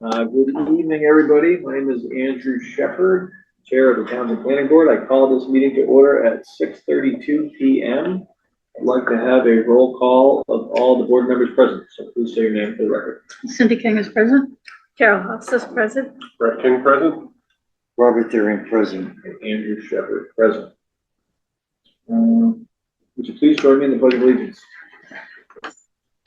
Good evening, everybody. My name is Andrew Shepherd, Chair of the Townsend Planning Board. I call this meeting to order at 6:32 p.m. I'd like to have a roll call of all the board members present, so please say your name for the record. Cindy King is present. Carol Haas is present. Brett King present. Robert Deering present. And Andrew Shepherd present. Would you please join me in the Pledge of Allegiance?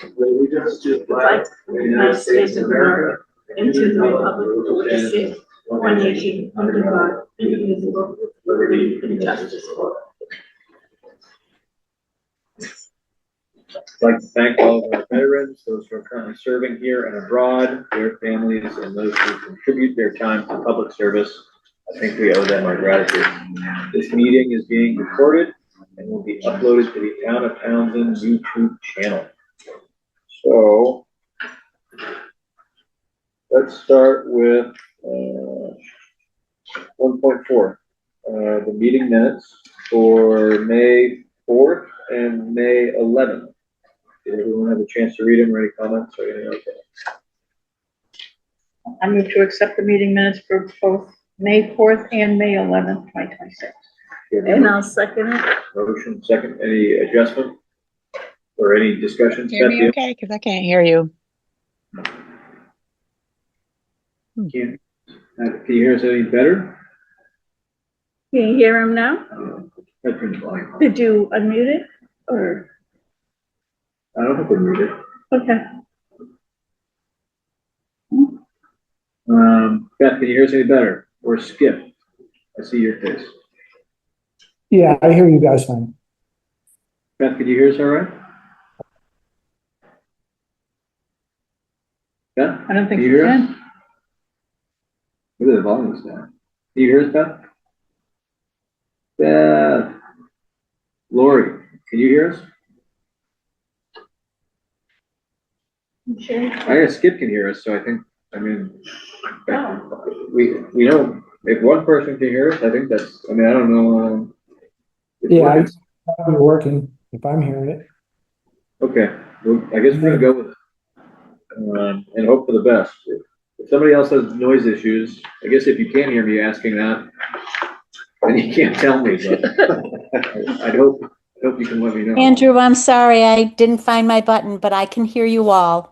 Allegiance to the flag of the United States of America and to the republic for which it stands, one nation, under God, indivisible, with liberty and justice for all. I'd like to thank all of our veterans, those who are currently serving here and abroad, their families, and those who contribute their time to public service. I think we owe them our gratitude. This meeting is being recorded and will be uploaded to the Town of Townsend YouTube channel. So, let's start with 1.4, the meeting minutes for May 4th and May 11th. Did everyone have a chance to read them or any comments or anything like that? I move to accept the meeting minutes for both May 4th and May 11th, 2026. And I'll second it. Motion, second, any adjustment or any discussion? Hear me okay? Because I can't hear you. Can you hear us any better? Can you hear him now? Turn the volume up. Did you unmute it or? I don't think we're muted. Okay. Beth, can you hear us any better? Or Skip? I see your face. Yeah, I hear you guys fine. Beth, can you hear us all right? Yeah? I don't think Can you you hear us? can. Look at the volume is down. Can you hear us, Beth? Beth. Lori, can you hear us? Sure. I guess Skip can hear us, so we know if one person can hear us, I think that's, I don't know. Yeah, it's probably working if I'm hearing it. Okay, well, I guess we're gonna go with it. And hope for the best. If somebody else has noise issues, I guess if you can't hear me asking that, then you can't tell me, but I hope you can let me know. Andrew, I'm sorry, I didn't find my button, but I can hear you all.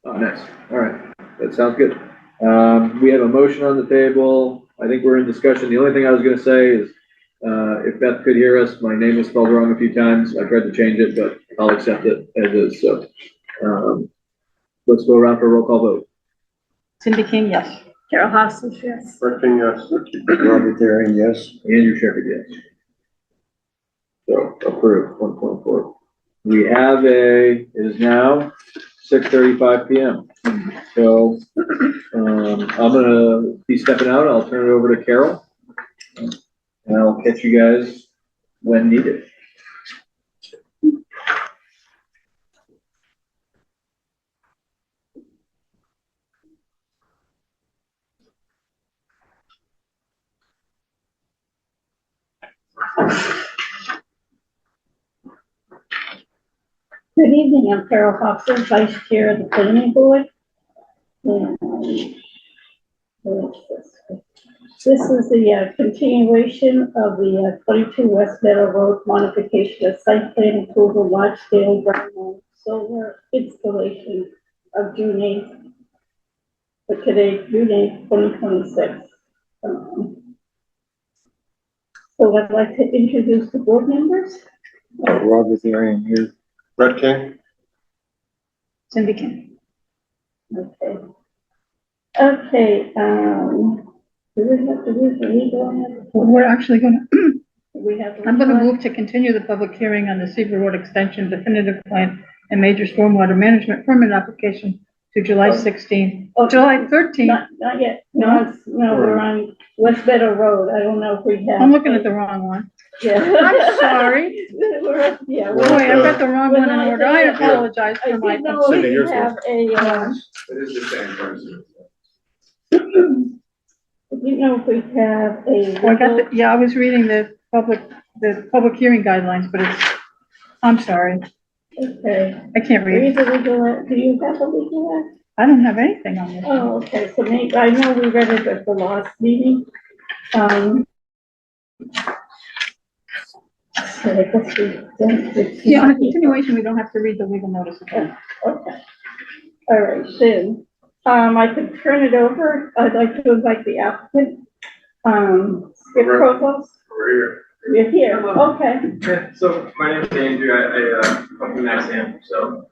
Oh, nice. All right. That sounds good. We have a motion on the table. I think we're in discussion. The only thing I was going to say is if Beth could hear us, my name was spelled wrong a few times. I tried to change it, but I'll accept it as is. So let's go around for a roll call vote. Cindy King, yes. Carol Haas is yes. Brett King, yes. Robert Deering, yes. Andrew Shepherd, yes. So approved, 1.4. We have it is now 6:35 p.m. So I'm gonna be stepping out. I'll turn it over to Carol, and I'll catch you guys when needed. Good evening, I'm Carol Hobson, Vice Chair of the Planning Board. And this is the continuation of the 22 West Meadow Road modification of site plan approval, large scale ground solar installation of June 8th. For today, June 8th, 2026. So I'd like to introduce the board members. Robert Deering here. Brett King. Cindy King. Okay. Okay, do we have to do the legal? We're actually going to, We have. I'm going to move to continue the public hearing on the Seaver Road Extension definitive plan and major stormwater management permit application to July 16th. Oh, July 13th. Not yet. No, we're on West Meadow Road. I don't know if we have. I'm looking at the wrong one. Yeah. I'm sorry. Yeah. Boy, I've got the wrong one in order. I apologize I for my. didn't know if we have a, It is the same person. I didn't know if we have a. Oh, I got the, yeah, I was reading the public hearing guidelines, but it's, I'm sorry. Okay. I can't read. Read the legal, do you have a legal I don't have anything on this. Oh, okay, so maybe, I know we read it at the last meeting. So I guess Yeah, on a continuation, we don't have to read the legal notice again. Okay. All right, then, I can turn it over. I'd like to invite the applicant. Skip Provost, We're here. you're here, okay. Yeah, so my name is Andrew, I come from Maxam, so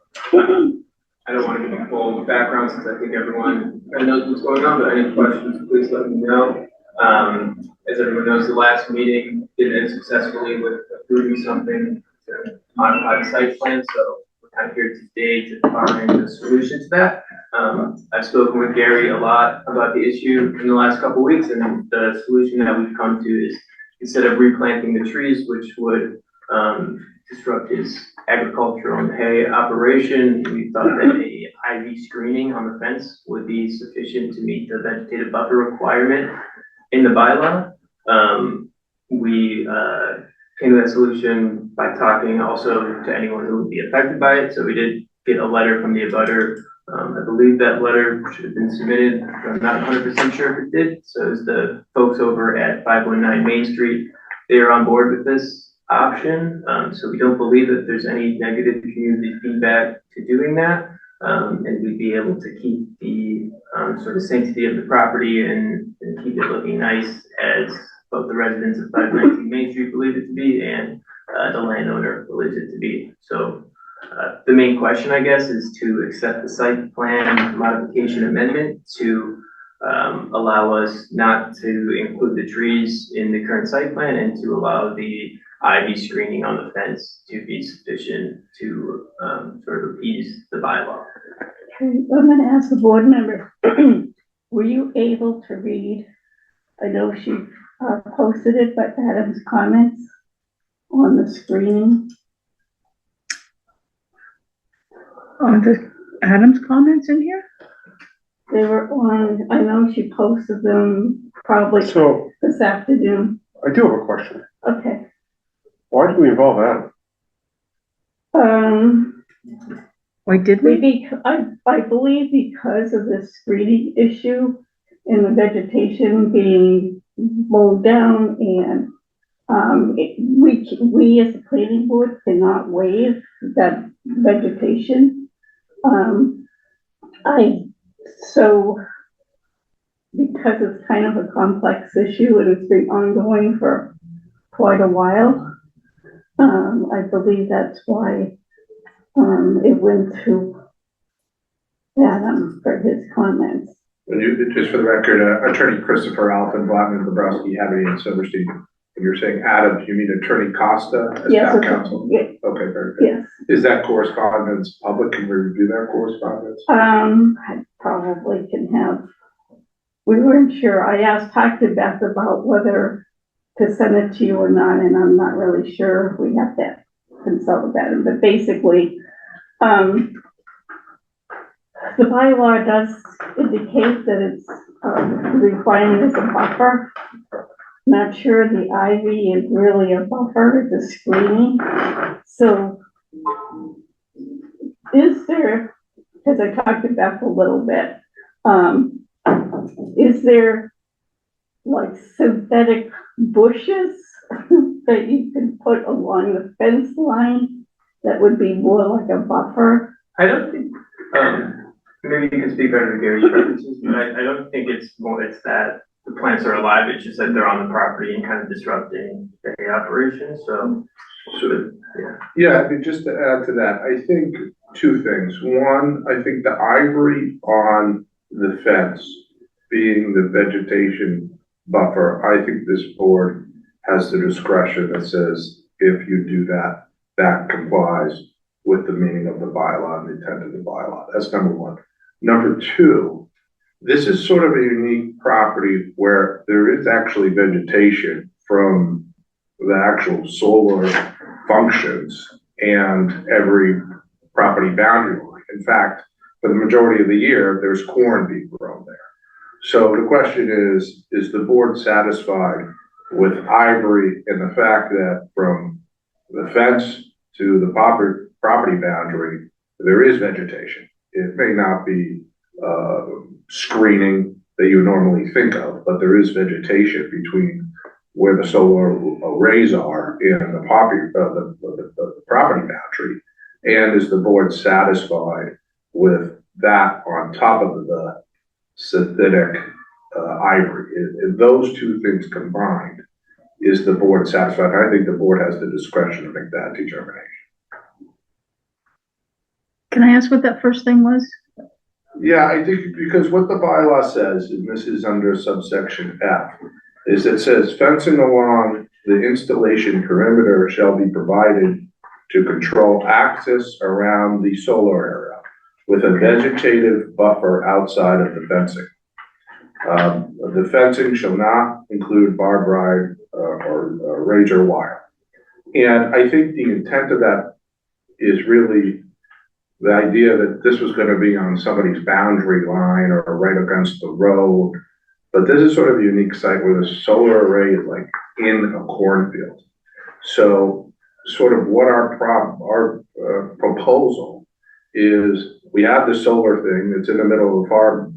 I don't want to give a full background since I think everyone kind of knows what's going on, but any questions, please let me know. As everyone knows, the last meeting didn't end successfully with approving something to modify the site plan, so we're kind of here today to find a solution to that. I've spoken with Gary a lot about the issue in the last couple of weeks, and the solution that we've come to is instead of replanting the trees, which would disrupt his agricultural and hay operation, we thought that a ivy screening on the fence would be sufficient to meet the vegetative buffer requirement in the bylaw. We came to that solution by talking also to anyone who would be affected by it. So we did get a letter from the abutter. I believe that letter should have been submitted. I'm not 100% sure if it did. So is the folks over at 519 Main Street, they are on board with this option. So we don't believe that there's any negative community feedback to doing that. And we'd be able to keep the sort of sanctity of the property and keep it looking nice as both the residents of 519 Main Street believe it to be and the landowner believes it to be. So the main question, I guess, is to accept the site plan modification amendment to allow us not to include the trees in the current site plan and to allow the ivy screening on the fence to be sufficient to sort of appease the bylaw. I'm gonna ask a board member, were you able to read, I know she posted it, but Adam's comments on the screening? The Adam's comments in here? They were on, I know she posted them probably So this afternoon. I do have a question. Okay. Why did we involve Adam? Why did we? I believe because of the screening issue and the vegetation being mowed down and we as a planning board cannot waive that vegetation. So because it's kind of a complex issue and it's been ongoing for quite a while, I believe that's why it went to Adam for his comments. Just for the record, Attorney Christopher Alphen, Blackman, Bobrowski, Habity, and Silverstein. And you're saying Adam, do you mean Attorney Costa as Yes, town okay. council? Yeah. Okay, very good. Yes, Is that correspondence public? Can we review that correspondence? I probably can have, we weren't sure. I talked to Beth about whether to send it to you or not, and I'm not really sure. We have to consult with Adam, but basically, the bylaw does indicate that it's, the requirement is a buffer. Not sure the ivy is really a buffer, it's a screening. So is there, because I talked to Beth a little bit, is there like synthetic bushes that you can put along the fence line that would be more like a buffer? I don't think, maybe you can speak better to Gary's preferences, but I don't think it's that the plants are alive, it's just that they're on the property and kind of disrupting the hay operation, so. Yeah, I mean, just to add to that, I think two things. One, I think the ivory on the fence being the vegetation buffer, I think this board has the discretion that says if you do that, that complies with the meaning of the bylaw and the intent of the bylaw. That's number one. Number two, this is sort of a unique property where there is actually vegetation from the actual solar functions and every property boundary line. In fact, for the majority of the year, there's corn being grown there. So the question is the board satisfied with ivory and the fact that from the fence to the property boundary, there is vegetation? It may not be screening that you normally think of, but there is vegetation between where the solar arrays are and the property boundary. And is the board satisfied with that on top of the synthetic ivory? If those two things combined, is the board satisfied? I think the board has the discretion to make that determination. Can I ask what that first thing was? Yeah, I think because what the bylaw says, and this is under subsection F, is it says fencing along the installation perimeter shall be provided to control access around the solar area with a vegetative buffer outside of the fencing. The fencing shall not include barbed wire or razor wire. And I think the intent of that is really the idea that this was going to be on somebody's boundary line or right against the road. But this is sort of a unique site where the solar array is like in a cornfield. So sort of what our proposal is, we have the solar thing that's in the middle of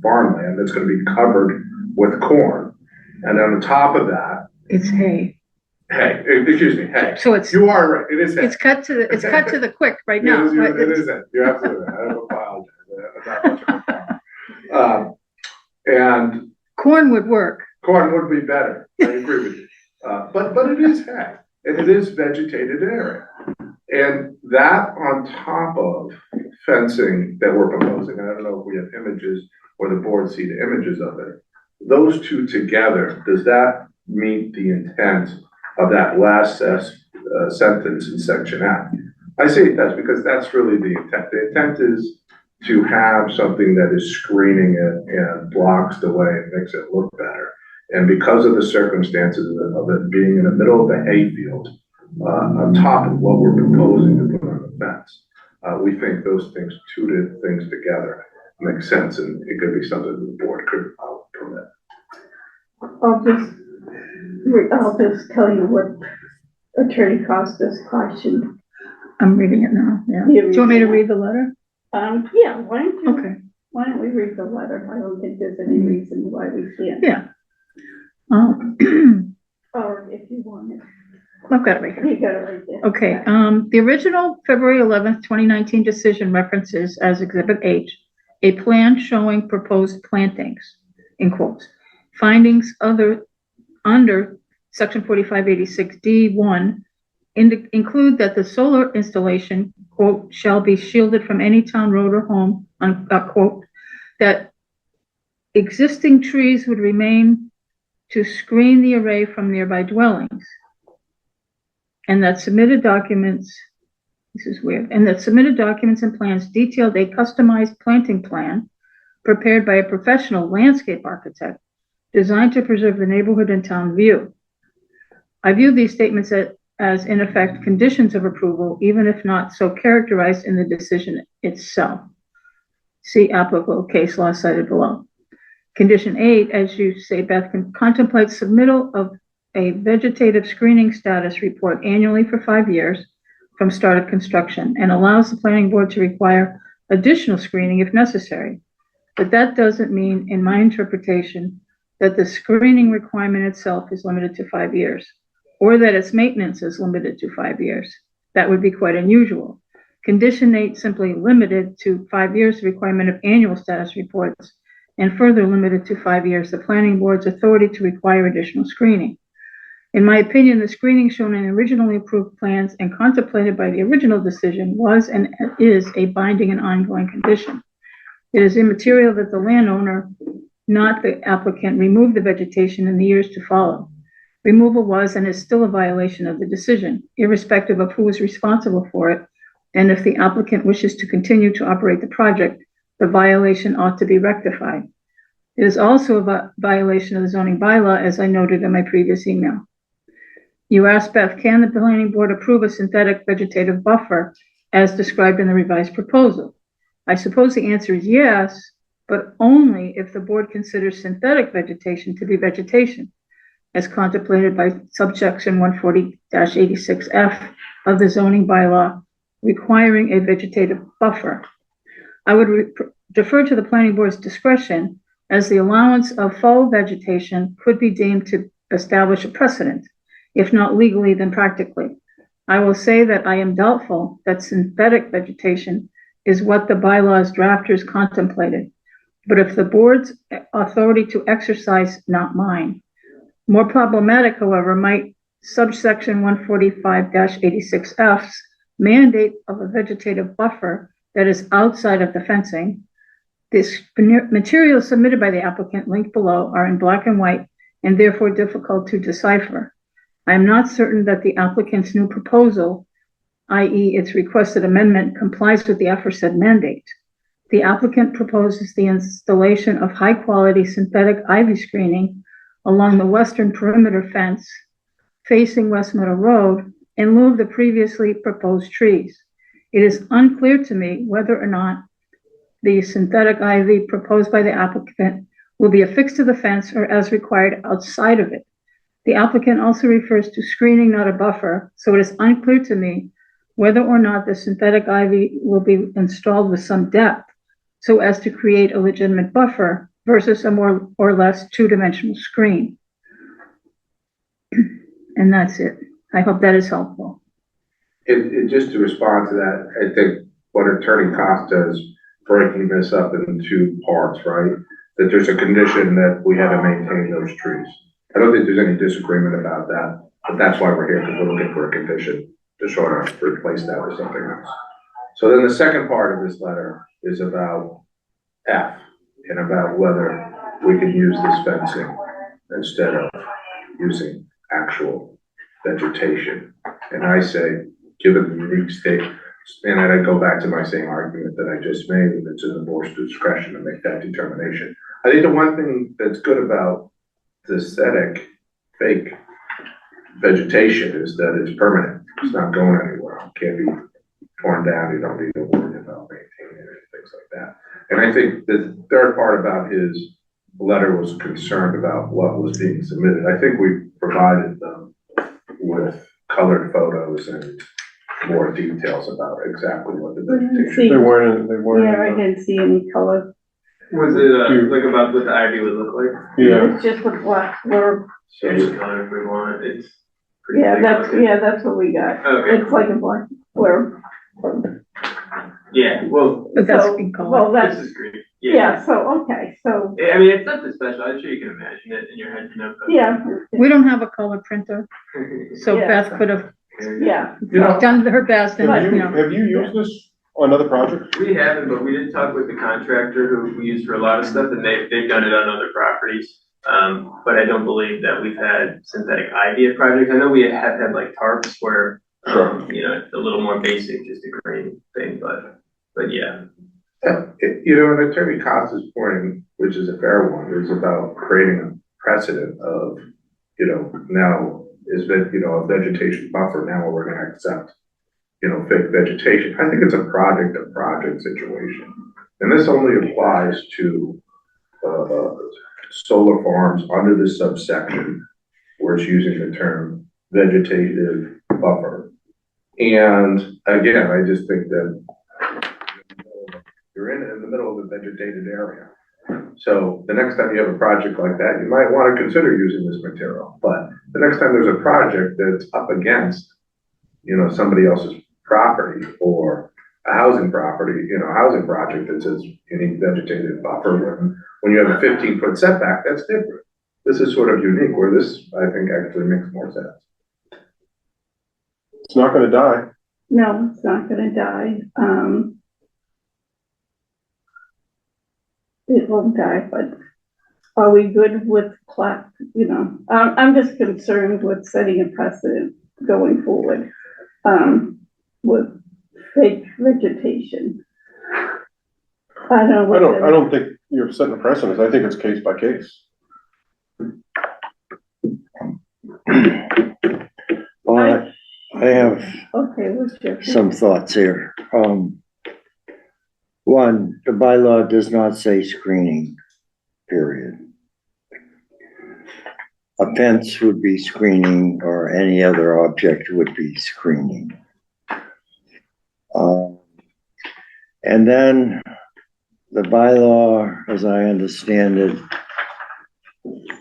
farmland that's going to be covered with corn. And on top of that, It's hay. hay, excuse me, hay. So it's, You are right, it is hay. it's cut to the quick right now. It is it. You're absolutely right. I apologize. I'm not much of a farmer. And Corn would work. corn would be better. I agree with you. But it is hay, and it is vegetated area. And that on top of fencing that we're proposing, and I don't know if we have images or the board see the images of it. Those two together, does that meet the intent of that last sentence in section F? I say it does because that's really the intent. The intent is to have something that is screening it and blocks the way and makes it look better. And because of the circumstances of it being in the middle of the hayfield, on top of what we're proposing to put on the fence, we think those things, two things together, make sense, and it could be something the board could permit. I'll just tell you what Attorney Costa's question. I'm reading it now, yeah. You Do you want me to read the letter? Yeah, Okay. why don't we read the letter? I don't think there's any reason why we can't. Yeah. Or if you want it, I've got it right here. you got it right there. Okay, the original February 11th, 2019 decision references as Exhibit H, a plan showing proposed plantings, in quotes. Findings under Section 4586D1 include that the solar installation, quote, shall be shielded from any town road or home, unquote, that existing trees would remain to screen the array from nearby dwellings, and that submitted documents, this is weird, and that submitted documents and plans detailed a customized planting plan prepared by a professional landscape architect designed to preserve the neighborhood and town view. I view these statements as in effect conditions of approval, even if not so characterized in the decision itself. See applicable case law cited below. Condition 8, as you say, Beth, contemplates submittal of a vegetative screening status report annually for 5 years from start of construction and allows the planning board to require additional screening if necessary. But that doesn't mean, in my interpretation, that the screening requirement itself is limited to 5 years, or that its maintenance is limited to 5 years. That would be quite unusual. Condition 8 simply limited to 5 years the requirement of annual status reports, and further limited to 5 years the planning board's authority to require additional screening. In my opinion, the screening shown in originally approved plans and contemplated by the original decision was and is a binding and ongoing condition. It is immaterial that the landowner, not the applicant, remove the vegetation in the years to follow. Removal was and is still a violation of the decision, irrespective of who is responsible for it, and if the applicant wishes to continue to operate the project, the violation ought to be rectified. It is also a violation of the zoning bylaw, as I noted in my previous email. You asked, Beth, can the planning board approve a synthetic vegetative buffer as described in the revised proposal? I suppose the answer is yes, but only if the board considers synthetic vegetation to be vegetation, as contemplated by subsection 140-86F of the zoning bylaw, requiring a vegetative buffer. I would defer to the planning board's discretion, as the allowance of faux vegetation could be deemed to establish a precedent, if not legally, then practically. I will say that I am doubtful that synthetic vegetation is what the bylaws drafters contemplated, but if the board's authority to exercise, not mine. More problematic, however, might subsection 145-86F's mandate of a vegetative buffer that is outside of the fencing. This material submitted by the applicant linked below are in black and white and therefore difficult to decipher. I am not certain that the applicant's new proposal, i.e. its requested amendment, complies with the aforesaid mandate. The applicant proposes the installation of high-quality synthetic ivy screening along the western perimeter fence facing West Meadow Road in lieu of the previously proposed trees. It is unclear to me whether or not the synthetic ivy proposed by the applicant will be affixed to the fence or as required outside of it. The applicant also refers to screening, not a buffer, so it is unclear to me whether or not the synthetic ivy will be installed with some depth so as to create a legitimate buffer versus a more or less two-dimensional screen. And that's it. I hope that is helpful. Just to respond to that, I think what Attorney Costa is breaking this up into two parts, right? That there's a condition that we had to maintain those trees. I don't think there's any disagreement about that, but that's why we're here, because we're looking for a condition to sort of replace that with something else. So then the second part of this letter is about F and about whether we can use this fencing instead of using actual vegetation. And I say, given the unique state, and then I go back to my same argument that I just made, that it's in the board's discretion to make that determination. I think the one thing that's good about the aesthetic fake vegetation is that it's permanent. It's not going anywhere. It can't be torn down. You don't need to worry about maintaining it and things like that. And I think the third part about his letter was concerned about what was being submitted. I think we provided them with colored photos and more details about exactly what the vegetation. They weren't. Yeah, I didn't see any color. Was it, like about what the ivy would look like? It's just a black blurb. Change the color if we want, it's pretty. Yeah, thick that's, looking. yeah, that's what we got. Okay. It's like a black blurb. Yeah, well, But that's So, being called. well, this that's, is great. yeah, so, okay, so, I mean, it's nothing special, I'm sure you can imagine it in your head, you know. but- yeah, We don't have a color printer, so Yeah. Beth could have yeah. You know, done her best and, have you know. you used this on other projects? We haven't, but we did talk with the contractor who we use for a lot of stuff, and they've done it on other properties. But I don't believe that we've had synthetic ivy at projects. I know we have had like tarps where, you know, it's a little more basic, just a green thing, but yeah. You know, and Attorney Costa's point, which is a fair one, is about creating a precedent of, you know, now is that, you know, a vegetation buffer, now we're gonna accept, you know, fake vegetation. I think it's a project situation. And this only applies to, solar farms under this subsection where it's using the term vegetative buffer. And again, I just think that you're in the middle of a vegetated area. So the next time you have a project like that, you might want to consider using this material. But the next time there's a project that's up against, you know, somebody else's property or a housing property, you know, housing project that says you need vegetative buffer, when you have a 15-foot setback, that's different. This is sort of unique, where this, I think, actually makes more sense. It's not gonna die. No, it's not gonna die. It won't die, but are we good with you know, I'm just concerned with setting a precedent going forward, with fake vegetation. I don't know. I don't think you're setting a precedent. I think it's case by case. Well, I have Okay, what's your? some thoughts here. One, the bylaw does not say screening, period. A fence would be screening, or any other object would be screening. And then the bylaw, as I understand it,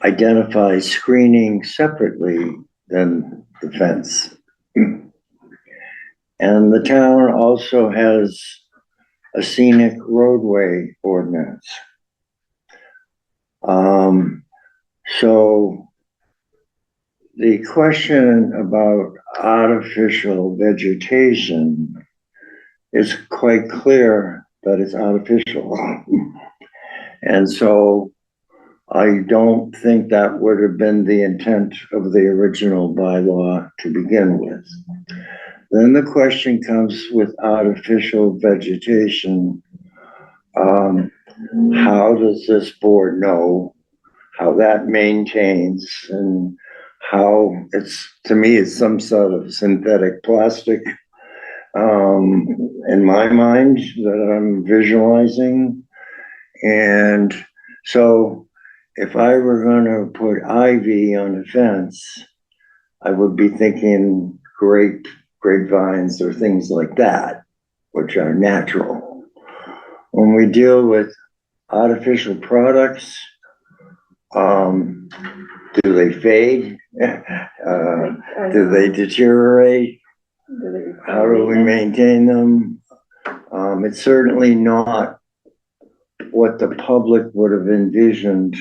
identifies screening separately than the fence. And the town also has a scenic roadway ordinance. So the question about artificial vegetation is quite clear that it's artificial. And so I don't think that would have been the intent of the original bylaw to begin with. Then the question comes with artificial vegetation. How does this board know how that maintains and how to me, it's some sort of synthetic plastic, in my mind that I'm visualizing. And so if I were gonna put ivy on a fence, I would be thinking grapevines or things like that, which are natural. When we deal with artificial products, do they fade? Do they deteriorate? How do we maintain them? It's certainly not what the public would have envisioned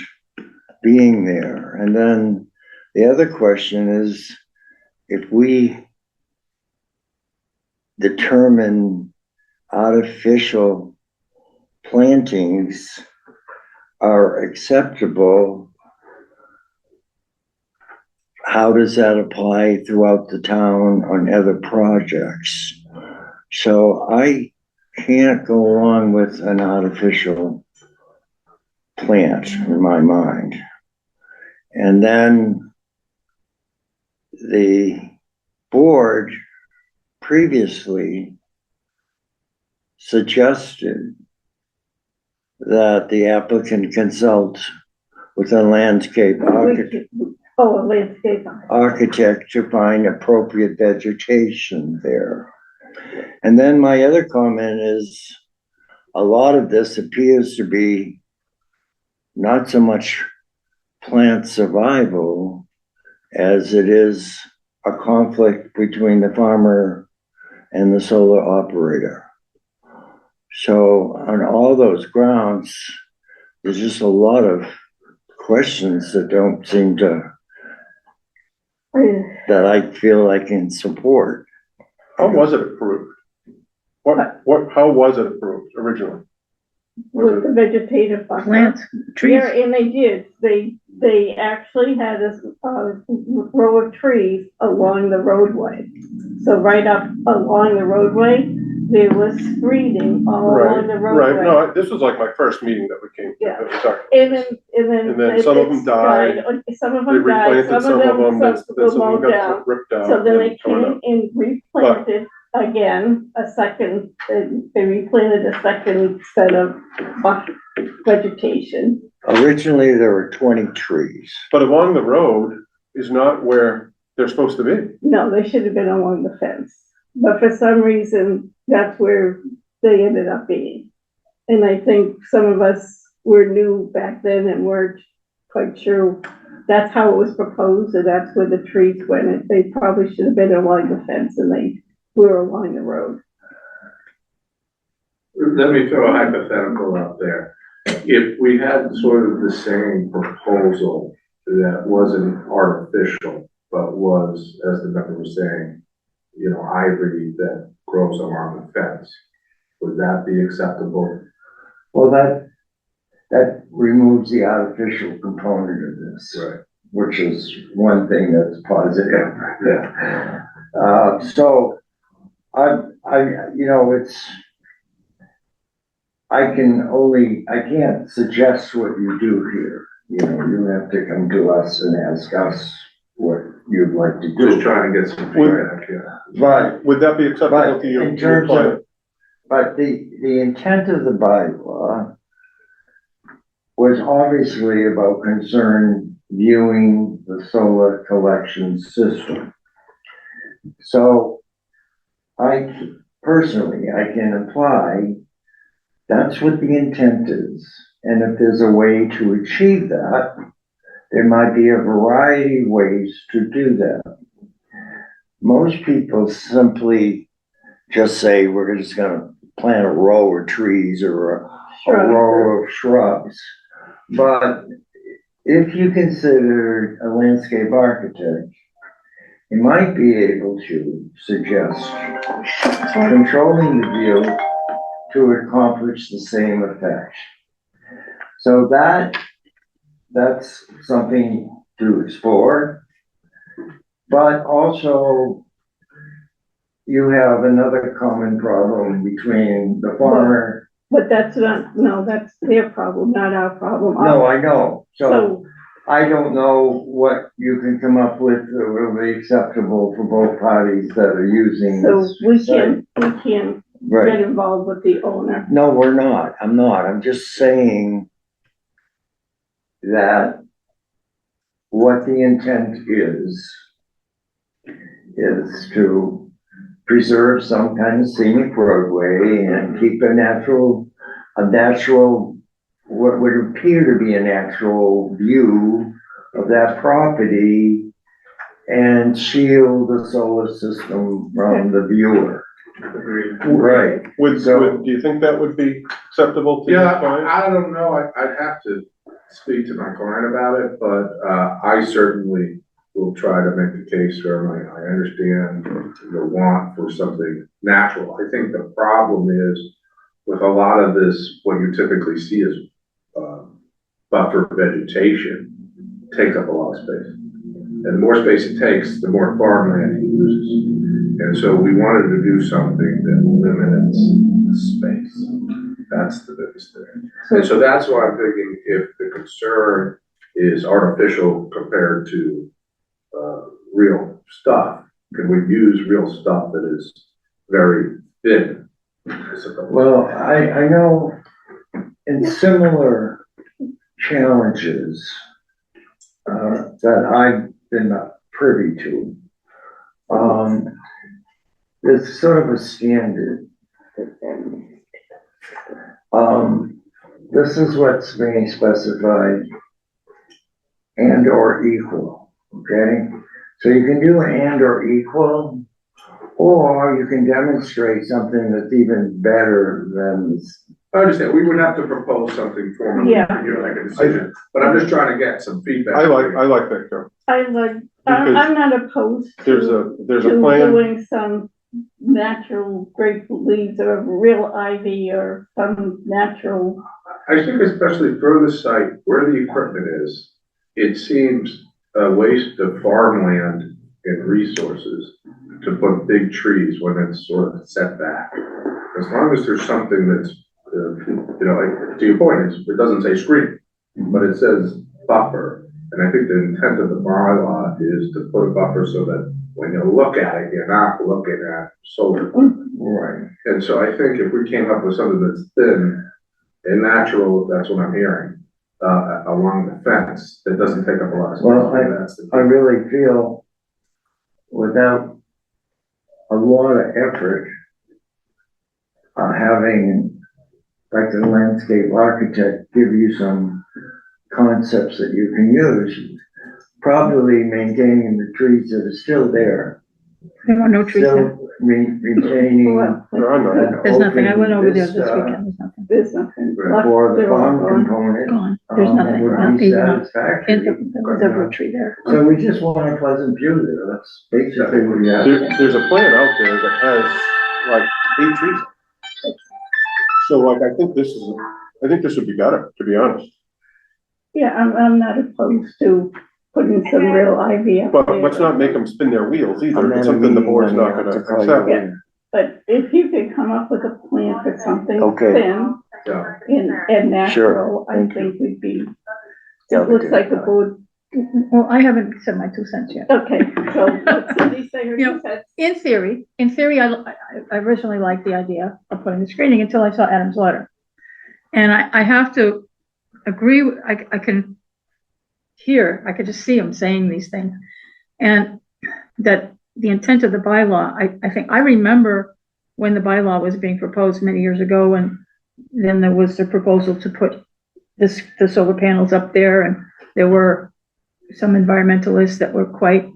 being there. And then the other question is, if we determine artificial plantings are acceptable, how does that apply throughout the town on other projects? So I can't go along with an artificial plant in my mind. And then the board previously suggested that the applicant consult with a landscape architect to find appropriate vegetation there. And then my other comment is, a lot of this appears to be not so much plant survival as it is a conflict between the farmer and the solar operator. So on all those grounds, there's just a lot of questions that don't seem to, that I feel I can support. How was it approved? How was it approved originally? With the vegetative buffer. Plants, trees. Yeah, and they did. They actually had a row of trees along the roadway. So right up along the roadway, there was screening all along the roadway. Right, no, this was like my first meeting that we came to. Yeah. Sorry. And then some of them died. Some of They them died, replanted some of them then some of them mowed down. got ripped out. So then they and torn came up. and replanted again, they replanted a second set of vegetation. Originally, there were 20 trees. But along the road is not where they're supposed to be. No, they should have been along the fence, but for some reason, that's where they ended up being. And I think some of us were new back then and weren't quite sure that's how it was proposed, and that's where the trees went. They probably should have been along the fence, and they were along the road. Let me throw a hypothetical out there. If we had sort of the same proposal that wasn't artificial, but was, as the member was saying, you know, ivory that grows along the fence, would that be acceptable? Well, that removes the artificial component of this, Right. which is one thing that's positive. Yeah. So you know, I can't suggest what you do here. You know, you have to come to us and ask us what you'd like to do. Just trying to get some feedback, yeah. But Would that be acceptable But to you? in terms of, but the intent of the bylaw was obviously about concern viewing the solar collection system. So I personally, I can apply That's what the intent is. And if there's a way to achieve that, there might be a variety of ways to do that. Most people simply just say, we're just gonna plant a row of trees or a row of shrubs. But if you consider a landscape architect, you might be able to suggest controlling the view to accomplish the same effect. So that's something to explore. But also, you have another common problem between the farmer. But that's not, no, that's their problem, not our problem. No, I know. So So, I don't know what you can come up with that will be acceptable for both parties that are using so this. we site. can't Right. get involved with the owner. No, we're not. I'm not. I'm just saying that what the intent is to preserve some kind of scenic roadway and keep a natural, what would appear to be a natural view of that property and shield the solar system from the viewer. Agreed. Right. Do you think that would be acceptable to your Yeah, client? I don't know, I'd have to speak to my client about it, but, I certainly will try to make the case for him. I understand the want for something natural. I think the problem is with a lot of this, what you typically see is, buffer vegetation takes up a lot of space. And the more space it takes, the more farmland he loses. And so we wanted to do something that limits the space. That's the biggest thing. And so that's why I'm thinking if the concern is artificial compared to, real stuff, can we use real stuff that is very thin? Well, I know in similar challenges that I've been privy to, there's sort of a standard. This is what's being specified and or equal, okay? So you can do and or equal, or you can demonstrate something that's even better than. I understand, we would have to propose something formally, Yeah. you know, like a decision, but I'm just trying to get some feedback. I like that, Joe. I'm Because not opposed There's to, a plan. doing some natural grateful leaves or real ivy or some natural. I think especially for the site where the equipment is, it seems a waste of farmland and resources to put big trees when it's sort of set back. As long as there's something that's, you know, like, to your point, it doesn't say screen, but it says buffer. And I think the intent of the bylaw is to put a buffer so that when you look at it, you're not looking at solar. Right. And so I think if we came up with something that's thin and natural, that's what I'm hearing, along the fence, that doesn't take up a lot of space. Well, That's the- I really feel without a lot of effort, having like the landscape architect give you some concepts that you can use, probably maintaining the trees that are still there. There are no trees there. Still retaining. Well, There are none. an There's nothing. I went over open there this vista weekend. There's nothing. There's nothing. For the They're all farm gone. component. Gone. There's nothing. Would Not be even satisfactory. there was ever a tree there. So we just want a pleasant view there, that's basically what we have. There's a plan out there that has like 8 trees. So like, I think this would be better, to be honest. Yeah, I'm not opposed to putting some real ivy up But there. let's not make them spin their wheels either. I'm If it's at a something the meeting, board's I'm not gonna gonna have to call you accept. later. But if you could come up with a plan for something Okay. thin Yeah. and natural, I Thank think would be, Yeah, it looks like the board, Well, I haven't said my 2 cents yet. okay, so let's Cindy say her You know, 2 cents. In theory, I originally liked the idea of putting the screening until I saw Adam's letter. And I have to agree, I can just see him saying these things. And that the intent of the bylaw, I think, I remember when the bylaw was being proposed many years ago, and then there was the proposal to put the solar panels up there, and there were some environmentalists that were quite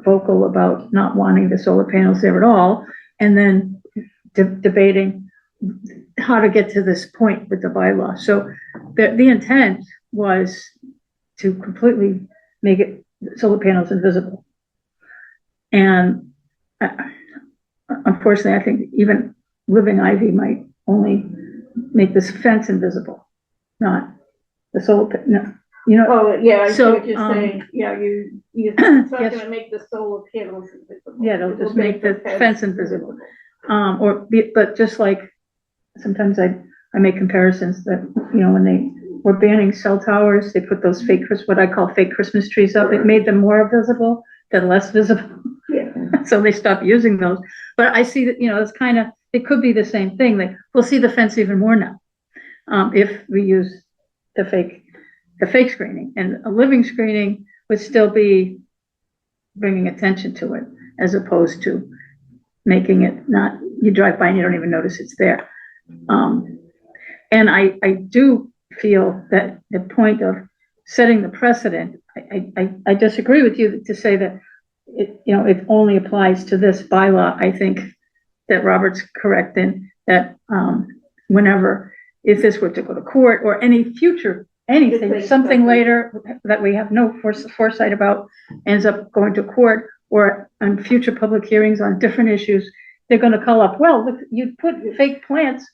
vocal about not wanting the solar panels there at all, and then debating how to get to this point with the bylaw. So the intent was to completely make it solar panels invisible. And unfortunately, I think even living ivy might only make this fence invisible, not the solar, no, you know. Oh, yeah, I see So, what you're saying, yeah, it's not yes. gonna make the solar panels invisible. Yeah, it'll It will just make the fence invisible. But just like, sometimes I make comparisons that, you know, when they were banning cell towers, they put those fake, what I call fake Christmas trees up. It made them more visible than less visible. Yeah. So they stopped using those. But I see that, you know, it's kind of, it could be the same thing. Like, we'll see the fence even more now. If we use the fake screening, and a living screening would still be bringing attention to it, as opposed to making it not, you drive by and you don't even notice it's there. And I do feel that the point of setting the precedent, I disagree with you to say that it, you know, it only applies to this bylaw. I think that Robert's correct in that, whenever, if this were to go to court or any future, anything, something later that we have no foresight about ends up going to court, or on future public hearings on different issues, they're gonna call up, well, look, you put fake plants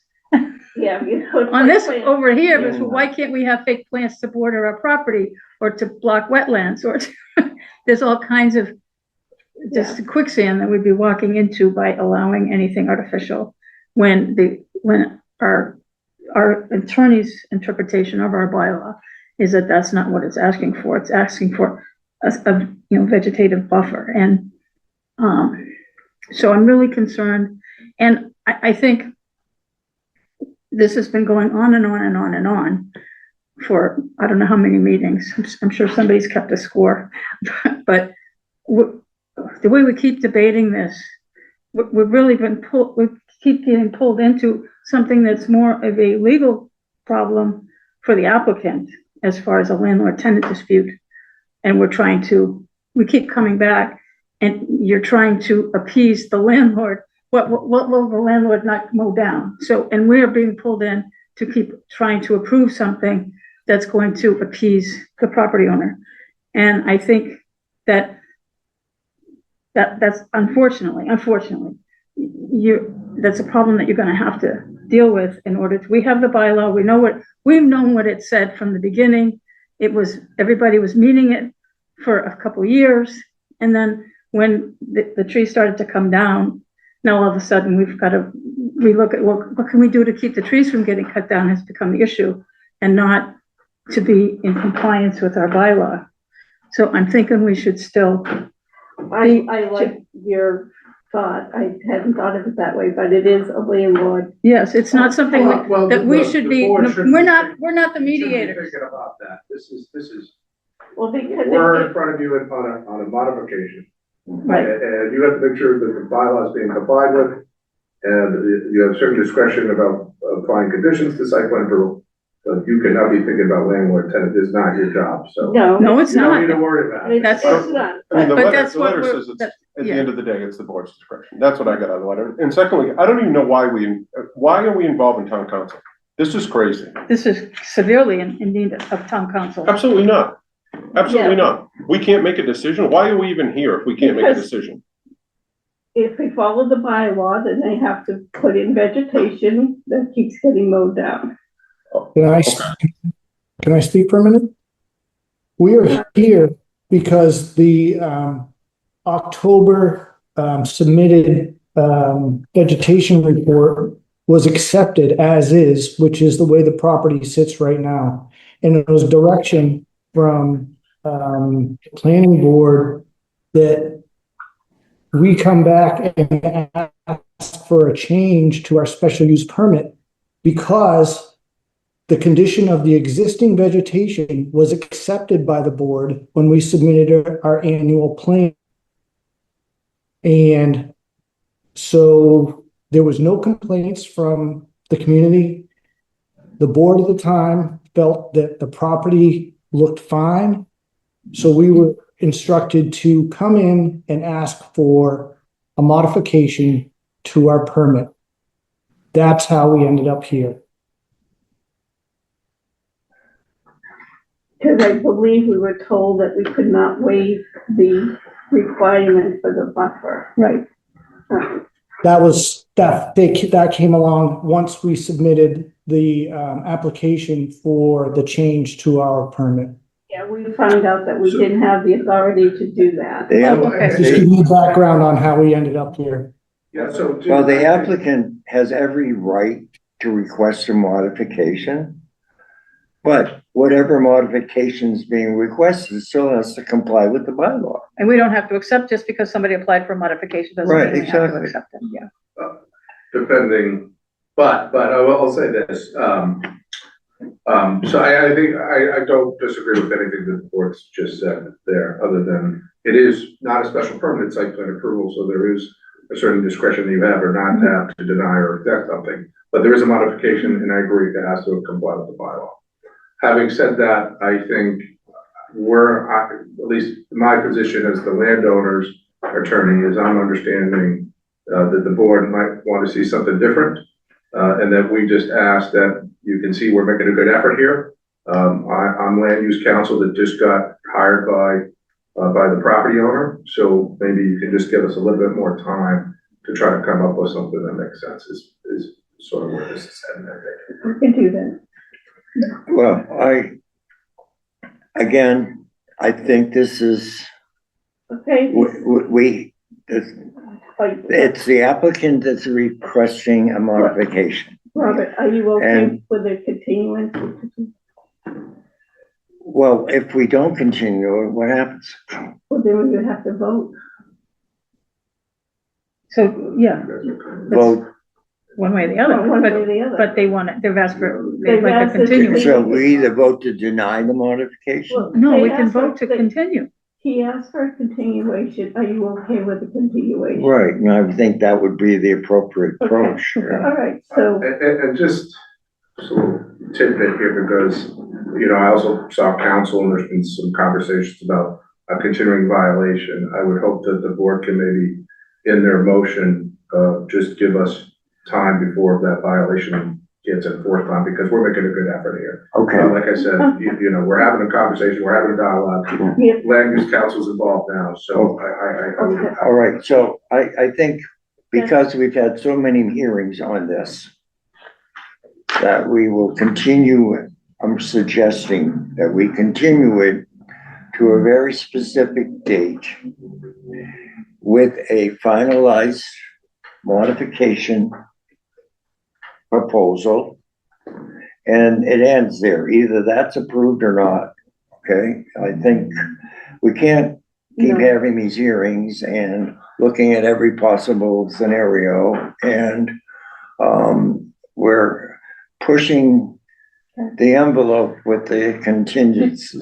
Yeah, you know. on this over here, but why can't we have fake plants to border our property or to block wetlands, or there's all kinds of just quicksand that we'd be walking into by allowing anything artificial, when our attorney's interpretation of our bylaw is that that's not what it's asking for. It's asking for a you know, vegetative buffer. And so I'm really concerned, and I think this has been going on and on and on and on for I don't know how many meetings. I'm sure somebody's kept a score, but the way we keep debating this, we've really been we keep getting pulled into something that's more of a legal problem for the applicant as far as a landlord-tenant dispute. And we keep coming back, and you're trying to appease the landlord. What will the landlord not mow down? So, and we're being pulled in to keep trying to approve something that's going to appease the property owner. And I think that's unfortunately, that's a problem that you're gonna have to deal with in order to, we have the bylaw, we've known what it said from the beginning. Everybody was meeting it for a couple of years. And then when the tree started to come down, now all of a sudden we've got to relook at, well, what can we do to keep the trees from getting cut down has become the issue, and not to be in compliance with our bylaw. So I'm thinking we should still. I like your thought. I hadn't thought of it that way, but it is a landlord. Yes, it's not something that we look, should the be, board shouldn't we're be not the shouldn't be mediators. thinking about that. This is, Well, because we're in front of you on a modification. Right. And you have to make sure that the bylaw is being complied with, and you have certain discretion about applying conditions to site plan approval. But you cannot be thinking about landlord tenant, it's not your job, so. No, it's You don't need not. to worry about it. it's not. I mean, But that's the what letter we're- says it's, that- at the yeah. end of the day, it's the board's discretion. That's what I got out of the letter. And secondly, I don't even know why are we involved in town council? This is crazy. This is severely in need of town council. Absolutely not. Absolutely Yeah. not. We can't make a decision. Why are we even here if we can't make a Because- decision? If we follow the bylaw, then they have to put in vegetation that keeps getting mowed down. Can I speak for a minute? We are here because the October submitted vegetation report was accepted as is, which is the way the property sits right now. And it was direction from planning board that we come back and ask for a change to our special use permit because the condition of the existing vegetation was accepted by the board when we submitted our annual plan. And so there was no complaints from the community. The board at the time felt that the property looked fine. So we were instructed to come in and ask for a modification to our permit. That's how we ended up here. Because I believe we were told that we could not waive the requirement for the buffer. Right. That came along once we submitted the application for the change to our permit. Yeah, we found out that we didn't have the authority to do that. The Oh, okay. Just give me background on how we ended up here. Yeah, so. Well, the applicant has every right to request a modification. But whatever modification is being requested still has to comply with the bylaw. And we don't have to accept just because somebody applied for a modification, doesn't Right, mean we have to exactly. accept it, yeah. Depending, but I'll say this, so I think, I don't disagree with anything that the board's just said there, other than it is not a special permit, site plan approval, so there is a certain discretion that you have or not have to deny or reject something, but there is a modification, and I agree that has to comply with the bylaw. Having said that, I think at least my position as the landowner's attorney is I'm understanding that the board might want to see something different, and that we just ask that you can see we're making a good effort here. I'm land use counsel that just got hired by the property owner, so maybe you can just give us a little bit more time to try to come up with something that makes sense. Is sort of where this is heading. We can do that. Well, I think this is, Okay. it's the applicant that's requesting a modification. Robert, are you okay And- with the continuance? Well, if we don't continue, what happens? Well, then we would have to vote. So, yeah, Well, one way or the other, One way but, or the other. but they've asked for, they'd They've like asked to us to continue. so we either vote to deny the modification? Well, No, they we can asked for- vote to they- continue. He asked for a continuation. Are you okay with the continuation? Right, and I think that would be the appropriate approach. All right, so, And just a little tidbit here, because, I also saw council and there's been some conversations about a continuing violation. I would hope that the board can maybe, in their motion, just give us time before that violation gets enforced on, because we're making a good effort here. Okay, Like I said, we're having a conversation, we're having a dialogue. yeah, Land use council's involved now, so I all right, so I think because we've had so many hearings on this, that we will continue, I'm suggesting that we continue it to a very specific date with a finalized modification proposal, and it ends there. Either that's approved or not, okay? I think we can't keep No. having these hearings and looking at every possible scenario, and we're pushing the envelope with the contingencies.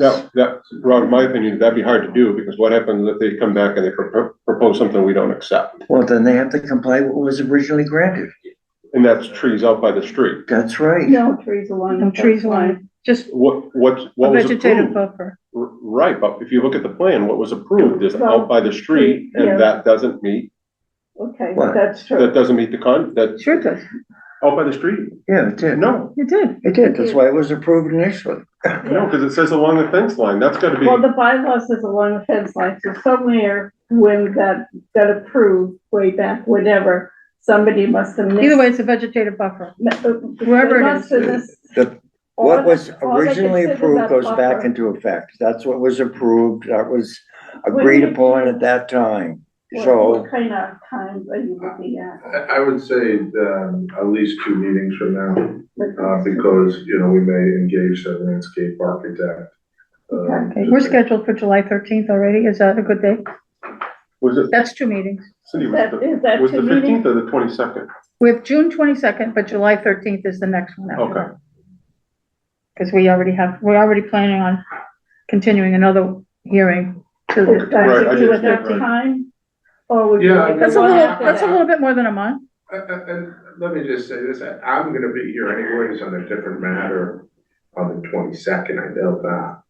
Rob, in my opinion, that'd be hard to do, because what happens if they come back and they propose something we don't accept? Well, then they have to comply with what was originally granted. And that's trees out by the street. That's right. no trees along. No the trees line. along, just What a was vegetative approved? buffer. Right, but if you look at the plan, what was approved is Well, out by the street, yeah. and that doesn't meet, Okay, What? that's true. that doesn't meet that, Sure it does. out by the street. Yeah, it did. No, It did. It did. That's why it was approved initially. no, because it says along the fence line, that's gotta be, Well, the bylaw says along the fence line, so somewhere when that got approved way back, whatever, somebody must have missed. Either way, it's a vegetative buffer. Wherever it is. What was originally approved goes back into effect. That's what was approved. That was agreed upon at that time. So, What kind of times are you looking at? I would say at least 2 meetings from now, because, we may engage a landscape architect. Okay, we're scheduled for July 13th already. Is that a good day? was it, That's 2 meetings. Cindy, Is that was the 2 meetings? 15th or the 22nd? We have June 22nd, but July 13th is the next one after Okay. that. Because we're already planning on continuing another hearing to Is the, that Right, to I do did with that that, right. time? Or would you Yeah, like that's the a one little, after that's a that? little bit more than a month. And let me just say this, I'm gonna be here anyways on a different matter on the 22nd, I know that.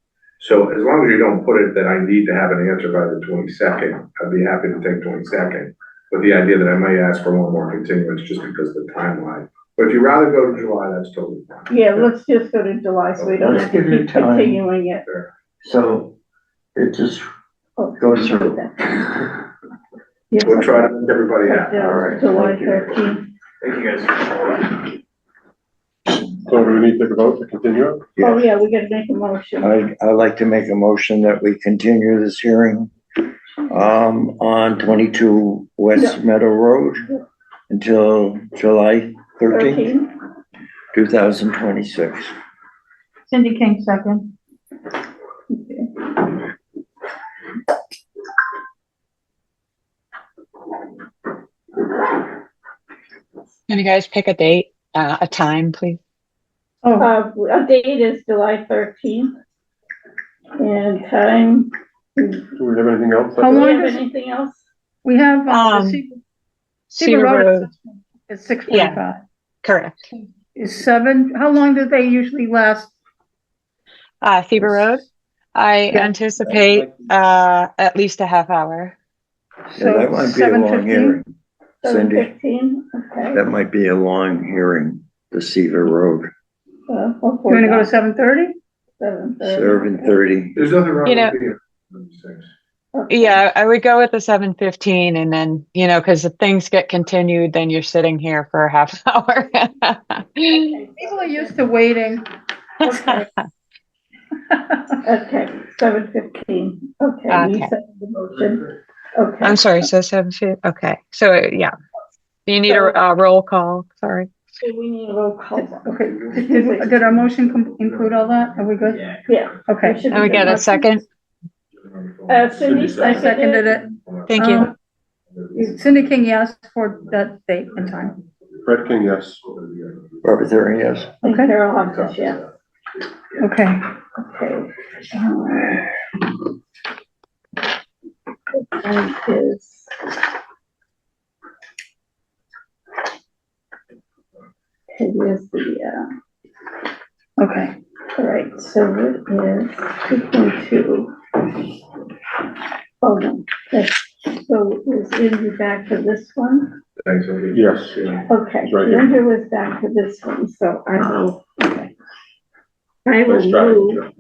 So as long as you don't put it that I need to have an answer by the 22nd, I'd be happy to take 22nd. With the idea that I might ask for one more continuance just because of the timeline. But if you'd rather go to July, that's totally fine. Yeah, let's just go to July, so we don't Let's have to give you keep time. continuing it. So it just Oh, goes through. Yes, We'll try to make everybody happy. yeah, All right, July thank you. 13th. Thank you, guys. So do we need to take a vote to continue? Oh, yeah, we gotta make a motion. I'd like to make a motion that we continue this hearing on 22 West Meadow Road until July 13th, 2026. Cindy King, second. Okay. Can you guys pick a date, a time, please? Oh, A date is July 13th. And time, do Do we have anything else? How we long have does- anything else? we have, Cedar Road is 6:45. Correct. Is 7, how long do they usually last? Fever Road, I Yeah. anticipate, at least a half hour. Yeah, that might be a long 7:15? hearing. Cindy, 7:15, okay. that might be a long hearing, the Seaver Road, You wanna go to 7:30? 7:30. 7:30. There's nothing wrong You know- with being on these things. Okay. Yeah, I would go with the 7:15 and then, because if things get continued, then you're sitting here for a half hour. People are used to waiting. Okay. Okay, 7:15, okay, you Okay. said the motion, okay. I'm sorry, so 7:15, okay, so yeah. You need a roll call, sorry. So we need a roll call. Okay, did our motion include all that? Are we good? Yeah. Yeah. Okay. And we get a second? Cindy I seconded it. Thank you. Cindy King, yes, for that date and time. Fred King, yes. Robert Theron, yes. And Okay. Carol Hopkins, yes. Okay. Okay. And is. It is the, Okay. all right, so it is 2.2. Oh, no, so is Andrew back for this one? Thanks, Andy. Yes. Okay, He's right here. Andrew is back for this one, so I will, okay. I will Nice try. move,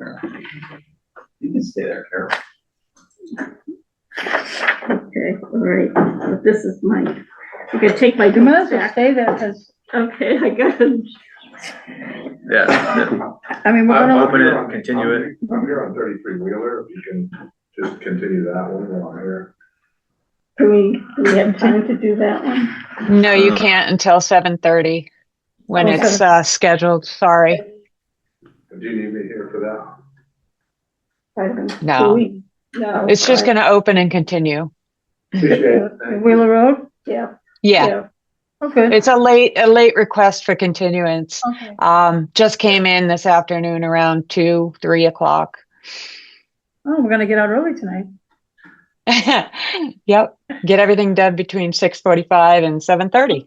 You can stay there, Carol. okay, all right, so this is my, you can take my You might as notes well back. stay there, because, Okay, I got it. Yeah. I mean, we're I'm gonna, Open it, here on- continue it. I'm here on 33 Wheeler, if you can just continue that one while I'm here. Do we have time to do that one? No, you can't until 7:30 when Oh, it's scheduled, sorry. Do you need me here for that? I don't- No. do we- No. It's just gonna open and continue. Appreciate it. Thank you. Wheeler Road? Yeah. Yeah, Okay. it's a late request for continuance. Okay. Just came in this afternoon around 2, 3 o'clock. Oh, we're gonna get out early tonight. Yep, get everything done between 6:45 and 7:30.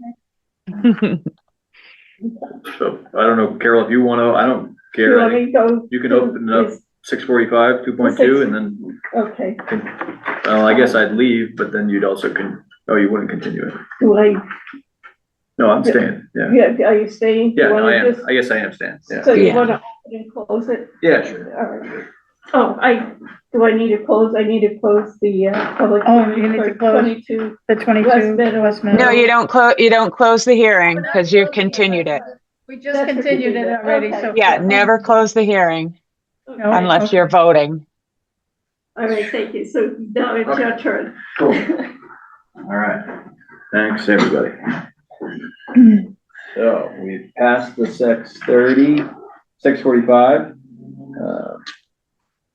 So, I don't know, Carol, if you wanna, I don't Do you care. want me to go? You can open it up 6:45, 2.2, and then, Okay, I guess I'd leave, but then you'd also you wouldn't continue it. do I, No, I'm staying, yeah. yeah, are you staying? Do you Yeah, no, wanna I am. just- I guess I am staying, yeah. So you Yeah. wanna open and close it? Yeah, sure. All right. Oh, do I need to close? I need to close the, public. Oh, hearing you need to for close. 22. The 22 West Meadow. West Meadow. No, you don't close the hearing because you've continued it. We just continued it already, so. Yeah, never close the hearing No, unless okay. you're voting. All right, thank you. So now it's your turn. Cool. All right. Thanks, everybody. So we've passed the 6:45.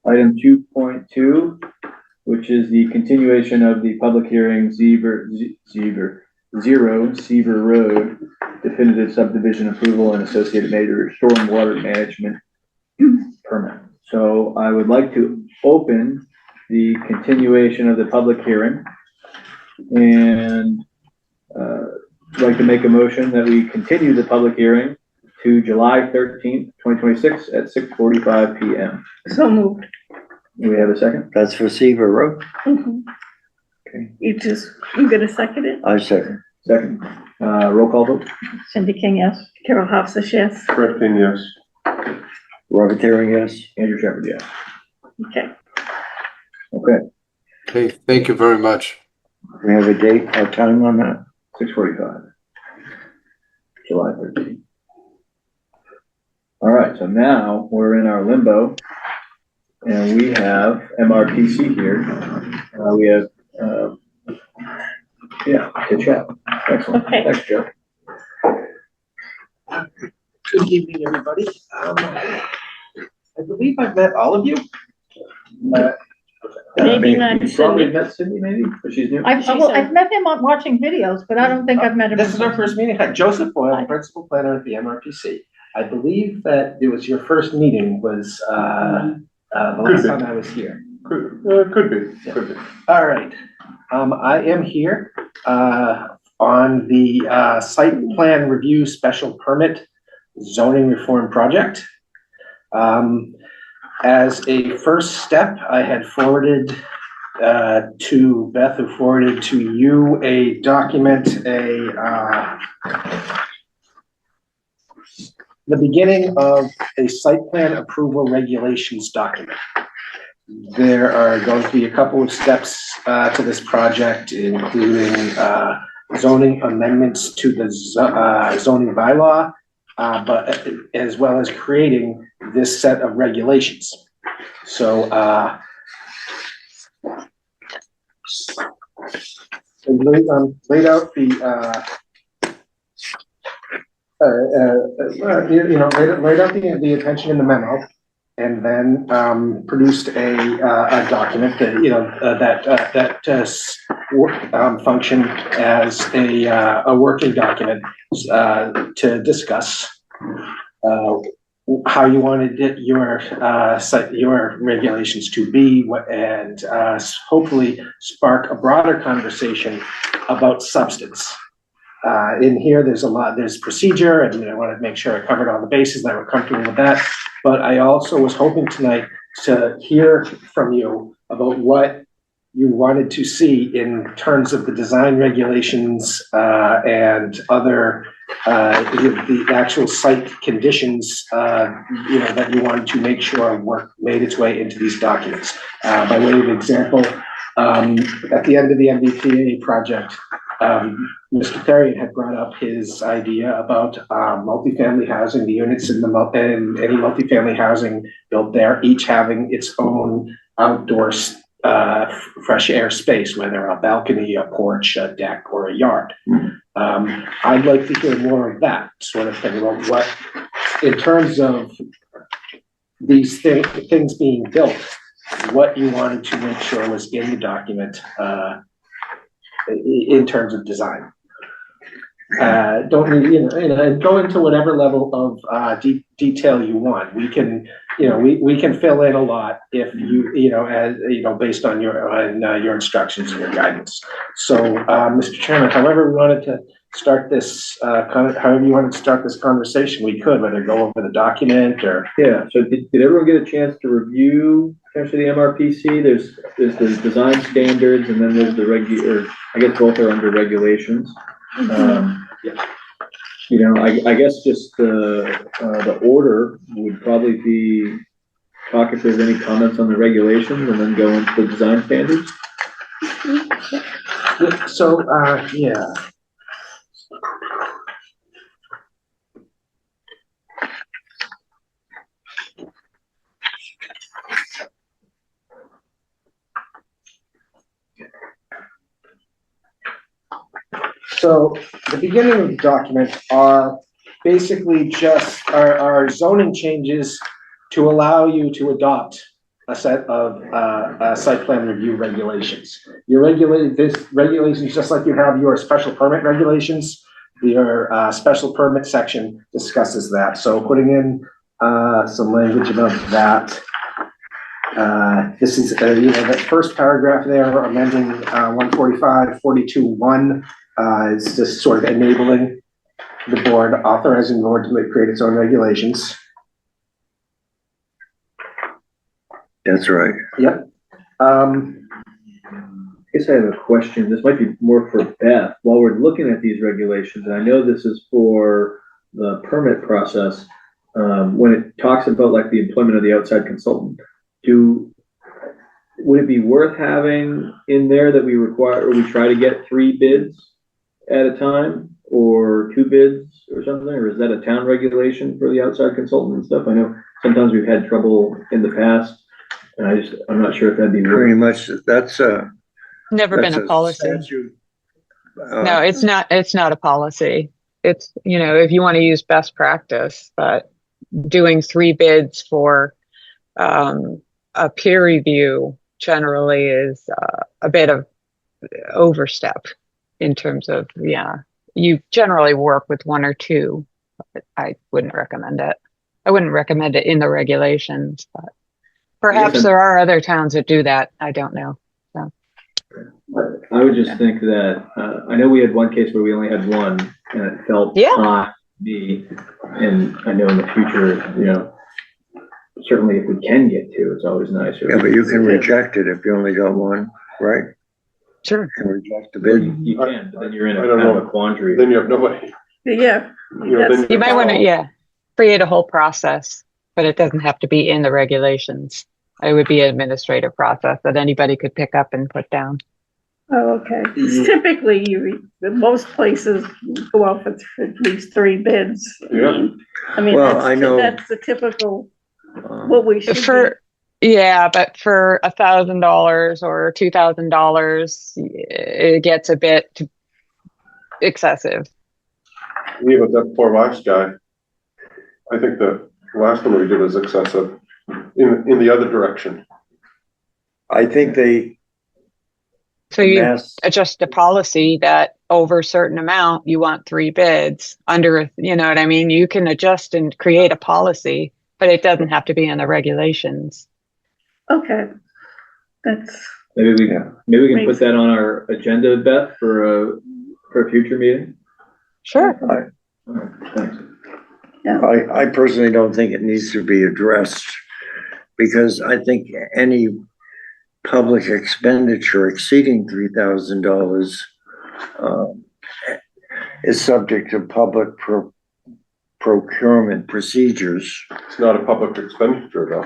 Item 2.2, which is the continuation of the public hearing Zero Seaver Road definitive subdivision approval and associated major stormwater management permit. So I would like to open the continuation of the public hearing and I'd like to make a motion that we continue the public hearing to July 13th, 2026 at 6:45 PM. So moved. Do we have a second? That's for Seaver Road. Mhm. Okay. You gonna second it? I second. Second. Roll call vote? Cindy King, yes. Carol Hofstas, yes. Fred King, yes. Robert Herring, yes. Andrew Shepherd, yes. Okay. Okay, Okay, thank you very much. We have a date, a time on that? 6:45. July 13th. All right, so now we're in our limbo. And we have MRPC here. We have, to chat. Excellent. Okay. Thanks, Joe. Good evening, everybody. I believe I've met all of you. Maybe not You probably Cindy. met Cindy, maybe, but she's new. I've met him on watching videos, but I don't think I've met him. This is our first meeting. Hi, Joseph Boyle, Principal Planner at the MRPC. I believe that it was your first meeting was, the last time I was here. Could be. All right. I am here, on the, site plan review special permit zoning reform project. As a first step, I had forwarded to Beth, who forwarded to you a document, the beginning of a site plan approval regulations document. There are going to be a couple of steps to this project, including zoning amendments to the zoning bylaw, but as well as creating this set of regulations. So laid out the laid out the intention in the memo, and then produced a document that function as a working document to discuss how you wanted your regulations to be, and hopefully spark a broader conversation about substance. In here, there's procedure, and I wanted to make sure I covered all the bases, that we're comfortable with that. But I also was hoping tonight to hear from you about what you wanted to see in terms of the design regulations and other the actual site conditions that you wanted to make sure made its way into these documents. By way of example, at the end of the MBTA project, Mr. Therrien had brought up his idea about multifamily housing, the units in any multifamily housing built there, each having its own outdoor fresh air space, whether a balcony, a porch, a deck, or a yard. I'd like to hear more of that sort of thing about what, in terms of these things being built, what you wanted to make sure was in the document in terms of design. Don't need, go into whatever level of detail you want. We can, we can fill in a lot if based on your instructions and your guidance. So, Mr. Chairman, however we wanted to start this, however you wanted to start this conversation, we could, whether go over the document or. Yeah, so did everyone get a chance to review potentially the MRPC? There's the design standards, and then there's the regular, I guess both are under regulations. I guess just the order would probably be talk if there's any comments on the regulations, and then go into the design standards. So, yeah. So the beginning of the document are basically just our zoning changes to allow you to adopt a set of site plan review regulations. Your regulations, just like you have your special permit regulations, your special permit section discusses that. So putting in some language about that. This is, that first paragraph there, amending 145, 42.1 It's just sort of enabling the board, authorizing the board to create its own regulations. That's right. Yep. I guess I have a question. This might be more for Beth. While we're looking at these regulations, and I know this is for the permit process, when it talks about like the employment of the outside consultant, would it be worth having in there that we require, or we try to get 3 bids at a time, or 2 bids or something, or is that a town regulation for the outside consultant and stuff? I know sometimes we've had trouble in the past, and I'm not sure if that'd be Pretty much, that's Never been a policy. statute. No, it's not a policy. It's, if you want to use best practice, but doing 3 bids for a peer review generally is a bit of overstep in terms of, you generally work with 1 or 2. But I wouldn't recommend it. I wouldn't recommend it in the regulations, but perhaps there are other towns that do that. I don't know. So. I would just think that, I know we had one case where we only had 1 and it felt odd to me. And I know in the future, certainly if we can get 2, it's always nicer. Yeah, but you can reject it if you only got 1, right? Sure. You can reject the bid. You can, but then you're in I don't know. a quandary. Then you have nobody. Yeah. Then You might want to, create a whole process, but it doesn't have to be in the regulations. It would be an administrative process that anybody could pick up and put down. Oh, okay. Typically, most places go out for at least 3 bids. Yeah. I mean, Well, I know- that's the typical, what we should But for $1,000 or $2,000, it gets a bit excessive. Yeah, but that poor last guy, I think the last one we did was excessive in the other direction. I think So you adjust a policy that over a certain amount, you want 3 bids under, you know what I mean? You can adjust and create a policy, but it doesn't have to be in the regulations. Okay. That's. Maybe we can put that on our agenda, Beth, for a future meeting. Sure. All right, thanks. I personally don't think it needs to be addressed, because I think any public expenditure exceeding $3,000 is subject to public procurement procedures. It's not a public expenditure though.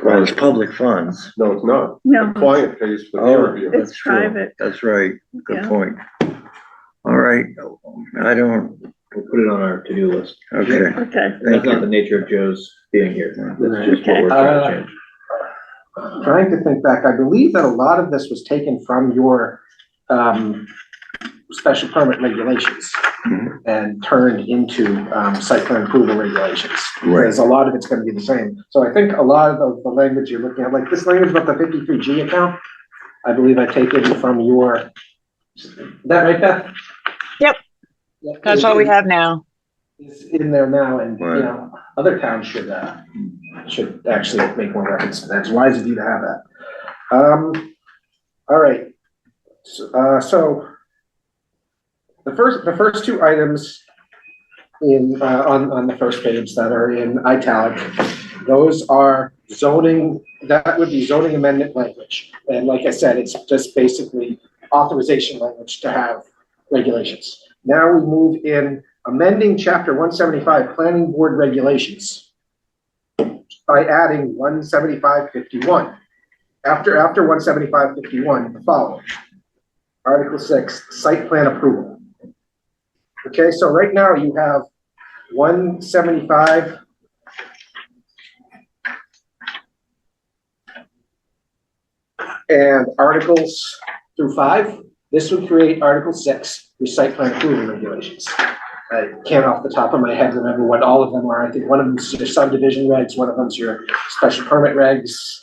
Well, it's public funds. No, it's not. No. The client pays for the review. It's private. That's right. Good Yeah. point. All right. We'll put it on our to-do list. Okay. Okay. That's not the nature of Joe's being here. That's just what we're trying to change. Trying to think back, I believe that a lot of this was taken from your special permit regulations and turned into site plan approval regulations. Right. Because a lot of it's going to be the same. So I think a lot of the language you're looking at, like this language about the 53G account, I believe I take it from your, is that right, Beth? Yep. That's what we have now. It's in there now, and Right. other towns should actually make more reference to that. It's wise of you to have that. All right. So the first 2 items in on the first page that are in italic, those are zoning. That would be zoning amendment language, and like I said, it's just basically authorization language to have regulations. Now we move in amending chapter 175 planning board regulations by adding 175.51. After 175.51, the following. Article 6, site plan approval. Okay, so right now you have 175 and articles through 5. This would create Article 6, your site plan approval regulations. I can't off the top of my head remember what all of them are. I think one of them's your subdivision regs, one of them's your special permit regs.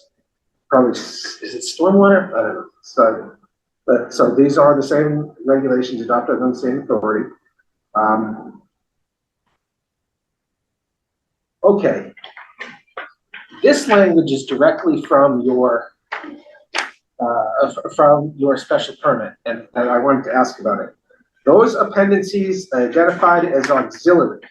Probably, is it stormwater? I don't know. So these are the same regulations adopted on the same authority. Okay. This language is directly from your special permit, and I wanted to ask about it. those appendices identified as auxiliary.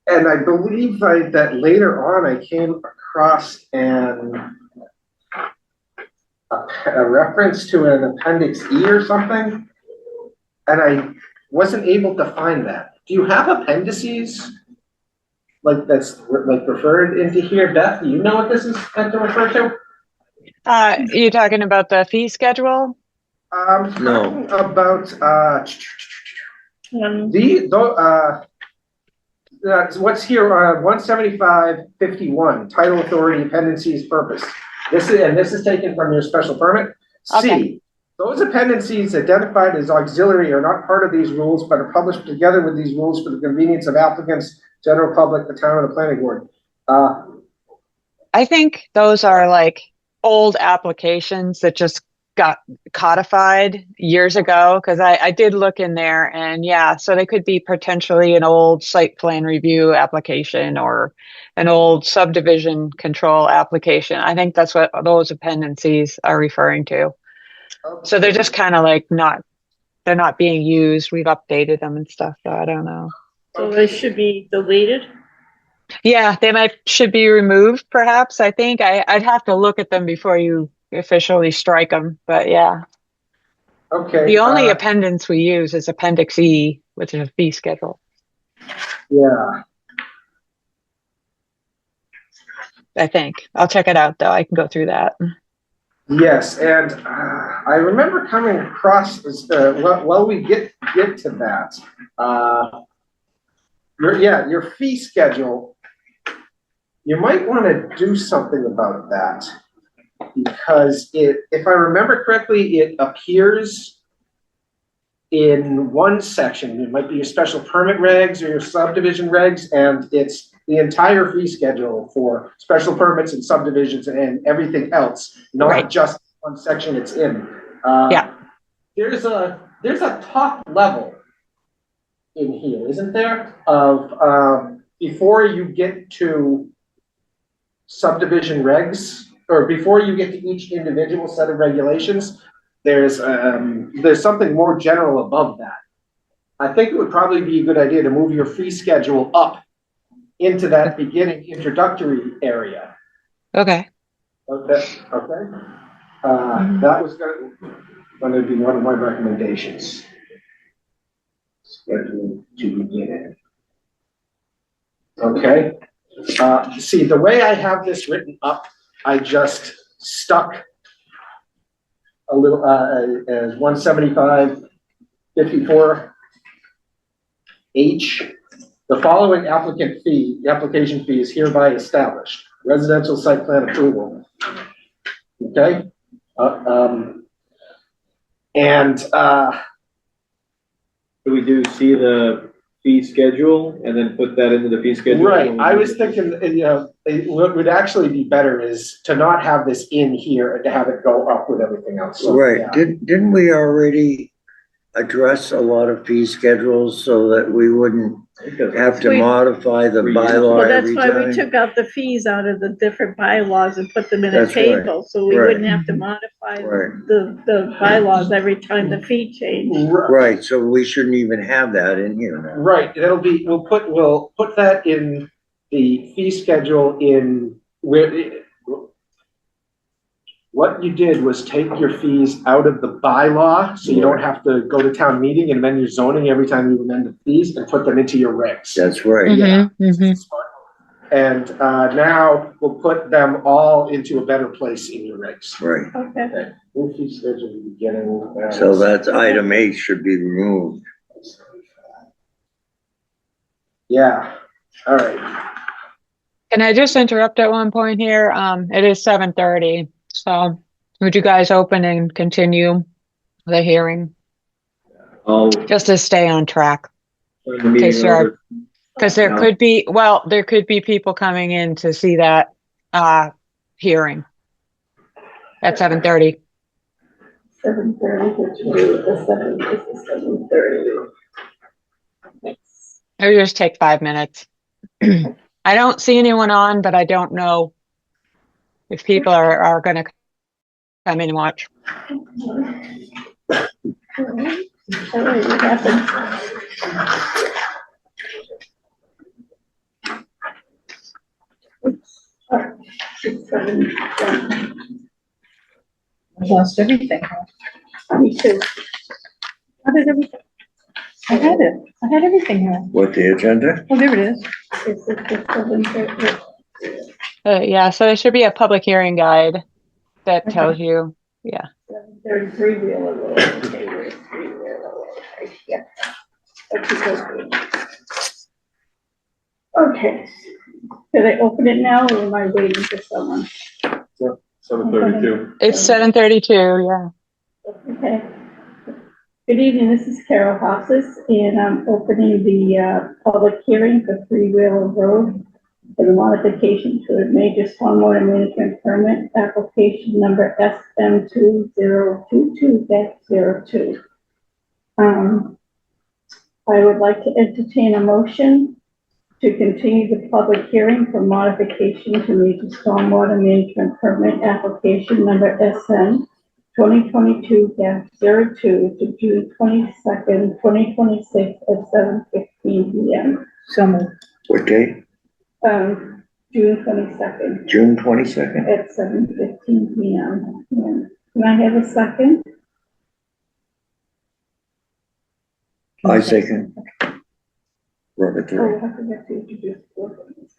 And I believe that later on I came across a reference to an appendix E or something, and I wasn't able to find that. Do you have appendices like that's like referred into here? Beth, do you know what this is meant to refer to? You talking about the fee schedule? Talking about what's here, 175-51, title, authority, appendices, purpose. This is taken from your special permit. Okay. C, those appendices identified as auxiliary are not part of these rules, but are published together with these rules for the convenience of applicants, general public, the town, and the planning board. I think those are like old applications that just got codified years ago, because I did look in there, and yeah, so they could be potentially an old site plan review application or an old subdivision control application. I think that's what those appendices are referring to. So they're just kind of like they're not being used. We've updated them and stuff, so I don't know. So they should be deleted? Yeah, they should be removed, perhaps. I think I'd have to look at them before you officially strike them, but yeah. Okay. The only appendix we use is Appendix E, which is a fee schedule. Yeah. I think. I'll check it out, though. I can go through that. Yes, and I remember coming across this, while we get to that, your fee schedule, you might want to do something about that, because if I remember correctly, it appears in one section. It might be your special permit regs or your subdivision regs, and it's the entire fee schedule for special permits and subdivisions and everything else, not just one section it's in. Yeah. There's a top level in here, isn't there? Of before you get to subdivision regs, or before you get to each individual set of regulations, there's something more general above that. I think it would probably be a good idea to move your fee schedule up into that beginning introductory area. Okay. Okay. That was going to be one of my recommendations. Schedule to begin. Okay. See, the way I have this written up, I just stuck a little as 175-54H. The following application fee is hereby established. Residential site plan approval. Okay. Do we see the fee schedule and then put that into the fee schedule? Right. I was thinking, what would actually be better is to not have this in here and to have it go up with everything else. So, right. Yeah. Didn't we already address a lot of fee schedules so that we wouldn't have to modify the bylaw Well, that's every why we time? took out the fees out of the different bylaws and put them in a That's right. table, so we Right. wouldn't have to modify Right. the bylaws every time the fee changed. Right, so we shouldn't even have that in here now. Right. We'll put that in the fee schedule in where what you did was take your fees out of the bylaw, so you don't have to go to town meeting and amend your zoning every time you amend the fees, and put them into your regs. That's right. Yeah. And now we'll put them all into a better place in your regs. Right. Okay. New fee schedule beginning. So that's item H should be removed. Yeah. All right. Can I just interrupt at one point here? It is 7:30. So would you guys open and continue the hearing? Just to stay on track. In case Because there could be people coming in to see that hearing at 7:30. 7:30, which is the 7:30. Or just take 5 minutes. I don't see anyone on, but I don't know if people are going to come in and watch. All right, it happened. Oops. All right, 6, 7, I lost everything. me too. How did everything? I had it. I had everything here. What, the agenda? Oh, there it is. It's the 7:30. Yeah, so there should be a public hearing guide that Okay. tells you, yeah. 7:33 Wheeler Road. Okay, where's 3 Wheeler Road? Right here. Okay. Should I open it now or am I waiting for someone? 7:32. It's 7:32, yeah. Okay. Good evening, this is Carol Hofstas, and I'm opening the public hearing for 3 Wheeler Road for the modification to a major stormwater management permit, application number SM2022-02. I would like to entertain a motion to continue the public hearing for modification to major stormwater management permit, application number SM 2022-02 to June 22nd, 2026 at 7:15 p.m. So moved. What day? June 22nd June 22nd? at 7:15 p.m. And can I have a second? I second. Robert Oh, Thorne. I forgot to introduce both of these.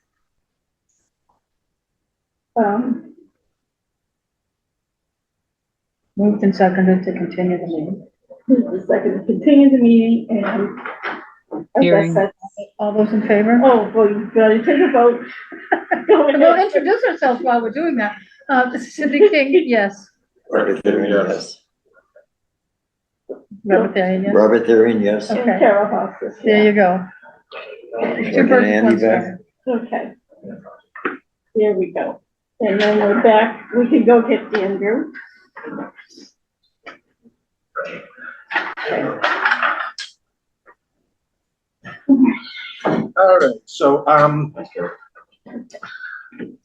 Moved and seconded to continue the meeting. The second, to continue the meeting, and I Hearing. guess that's, All those in favor? oh, well, you gotta take a vote. Go We'll ahead. introduce ourselves while we're doing that. Cindy King, yes. Robert Thorne, yes. Robert Thayer, yes. Robert Thorne, yes. And Okay. Carol Hofstas, There yeah. you go. Two Looking birds, at one Andy back. stone. Okay. There we go. And then we're back, we can go get Andrew. All right, so,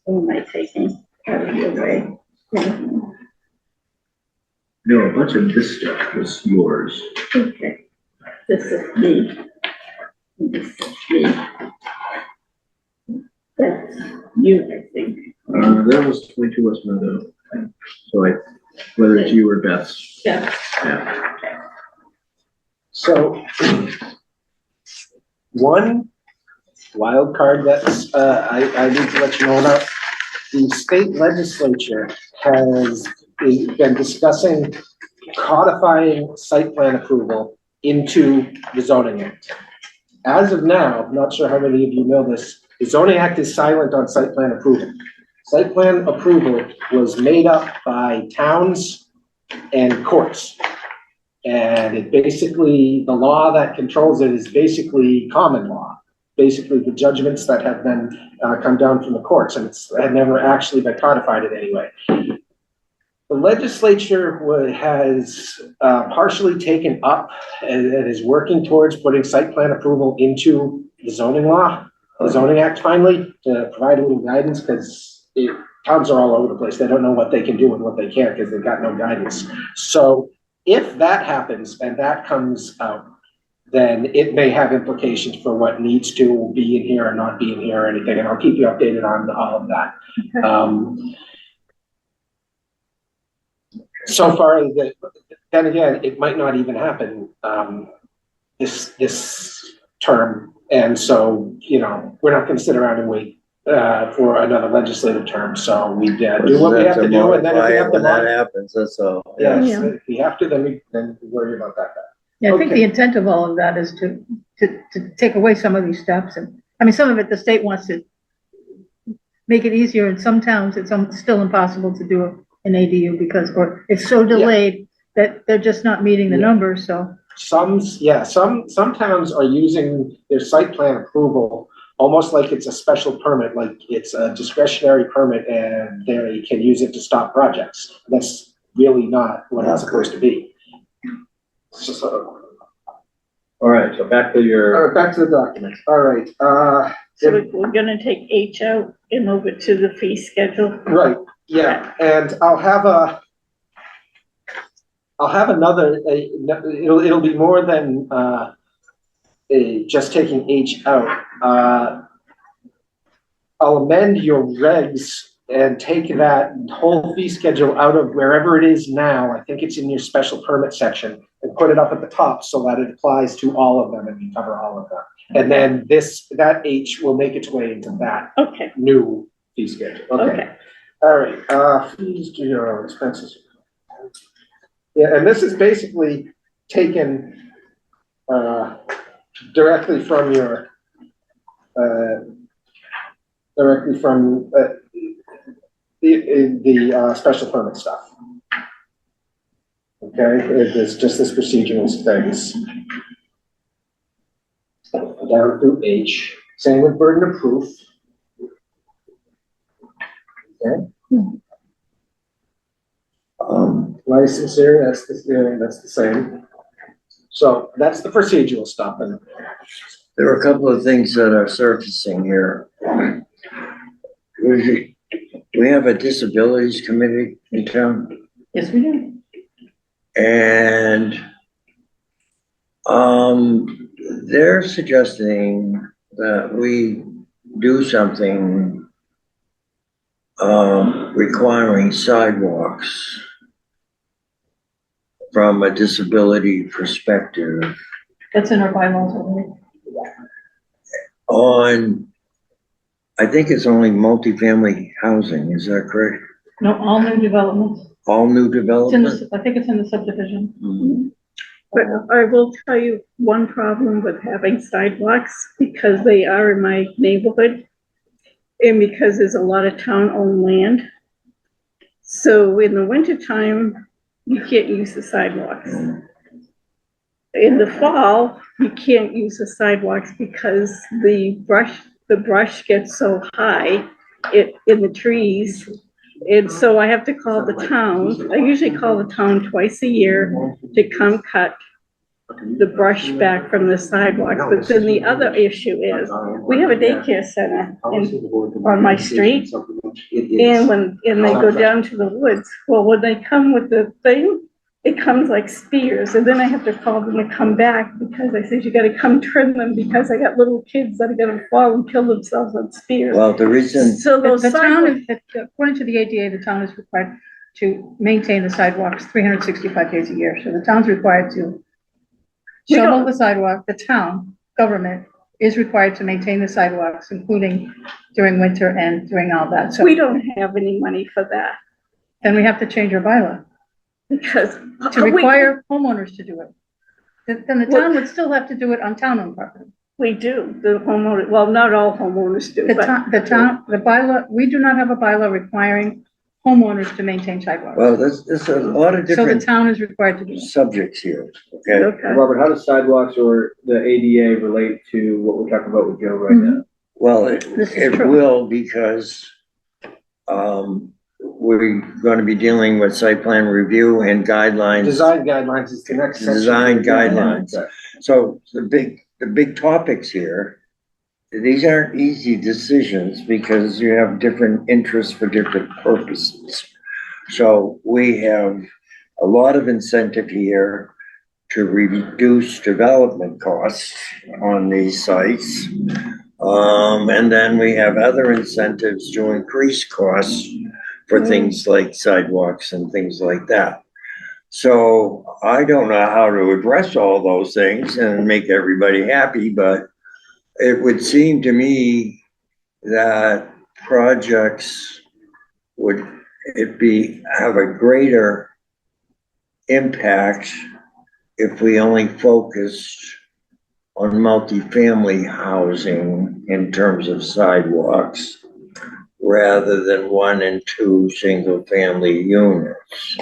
Who am I taking out of your way? No, a bunch of this stuff was yours. Okay, this is me. This is me. That's you, I think. That was 22 West Meadow. So whether it's you or Beth's. Yeah. Yeah. so one wild card that's, I need to let you know about. The state legislature has been discussing codifying site plan approval into the zoning act. As of now, I'm not sure how many of you know this, the zoning act is silent on site plan approval. Site plan approval was made up by towns and courts. And it basically, the law that controls it is basically common law. Basically the judgments that have been come down from the courts, and it's had never actually been codified in any way. The legislature has partially taken up and is working towards putting site plan approval into the zoning law, the zoning act finally, to provide a little guidance, because towns are all over the place. They don't know what they can do and what they can't because they've got no guidance. So if that happens and that comes out, then it may have implications for what needs to be in here or not be in here or anything, and I'll keep you updated on all of that. So far, then again, it might not even happen this term, and so, you know, we're not gonna sit around and wait for another legislative term, so we do what we have to do, and then if we have to When that happens, that's all. yes, Yeah. if we have to, then we worry about that. Yeah, I think Okay. the intent of all of that is to take away some of these steps, and, I mean, some of it, the state wants to make it easier. In some towns, it's still impossible to do an ADU because, or it's so delayed that they're just not meeting the numbers, so. Some towns are using their site plan approval almost like it's a special permit, like it's a discretionary permit, and they can use it to stop projects. That's really not what it's supposed to be. So, All right, so back to all your, right, back to the document. All right, So we're gonna take H out and move it to the fee schedule. right, yeah, and I'll I'll have another, it'll be more than, just taking H out. I'll amend your regs and take that whole fee schedule out of wherever it is now. I think it's in your special permit section, and put it up at the top so that it applies to all of them and we cover all of them. And then that H will make its way into that Okay, new fee schedule. okay. All right, fees to your expenses. Yeah, and this is basically taken directly from your the special permit stuff. Okay, it's just this procedural things. Down through H, same with burden of proof. Okay. Licensure, that's the same. So that's the procedural stuff. And There are a couple of things that are surfacing here. We have a disabilities committee in town, Yes, we do. and they're suggesting that we do something requiring sidewalks from a disability perspective That's in our bylaws already. on, I think it's only multifamily housing, is that correct? No, all new developments. All new It's in development? I think it's in the subdivision. Mhm. But I will tell you one problem with having sidewalks, because they are in my neighborhood, and because there's a lot of town-owned land. So in the wintertime, you can't use the sidewalks. In the fall, you can't use the sidewalks because the brush gets so high in the trees. And so I have to call the town. I usually call the town twice a year to come cut the brush back from the sidewalks. But then the other issue is, we have a daycare center on my street. And they go down to the woods, well, when they come with the thing, it comes like spears, and then I have to call them to come back, because I said, you gotta come trim them, because I got little kids that are gonna fall and kill themselves on spears. Well, the reason, So those The town, sidewalks, according to the ADA, the town is required to maintain the sidewalks 365 days a year. So the town's required to We don't- shovel the sidewalk. The town government is required to maintain the sidewalks, including during winter and during all that. So we don't have any money for that, then we have to change our bylaw because. to require homeowners to do it. Then the town would still have to do it on town-owned property. We do, the homeowner, well, not all homeowners do, The but town, the bylaw, we do not have a bylaw requiring homeowners to maintain sidewalks. well, there's a lot of So the different town is required to do it. subjects here, okay? okay. Robert, how does sidewalks or the ADA relate to what we're talking about with Joe right now? Well, This is it true. will, because, we're gonna be dealing with site plan review and guidelines, design guidelines is the next section. design guidelines. So the big topics here, these aren't easy decisions because you have different interests for different purposes. So we have a lot of incentive here to reduce development costs on these sites. And then we have other incentives to increase costs for things like sidewalks and things like that. So I don't know how to address all those things and make everybody happy, but it would seem to me that projects would have a greater impact if we only focused on multifamily housing in terms of sidewalks, rather than 1 and 2 single-family units.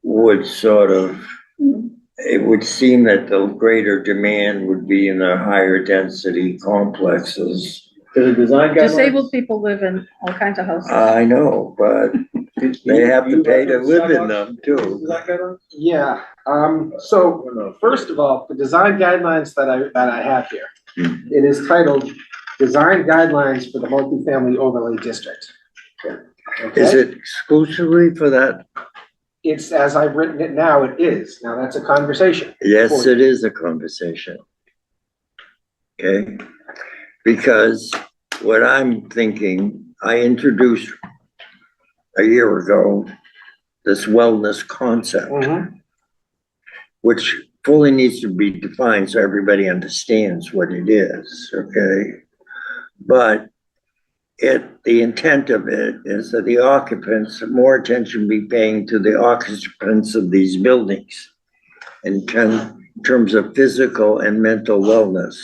Would sort of, it would seem that the greater demand would be in the higher density complexes. Does the design guidelines? Disabled people live in all kinds of houses. I know, but they have to pay to live in them too. Design guidelines? Yeah, so first of all, the design guidelines that I have here, it is titled Design Guidelines for the Multifamily Overlay District. Is it exclusively for that it's, as I've written it now, it is. Now, that's a conversation. Yes, it is a conversation. Okay, because what I'm thinking, I introduced a year ago this wellness concept, which fully needs to be defined so everybody understands what it is, okay? But the intent of it is that the occupants, more attention be paying to the occupants of these buildings in terms of physical and mental wellness.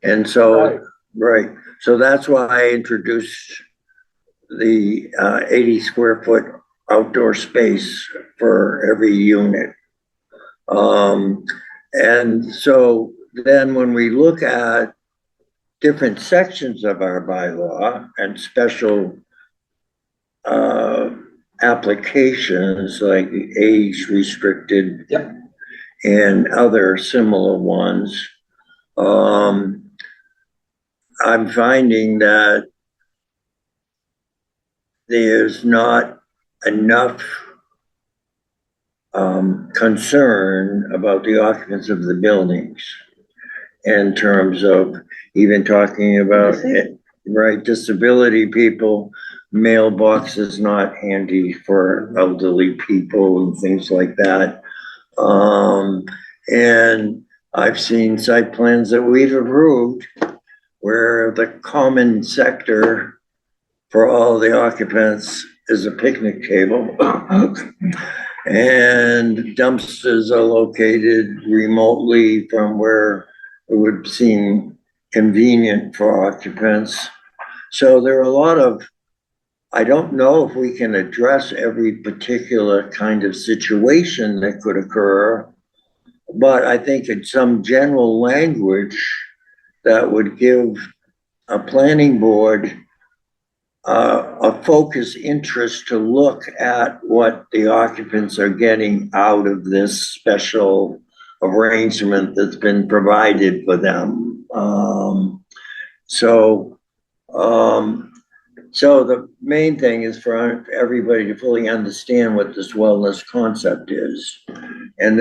And so, right, so that's why I introduced the 80 square foot outdoor space for every unit. And so then when we look at different sections of our bylaw and special applications like age restricted and other similar ones, I'm finding that there's not enough concern about the occupants of the buildings in terms of even talking about right, disability people, mailboxes not handy for elderly people and things like that. And I've seen site plans that we've approved where the common sector for all the occupants is a picnic table. And dumpsters are located remotely from where it would seem convenient for occupants. So there are a lot of, I don't know if we can address every particular kind of situation that could occur, but I think it's some general language that would give a planning board a focused interest to look at what the occupants are getting out of this special arrangement that's been provided for them. So the main thing is for everybody to fully understand what this wellness concept is. And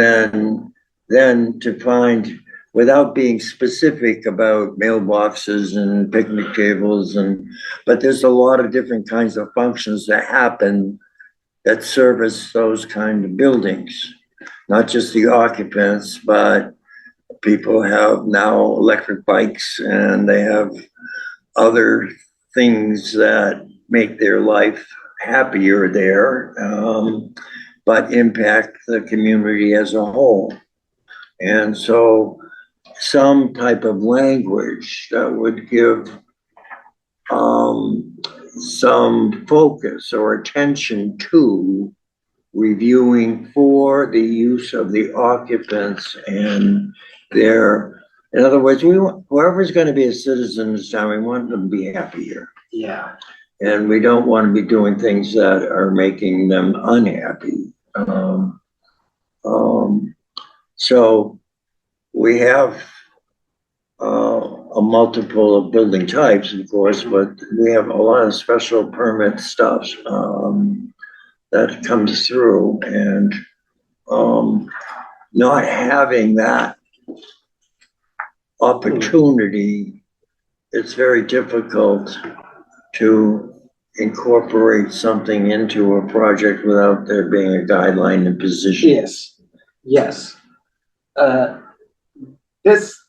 then to find, without being specific about mailboxes and picnic tables but there's a lot of different kinds of functions that happen that service those kind of buildings. Not just the occupants, but people have now electric bikes and they have other things that make their life happier there, but impact the community as a whole. And so some type of language that would give some focus or attention to reviewing for the use of the occupants and their, in other words, we want, whoever's going to be a citizen in this town, we want them to be happy here. Yeah. And we don't want to be doing things that are making them unhappy. So we have a multiple of building types, of course, but we have a lot of special permit stuff that comes through, and not having that opportunity, it's very difficult to incorporate something into a project without there being a guideline and position. Yes.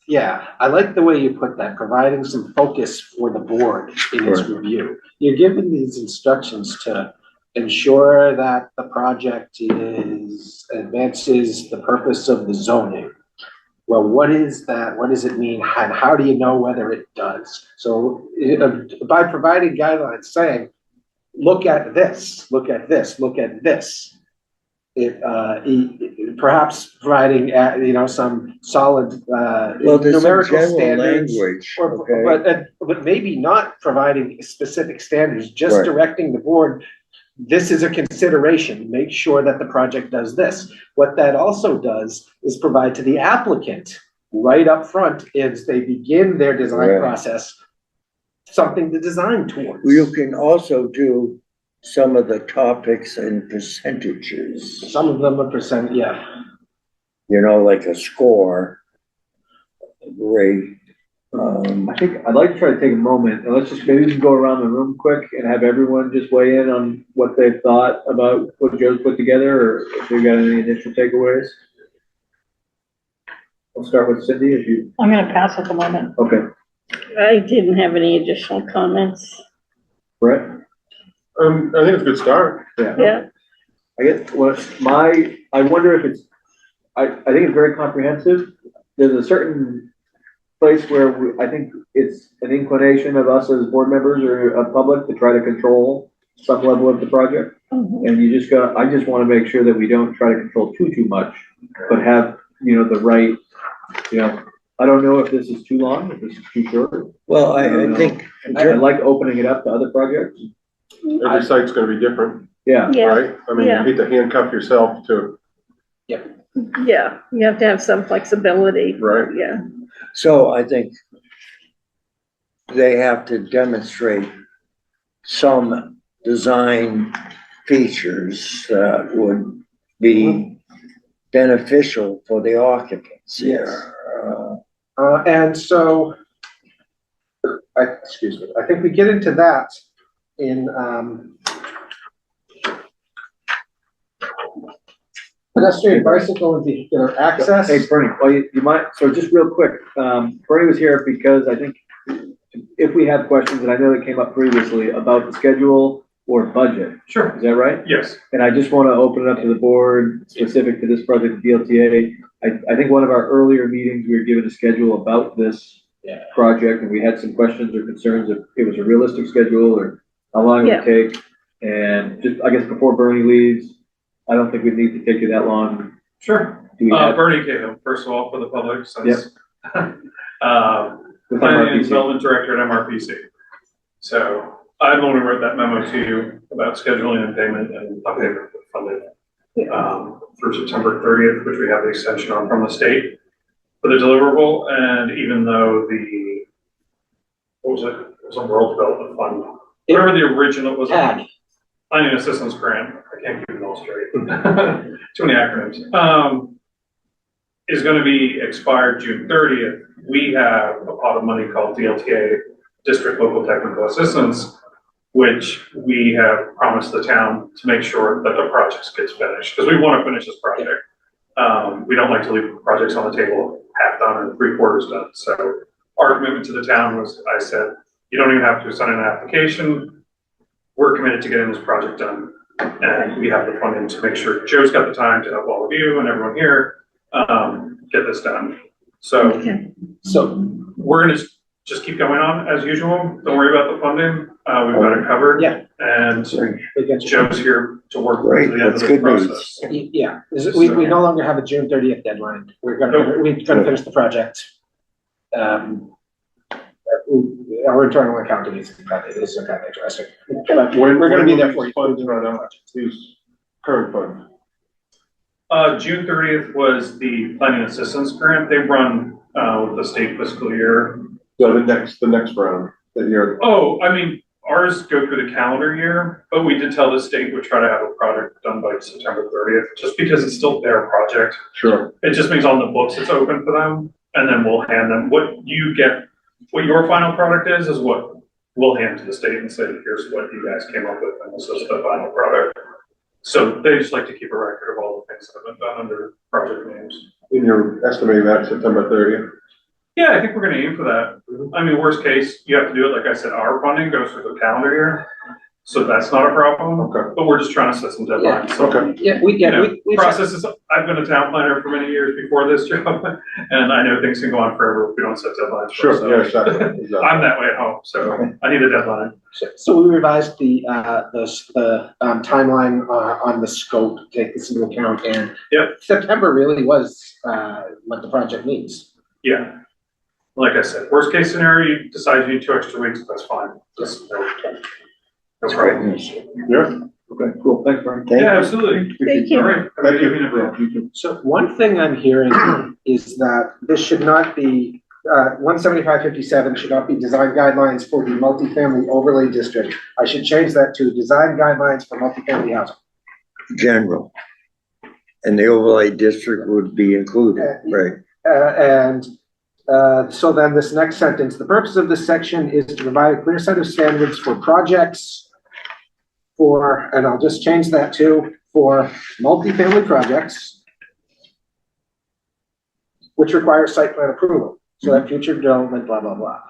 Yeah, I like the way you put that, providing some focus for the board in its review. You're given these instructions to ensure that the project advances the purpose of the zoning. Well, what is that? What does it mean? And how do you know whether it does? So by providing guidelines saying, look at this, look at this, look at this. Perhaps providing some solid numerical standards, language, but maybe not providing specific standards, just directing the board. This is a consideration. Make sure that the project does this. What that also does is provide to the applicant right up front as they begin their design process something to design towards. You can also do some of the topics in percentages, Some of them are percent, yeah. you know, like a score rate. I think I'd like to try to take a moment and let's just, maybe we can go around the room quick and have everyone just weigh in on what they've thought about what Joe's put together, or if they've got any initial takeaways. We'll start with Cindy, if you, I'm gonna pass at the moment. okay. I didn't have any additional comments. Brett? I think it's a good start. Yeah, I guess I wonder if it's, I think it's very comprehensive. There's a certain place where I think it's an inclination of us as board members or of public to try to control some level of the project. mhm. And I just want to make sure that we don't try to control too much, but have, the right, I don't know if this is too long, if this is too short. Well, I think, I like opening it up to other projects. Every site's gonna be different, Yeah. Yeah, right? I mean, you yeah. hate to handcuff yourself to, yeah, you have to have some flexibility. right? Yeah, so I think they have to demonstrate some design features that would be beneficial for the occupants here. And so, excuse me, I think we get into that in, pedestrian, bicycle, and vehicular access. Hey, Bernie, well, you might, so just real quick, Bernie was here because I think if we have questions, and I know it came up previously about the schedule or budget, Sure, is that right? yes. And I just want to open it up to the board, specific to this project, DLTA. I think one of our earlier meetings, we were given a schedule about this project, and we had some questions or concerns if it was a realistic schedule or how long it would take. And just, I guess, before Bernie leaves, I don't think we need to take you that long. Sure. Do we have, Bernie Cahill, first of all, for the public, since, with Planning and MRPC? Development Director at MRPC. So I'm the one who wrote that memo to you about scheduling and payment and update funding. Through September 30th, which we have the extension on from the state for the deliverable. And even though what was it? It was a Rural Development Fund. Whatever the original was. TAG. Planning Assistance Grant. I can't keep it all straight. Too many acronyms. Is going to be expired June 30th. We have a pot of money called DLTA, District Local Technical Assistance, which we have promised the town to make sure that the project gets finished, because we want to finish this project. We don't like to leave projects on the table half done and 3/4 done. So our commitment to the town was, I said, you don't even have to send in an application. We're committed to getting this project done. And we have the funding to make sure Joe's got the time to help all of you and everyone here get this done. So we're going to just keep going on as usual. Don't worry about the funding. We've got it covered. Yeah. And Joe's here to work Great, to the end of that's this good process. Yeah, we no longer have a June 30th deadline. We're gonna finish the project. Our internal accounting is kind of interesting. But we're gonna be there for you. Funds run out, these current funds. June 30th was the planning assistance grant. They run with the state fiscal year. So the next round that you're, Oh, I mean, ours go through the calendar year, but we did tell the state we'd try to have a project done by September 30th, just because it's still their project. sure, It just means on the books it's open for them, and then we'll hand them what your final product is what we'll hand to the state and say, here's what you guys came up with, and this is the final product. So they just like to keep a record of all the things that have been done under project names. and you're estimating that September 30th? Yeah, I think we're gonna aim for that. I mean, worst case, you have to do it, like I said, our funding goes through the calendar year, so that's not a problem. Okay. But we're just trying to set some deadlines, so. Okay. Yeah, we processes, I've been a town planner for many years before this job, and I know things can go on forever if we don't set deadlines. for Sure, yeah, ourselves. exactly. I'm that way at home, so I need a deadline. So we revised the timeline on the scope, take this into account, and September really was what the project needs. Yeah. Like I said, worst case scenario, you decide you need 2 extra weeks, that's fine. Just no problem. Yeah. Okay, cool, thanks, Brian. Yeah, absolutely. Thank you. All right. Have a good evening, everyone. So one thing I'm hearing is that this should not be 17557 should not be design guidelines for the multifamily overlay district. I should change that to design guidelines for multifamily housing. General. And the overlay district would be included, right? So then this next sentence, the purpose of this section is to provide a clear set of standards for projects and I'll just change that to for multifamily projects, which require site plan approval. So that future development, blah, blah, blah.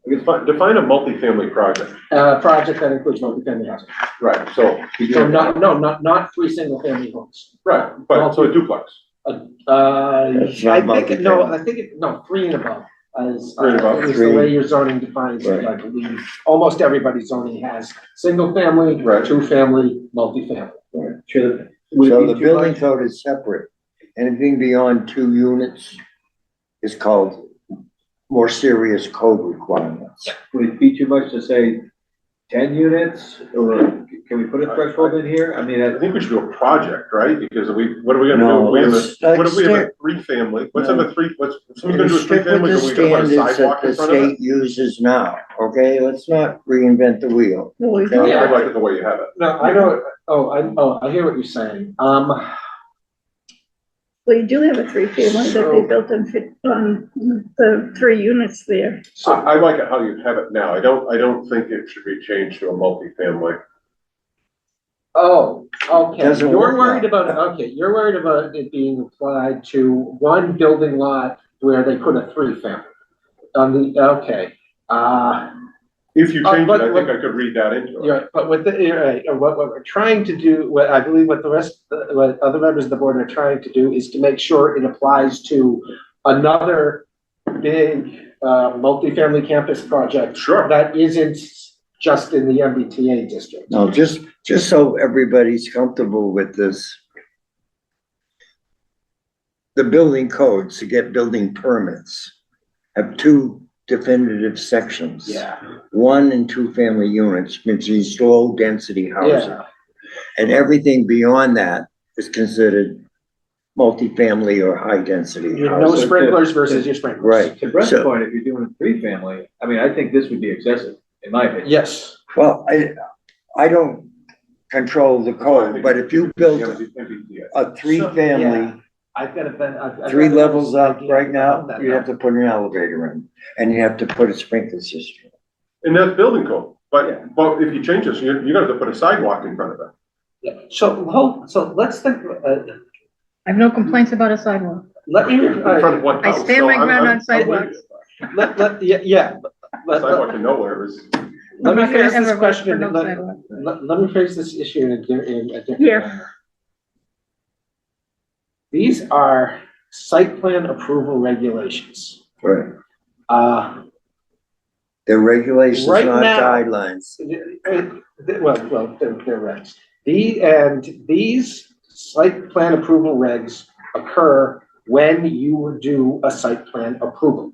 Define a multifamily project. Project that includes multifamily housing. Right, so. Not three single family homes. Right, but so a duplex. I think three and above. Three and above. Is the way your zoning defines it, I believe. Almost everybody's zoning has single family, two family, multifamily. Right. So the building code is separate. Anything beyond 2 units is called more serious code requirements. Would it be too much to say 10 units, or can we put a threshold in here? I mean, I think we should do a project, right? Because what are we gonna do? What if we have a 3-family? What's someone's gonna do a 3-family? With the standards that the state uses now, okay? Let's not reinvent the wheel. I like it the way you have it. No, I know, I hear what you're saying. Well, you do have a 3-family that they built on the 3 units there. I like it how you have it now. I don't think it should be changed to a multifamily. Oh, okay. Doesn't You're work worried about it being applied to one building lot where they put a 3-family. If you change it, I think I could read that into it. Yeah, but what we're trying to do, what I believe what other members of the board are trying to do is to make sure it applies to another big multifamily campus project. Sure. That isn't just in the MBTA district. No, just so everybody's comfortable with this. The building codes to get building permits have 2 definitive sections. Yeah. 1 and 2 family units, which means low density housing. Yeah. And everything beyond that is considered multifamily or high density No housing. sprinklers versus your sprinklers. Right. to Brett's point, if you're doing a 3-family, I mean, I think this would be excessive, in my opinion. Yes. Well, I don't control the code, but if you build a 3-family, I've got a 3 levels up right now, you have to put an elevator in, and you have to put a sprinkler system. And that's building code, but if you change this, you're gonna have to put a sidewalk in front of it. Yeah. So let's think. I have no complaints about a sidewalk. Let me. In front of one I house. stand So my I'm- ground I'm- on sidewalks. Sidewalk to nowhere is. Let me I'm not gonna phrase this ever vote question. for no Let sidewalk. me phrase this issue in a different Yeah. manner. These are site plan approval regulations. Right. They're regulations, Right not now- guidelines. Well, they're regs. These site plan approval regs occur when you do a site plan approval.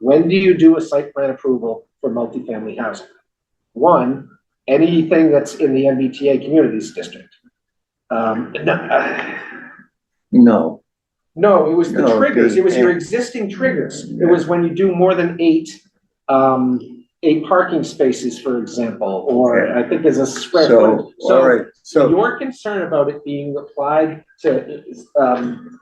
When do you do a site plan approval for multifamily housing? 1, anything that's in the MBTA communities district. No. No, it was the No, triggers. It was your and- existing triggers. It was when you do more than 8 parking spaces, for example, or I think as a square foot. So, all right, so, Your concern about it being applied to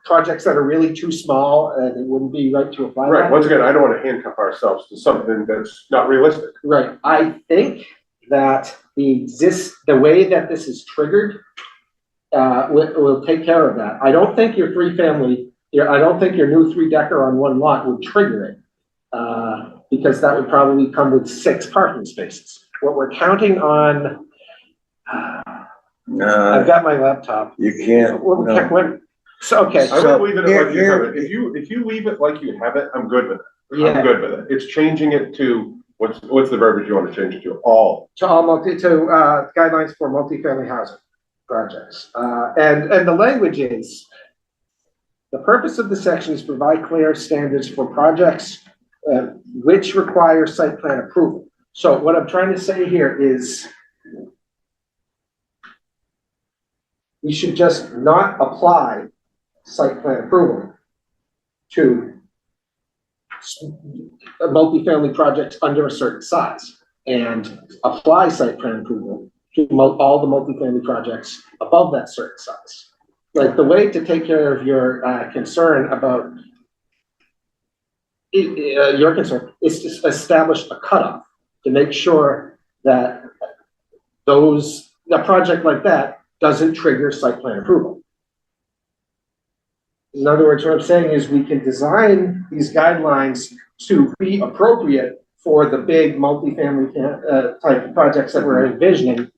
projects that are really too small and it wouldn't be right to apply Right, that? once again, I don't wanna handcuff ourselves to something that's not realistic. Right, I think that the way that this is triggered will take care of that. I don't think your 3-family, I don't think your new 3-decker on one lot would trigger it. Because that would probably come with 6 parking spaces. What we're counting on, I've got my laptop. you can't, no. So, okay. I would leave it like you here- have it. If you leave it like you have it, I'm good with it. Yeah. I'm good with it. It's changing it to, what's the verbiage you wanna change it to? All. To guidelines for multifamily housing projects. And the language is, the purpose of the section is to provide clear standards for projects which require site plan approval. So what I'm trying to say here is we should just not apply site plan approval to multifamily projects under a certain size and apply site plan approval to all the multifamily projects above that certain size. Like, the way to take care of your concern about your concern is to establish a cutoff to make sure that a project like that doesn't trigger site plan approval. In other words, what I'm saying is we can design these guidelines to be appropriate for the big multifamily type of projects that we're envisioning,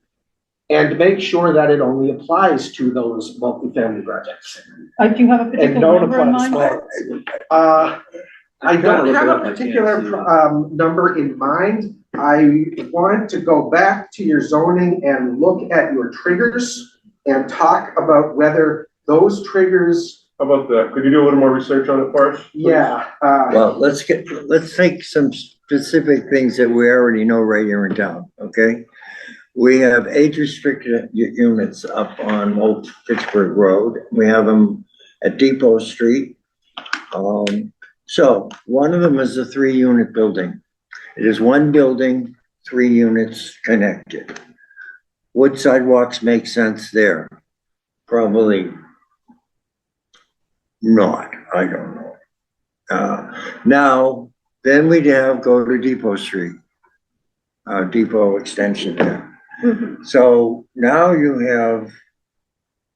and to make sure that it only applies to those multifamily projects. Do you have a And particular don't number in apply to mind? small. I don't have a I can't particular see. number in mind. I want to go back to your zoning and look at your triggers and talk about whether those triggers. How about that? Could you do a little more research on it for us? please? Yeah. Well, let's take some specific things that we already know right here in town, okay? We have age restricted units up on Old Pittsburgh Road. We have them at Depot Street. So one of them is a 3-unit building. It is one building, 3 units connected. Would sidewalks make sense there? Probably not, I don't know. Now, then we'd go to Depot Street, Depot Extension there. So now you have,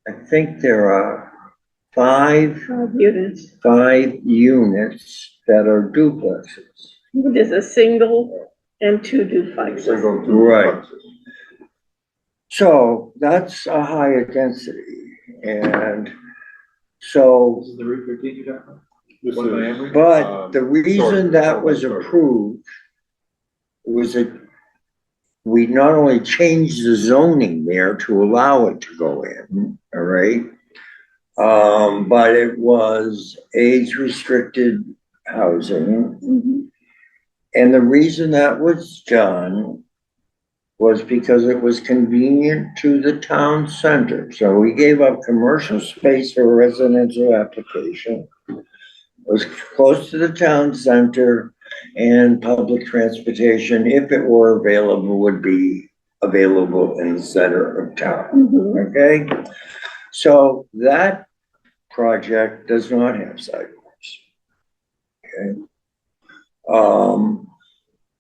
I think there are 5 Units. 5 units that are duplexes. There's a single and 2 duplexes. Single, two Right. duplexes. So that's a higher density, and so, This is the Route 13 you're talking about? This One by is, Emory? but the reason that was sorry. approved was that we not only changed the zoning there to allow it to go in, all right? But it was age restricted housing. And the reason that was done was because it was convenient to the town center. So we gave up commercial space for a residential application. It was close to the town center, and public transportation, if it were available, would be available in the center of town, okay? So that project does not have sidewalks, okay?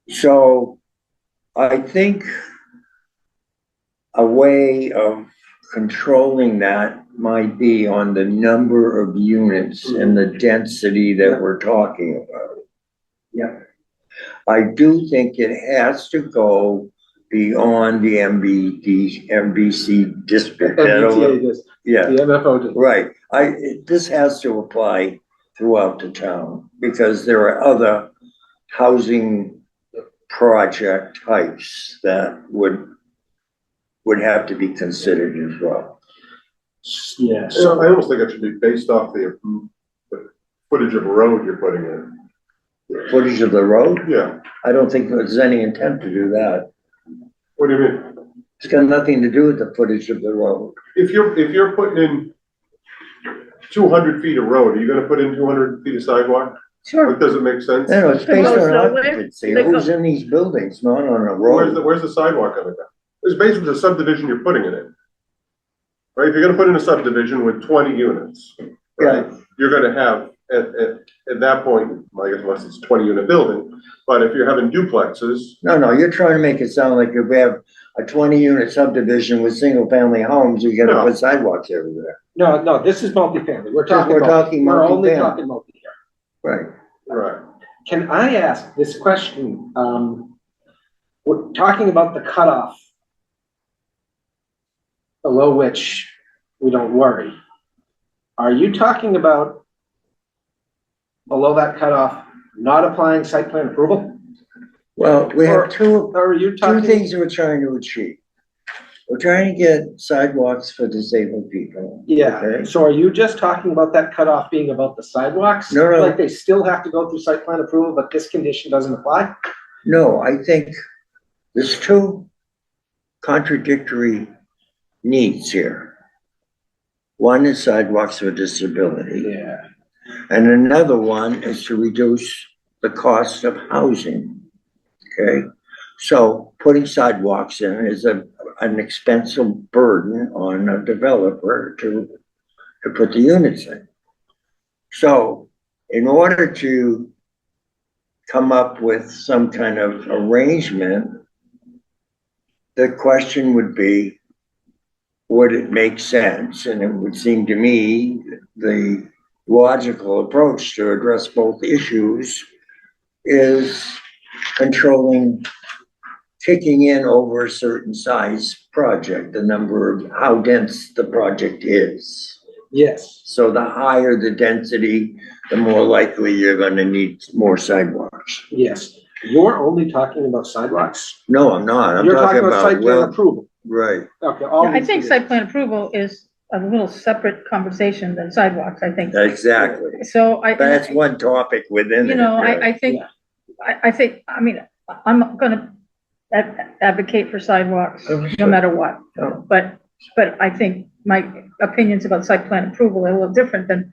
So I think a way of controlling that might be on the number of units and the density that we're talking about. Yeah. I do think it has to go beyond the MBC district. MBTA does, Yeah, the MFO does. right. This has to apply throughout the town because there are other housing project types that would have to be considered as well. Yeah, So I almost think it should be based off the footage of a road you're putting in. Footage of the road? Yeah, I don't think there's any intent to do that. what do you mean? It's got nothing to do with the footage of the road. If you're putting in 200 feet of road, are you gonna put in 200 feet of sidewalk? Sure. Does it make sense? No, it's based Goes on nowhere. occupancy. They Who's go- in these buildings, not on a Where's road. the sidewalk gonna go? It's basically the subdivision you're putting it in. Right, if you're gonna put in a subdivision with 20 units, right, you're gonna have, at that point, I guess unless it's a 20-unit building, but if you're having duplexes, No, you're trying to make it sound like if we have a 20-unit subdivision with single-family homes, you gotta No. put sidewalks everywhere. no, this is multifamily. We're talking We're talking we're only multifamily. talking multi here. Right. right, Can I ask this question? We're talking about the cutoff below which we don't worry. Are you talking about below that cutoff, not applying site plan approval? Well, we Or- have two Or are you talking? things we're trying to achieve. We're trying to get sidewalks for disabled people. Yeah, Okay? so are you just talking about that cutoff being about the sidewalks? No. Like they still have to go through site plan approval, but this condition doesn't apply? No, I think there's two contradictory needs here. One is sidewalks for disability, Yeah. and another one is to reduce the cost of housing, okay? So putting sidewalks in is an expensive burden on a developer to put the units in. So in order to come up with some kind of arrangement, the question would be, would it make sense? And it would seem to me the logical approach to address both issues is controlling, kicking in over a certain size project, the number of how dense the project is. Yes. So the higher the density, the more likely you're gonna need more sidewalks. Yes. You're only talking about sidewalks? No, I'm not. I'm You're talking about site plan well, approval. right. Okay. all I these think things. site plan approval is a little separate conversation than sidewalks, I think. Exactly. So That's one topic within it. You know, right? I think, I think, I mean, I'm gonna advocate for sidewalks no matter what. Oh. But I think my opinions about site plan approval are a little different than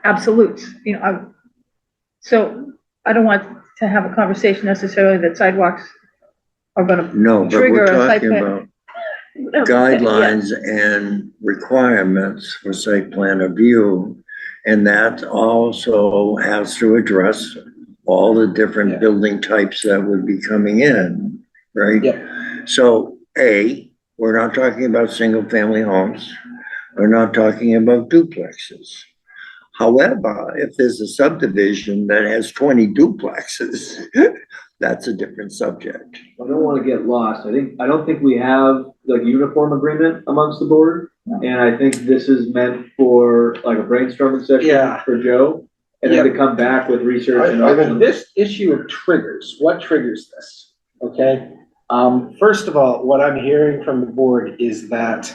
absolutes, you know, so I don't want to have a conversation necessarily that sidewalks are gonna No, but trigger we're a site talking plan. about guidelines and requirements for site plan review. And that also has to address all the different building types that would be coming in, right? Yeah. So we're not talking about single family homes. We're not talking about duplexes. However, if there's a subdivision that has 20 duplexes, that's a different subject. I don't want to get lost. I don't think we have like uniform agreement amongst the board. And I think this is meant for like a brainstorming session for Joe. And then to come back with research and options. This issue of triggers, what triggers this? Okay. First of all, what I'm hearing from the board is that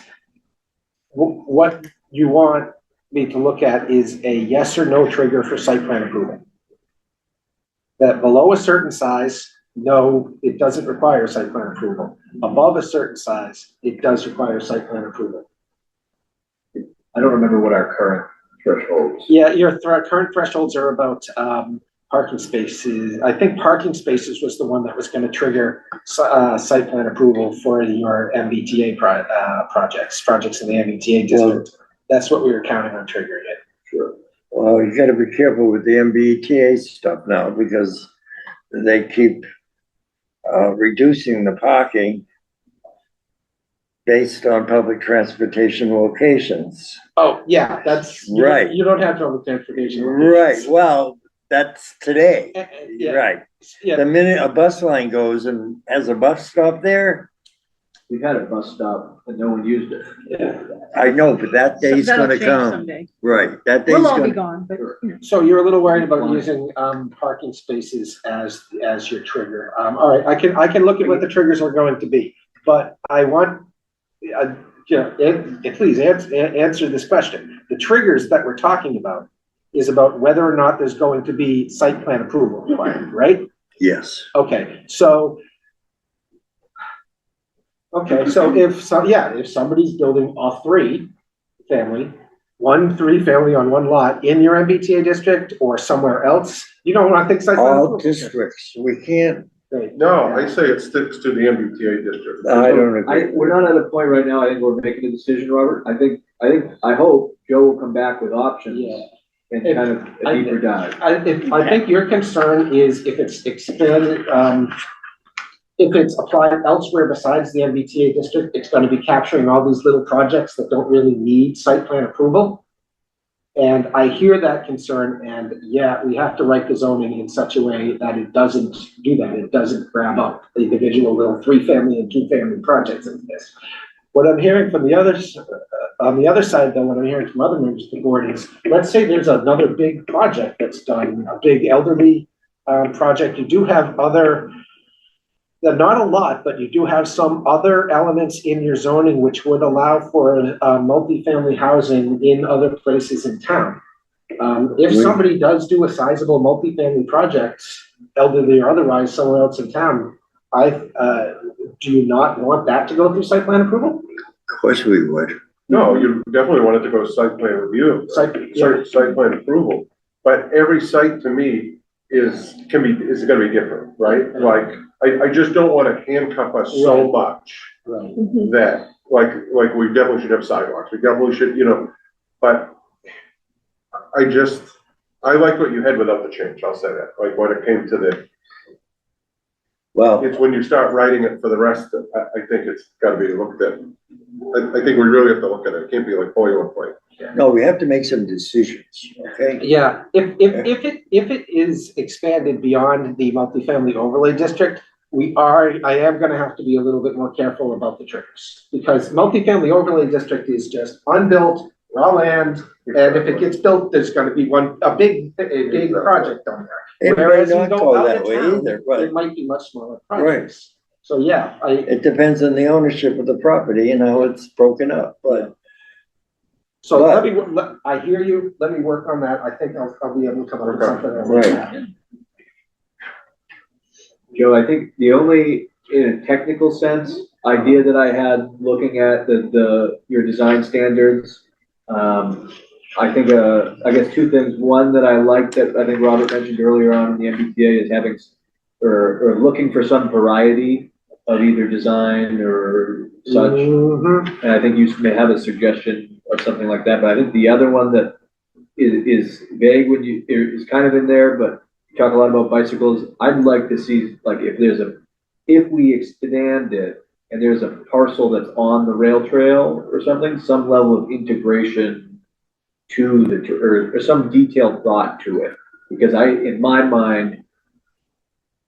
what you want me to look at is a yes or no trigger for site plan approval. That below a certain size, no, it doesn't require site plan approval. Above a certain size, it does require site plan approval. I don't remember what our current thresholds. Yeah, your current thresholds are about parking spaces. I think parking spaces was the one that was going to trigger site plan approval for your MBTA projects in the MBTA district. That's what we were counting on triggering it. Sure. Well, you gotta be careful with the MBTA stuff now because they keep reducing the parking based on public transportation locations. Oh, yeah, that's right. You don't have public transportation. Right. Well, that's today. Yeah. Right. Yeah. The minute a bus line goes and has a bus stop there. We've had a bus stop and no one used it. Yeah. I know, but that day's That'll gonna change come. someday. Right. That day's We'll all be gonna. gone, but you know. So you're a little worried about using parking spaces as your trigger. All right, I can look at what the triggers are going to be, but I want please answer this question. The triggers that we're talking about is about whether or not there's going to be site plan approval required, right? Yes. Okay, so if somebody's building a 3-family on one lot in your MBTA district or somewhere else, you don't want to think site plan All approval. districts, we can't, No, I say it sticks to the MBTA district. I don't agree. We're not at a point right now, I think we're making a decision, Robert. I hope Joe will come back with options. Yeah. And kind of a deeper dive. I think your concern is if it's expanded, if it's applied elsewhere besides the MBTA district, it's going to be capturing all these little projects that don't really need site plan approval. And I hear that concern, and yeah, we have to write the zoning in such a way that it doesn't do that. It doesn't grab up the individual little 3-family and 2-family projects into this. What I'm hearing from the others, on the other side, though, what I'm hearing from other members of the board is, let's say there's another big project that's done, a big elderly project. You do have other, not a lot, but you do have some other elements in your zoning which would allow for multifamily housing in other places in town. If somebody does do a sizable multifamily project, elderly or otherwise, somewhere else in town, do you not want that to go through site plan approval? Of course we would. No, you definitely want it to go site plan review, site plan approval. But every site to me is gonna be different, right? Like, I just don't wanna handcuff us so much Right. that, like we definitely should have sidewalks, we definitely should, but I liked what you had without the change, I'll say that, like when it came to Well, it's when you start writing it for the rest, I think it's gotta be looked at. I think we really have to look at it, it can't be like boilerplate. no, we have to make some decisions, okay? Yeah, if it is expanded beyond the multifamily overlay district, I am gonna have to be a little bit more careful about the triggers. Because multifamily overlay district is just unbuilt, raw land, and if it gets built, there's gonna be a big project on there. It may Whereas you not go go out that of way town, either, but it might be much smaller projects. So, yeah, it depends on the ownership of the property and how it's broken up, but. so I hear you, let me work on that, I think I'll be able to come up with something. Right. Joe, I think the only, in a technical sense, idea that I had looking at your design standards, I think, I guess two things. One that I like that I think Robert mentioned earlier on in the MBTA is having, or looking for some variety of either design or such. And I think you may have a suggestion of something like that, but I think the other one that is vague when is kind of in there, but you talk a lot about bicycles. I'd like to see, like, if we expand it and there's a parcel that's on the rail trail or something, some level of integration to or some detailed thought to it. Because in my mind,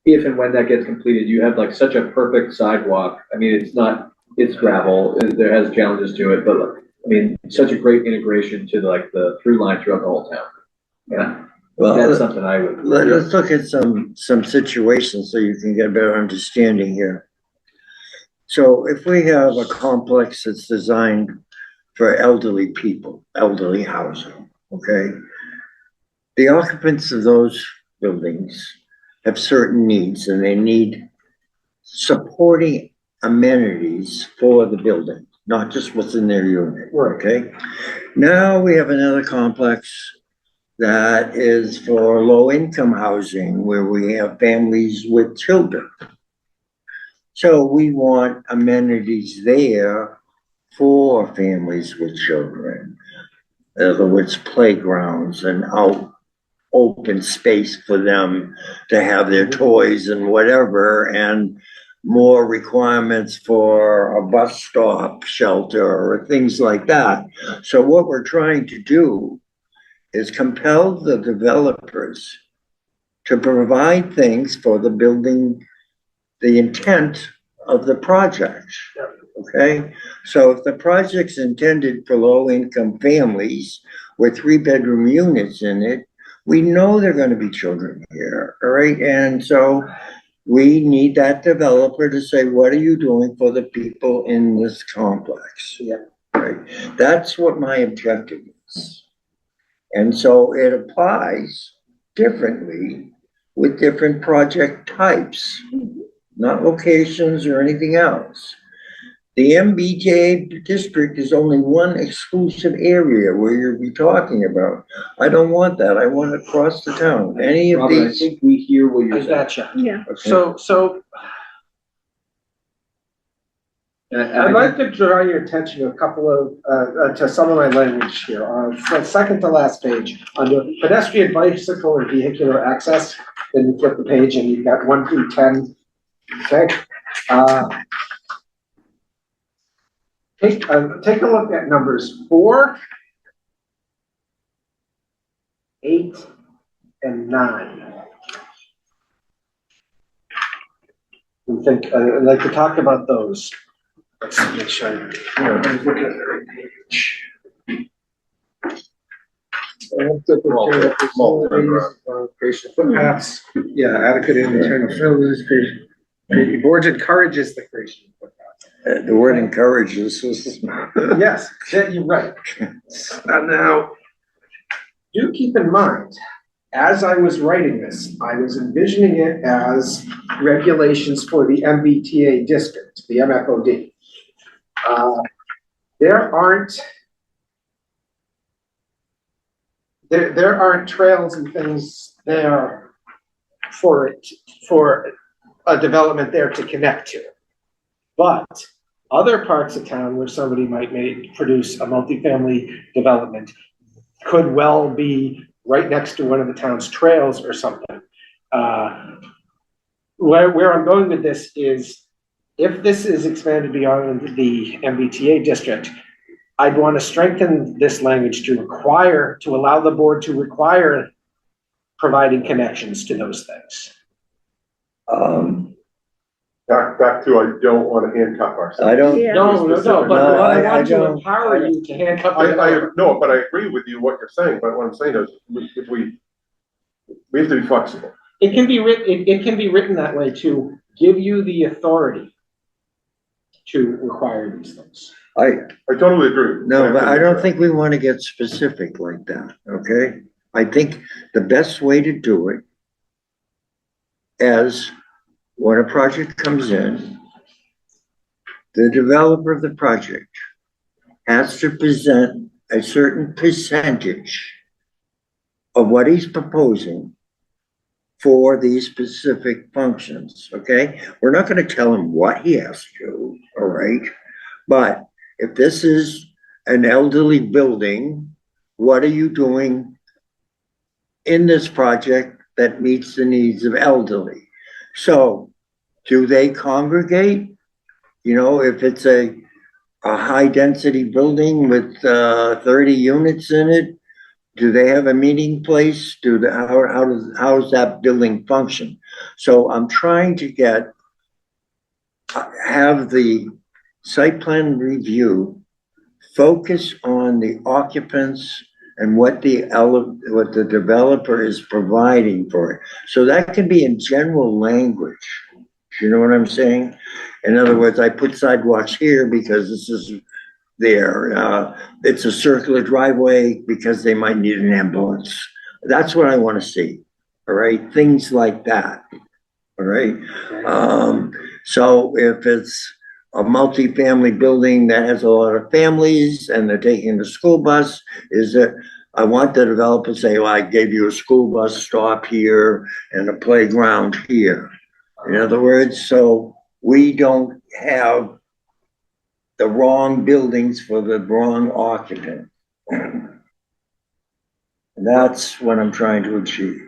if and when that gets completed, you have like such a perfect sidewalk. I mean, it's gravel, there has challenges to it, but I mean, such a great integration to the through line throughout the whole town. Yeah. Well, that's something I would. Let's look at some situations so you can get a better understanding here. So if we have a complex that's designed for elderly people, elderly housing, okay? The occupants of those buildings have certain needs and they need supporting amenities for the building, not just what's in their unit, okay? Now we have another complex that is for low-income housing where we have families with children. So we want amenities there for families with children. In other words, playgrounds and open space for them to have their toys and whatever, and more requirements for a bus stop shelter or things like that. So what we're trying to do is compel the developers to provide things for the building, the intent of the project. Okay, so if the project's intended for low-income families with 3-bedroom units in it, we know there are going to be children here, all right? And so we need that developer to say, what are you doing for the people in this complex? Yeah. Right. That's what my objective is. And so it applies differently with different project types, not locations or anything else. The MBTA district is only one exclusive area where you'll be talking about. I don't want that. I want it across the town. Any of Robert, these. I think we hear what you're I saying. gotcha. Yeah. Okay. So I'd like to draw your attention to a couple of, to some of my language here. So second to last page, under pedestrian, bicycle, and vehicular access, then you flip the page and you've got 1 through 10. Okay. Take a look at numbers 4, 8, and 9. I'd like to talk about those. Let's make sure. I'm looking at the right page. Creation of footpaths. Yeah, adequate internal facilities. Board encourages the creation of footpaths. The word encourages is. Yes, you're right. Now, do keep in mind, as I was writing this, I was envisioning it as regulations for the MBTA district, the MFOD. There aren't trails and things there for a development there to connect to. But other parts of town where somebody might produce a multifamily development could well be right next to one of the town's trails or something. Where I'm going with this is, if this is expanded beyond the MBTA district, I'd want to strengthen this language to allow the board to require providing connections to those things. Back to, I don't want to handcuff ourselves. I don't. Yeah. No, but I I want to don't- empower you to handcuff. No, but I agree with you what you're saying, but what I'm saying is, if we have to be flexible. It can be written that way to give you the authority to require these things. I totally agree. No, but I don't think we want to get specific like that, okay? I think the best way to do it is when a project comes in, the developer of the project has to present a certain percentage of what he's proposing for these specific functions, okay? We're not gonna tell him what he has to do, all right? But if this is an elderly building, what are you doing in this project that meets the needs of elderly? So, do they congregate? You know, if it's a high-density building with 30 units in it, do they have a meeting place? How does that building function? So I'm trying to have the site plan review focus on the occupants and what the developer is providing for it. So that can be in general language. You know what I'm saying? In other words, I put sidewalks here because this is there. It's a circular driveway because they might need an ambulance. That's what I want to see. All right, things like that. All right. So if it's a multifamily building that has a lot of families and they're taking the school bus, I want the developer to say, well, I gave you a school bus stop here and a playground here. In other words, so we don't have the wrong buildings for the wrong occupant. That's what I'm trying to achieve.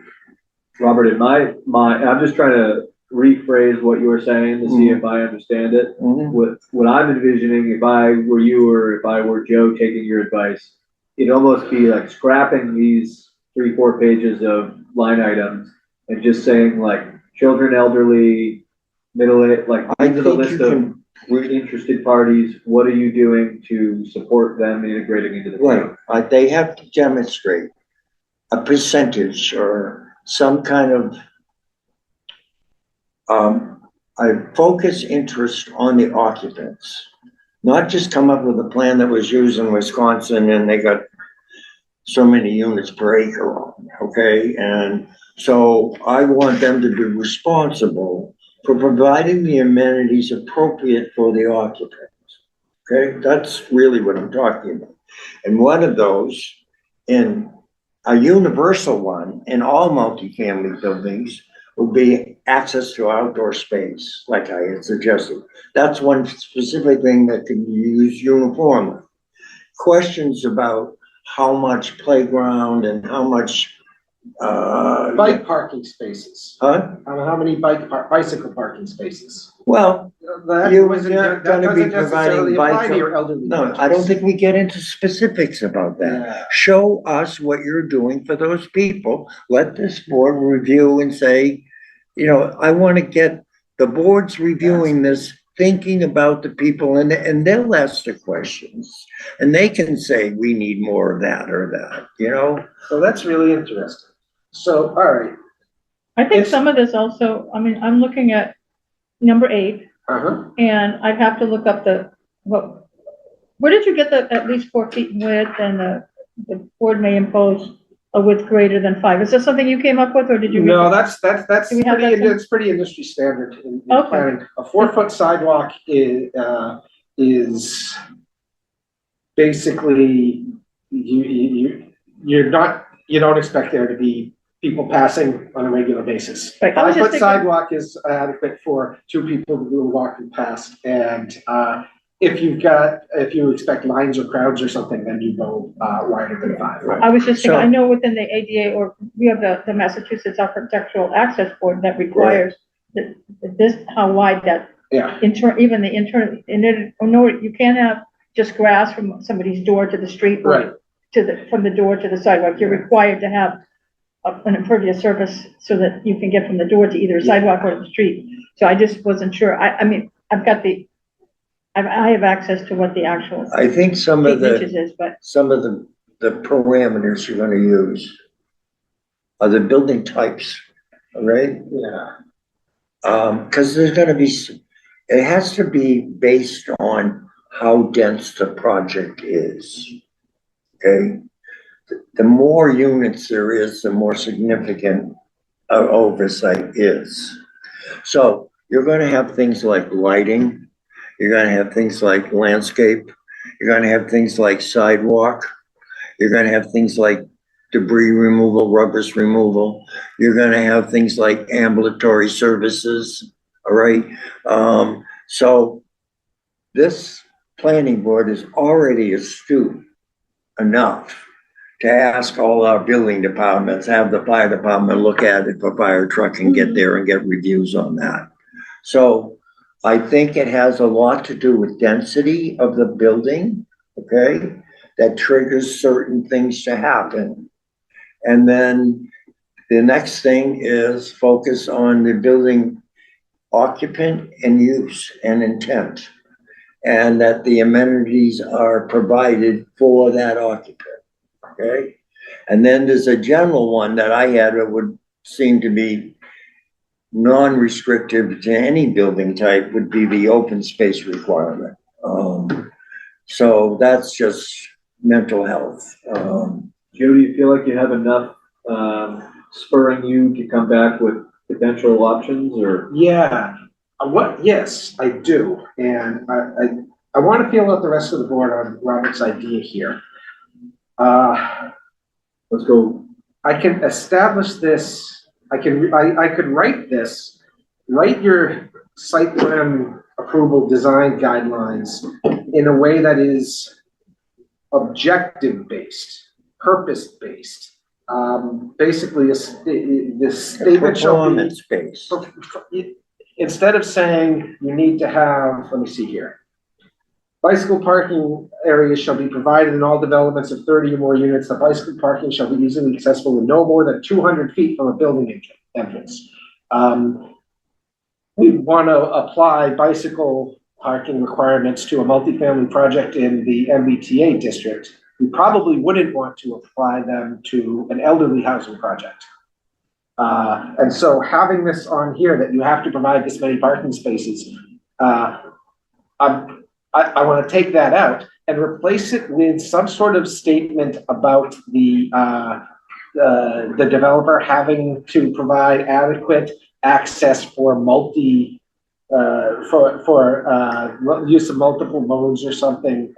Robert, in my mind, I'm just trying to rephrase what you were saying to see if I understand it. What I'm envisioning, if I were you or if I were Joe taking your advice, it'd almost be like scrapping these 3-4 pages of line items and just saying like children, elderly, middle-aged, like these are the list of interested parties. What are you doing to support them integrating into the town? Right, they have to demonstrate a percentage or some kind of a focus interest on the occupants, not just come up with a plan that was used in Wisconsin and they got so many units per acre, okay? And so I want them to be responsible for providing the amenities appropriate for the occupants, okay? That's really what I'm talking about. And one of those, in a universal one, in all multifamily buildings, would be access to outdoor space, like I had suggested. That's one specific thing that can be used uniformly. Questions about how much playground and how much bike parking spaces. Huh? How many bicycle parking spaces? Well, That you're wasn't- not that gonna be doesn't necessarily providing apply to bike. your elderly No, I don't projects. think we get into specifics about that. Yeah. Show us what you're doing for those people. Let this board review and say, you know, I want to get the board's reviewing this, thinking about the people, and they'll ask the questions. And they can say, we need more of that or that, you know? So that's really interesting. So, all right. I think some of this also, I mean, I'm looking at number 8, and I'd have to look up where did you get the at least 4 feet in width and the board may impose a width greater than 5? Is this something you came up with, or did you? No, that's Do we have that it's pretty industry standard in Okay. planning. A 4-foot sidewalk is basically you don't expect there to be people passing on a regular basis. Right, I was just 5-foot thinking- sidewalk is adequate for 2 people who are walking past, and, if you expect lines or crowds or something, then you go, wider than 5. I was just thinking, So- I know within the ADA, or we have the Massachusetts Architectural Access Board that requires that this, how wide that Yeah, even the internal, no, you can't have just grass from somebody's door to the street. or right. from the door to the sidewalk. You're required to have an impervious surface so that you can get from the door to either sidewalk or the street. So I just wasn't sure. I mean, I have access to what the actual I think some of inches the, is, but the parameters you're gonna use are the building types, all right? Yeah. Cause there's gonna be, it has to be based on how dense the project is. Okay? The more units there is, the more significant oversight is. So you're gonna have things like lighting, you're gonna have things like landscape, you're gonna have things like sidewalk, you're gonna have things like debris removal, rubbish removal, you're gonna have things like ambulatory services, all right? So this planning board is already astute enough to ask all our building departments, have the fire department look at it for fire truck and get there and get reviews on that. So I think it has a lot to do with density of the building, okay? That triggers certain things to happen. And then the next thing is focus on the building occupant and use and intent. And that the amenities are provided for that occupant, okay? And then there's a general one that I had that would seem to be non-restrictive to any building type would be the open space requirement. So that's just mental health. Joe, do you feel like you have enough, spurring you to come back with potential options or? Yeah, yes, I do, and I want to feel out the rest of the board on Robert's idea here. Let's go. I can establish this, I could write this, write your site plan approval design guidelines in a way that is objective-based, purpose-based. Basically, the statement shall be performance-based. Instead of saying you need to have, let me see here. Bicycle parking areas shall be provided in all developments of 30 or more units. The bicycle parking shall be easily accessible in no more than 200 feet from a building entrance. We want to apply bicycle parking requirements to a multifamily project in the MBTA district. We probably wouldn't want to apply them to an elderly housing project. And so having this on here that you have to provide this many parking spaces, I want to take that out and replace it with some sort of statement about the developer having to provide adequate access for use of multiple modes or something,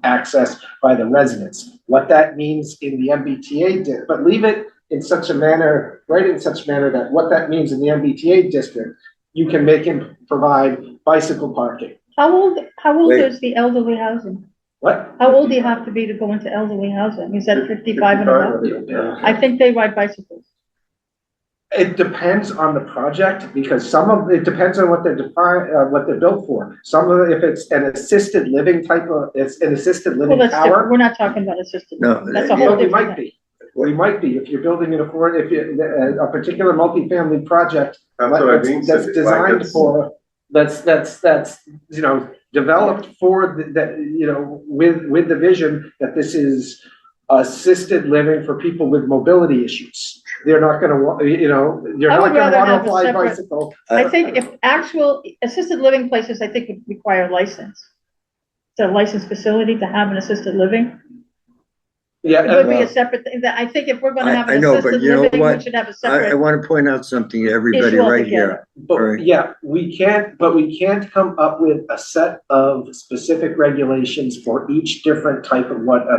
access by the residents. What that means in the MBTA, but leave it in such a manner, write it in such a manner that what that means in the MBTA district, you can make him provide bicycle parking. how old Wait. is the elderly housing? What? How old do you have to be to go into elderly housing? Is that 55 and above? I think they ride bicycles. It depends on the project because it depends on what they're what they're built for. Some of it, if it's an assisted living it's an assisted Well, living that's different. tower. We're not talking about assisted. No, That's a yeah, whole We different might thing. be. We might be if you're building a particular multifamily project That's what I mean. that's designed for, that's developed for with the vision that this is assisted living for people with mobility issues. They're not gonna want, you're I would not gonna rather want have to a fly separate- bicycle. I think if actual assisted living places, I think would require license. It's a licensed facility to have an assisted living. Yeah, It would be a well, separate thing, that I think if we're gonna have I an know, but assisted you know living, we what? should have a I separate want to point out something to everybody issue right here. altogether. but yeah, we can't come up with a set of specific regulations for each different type of what a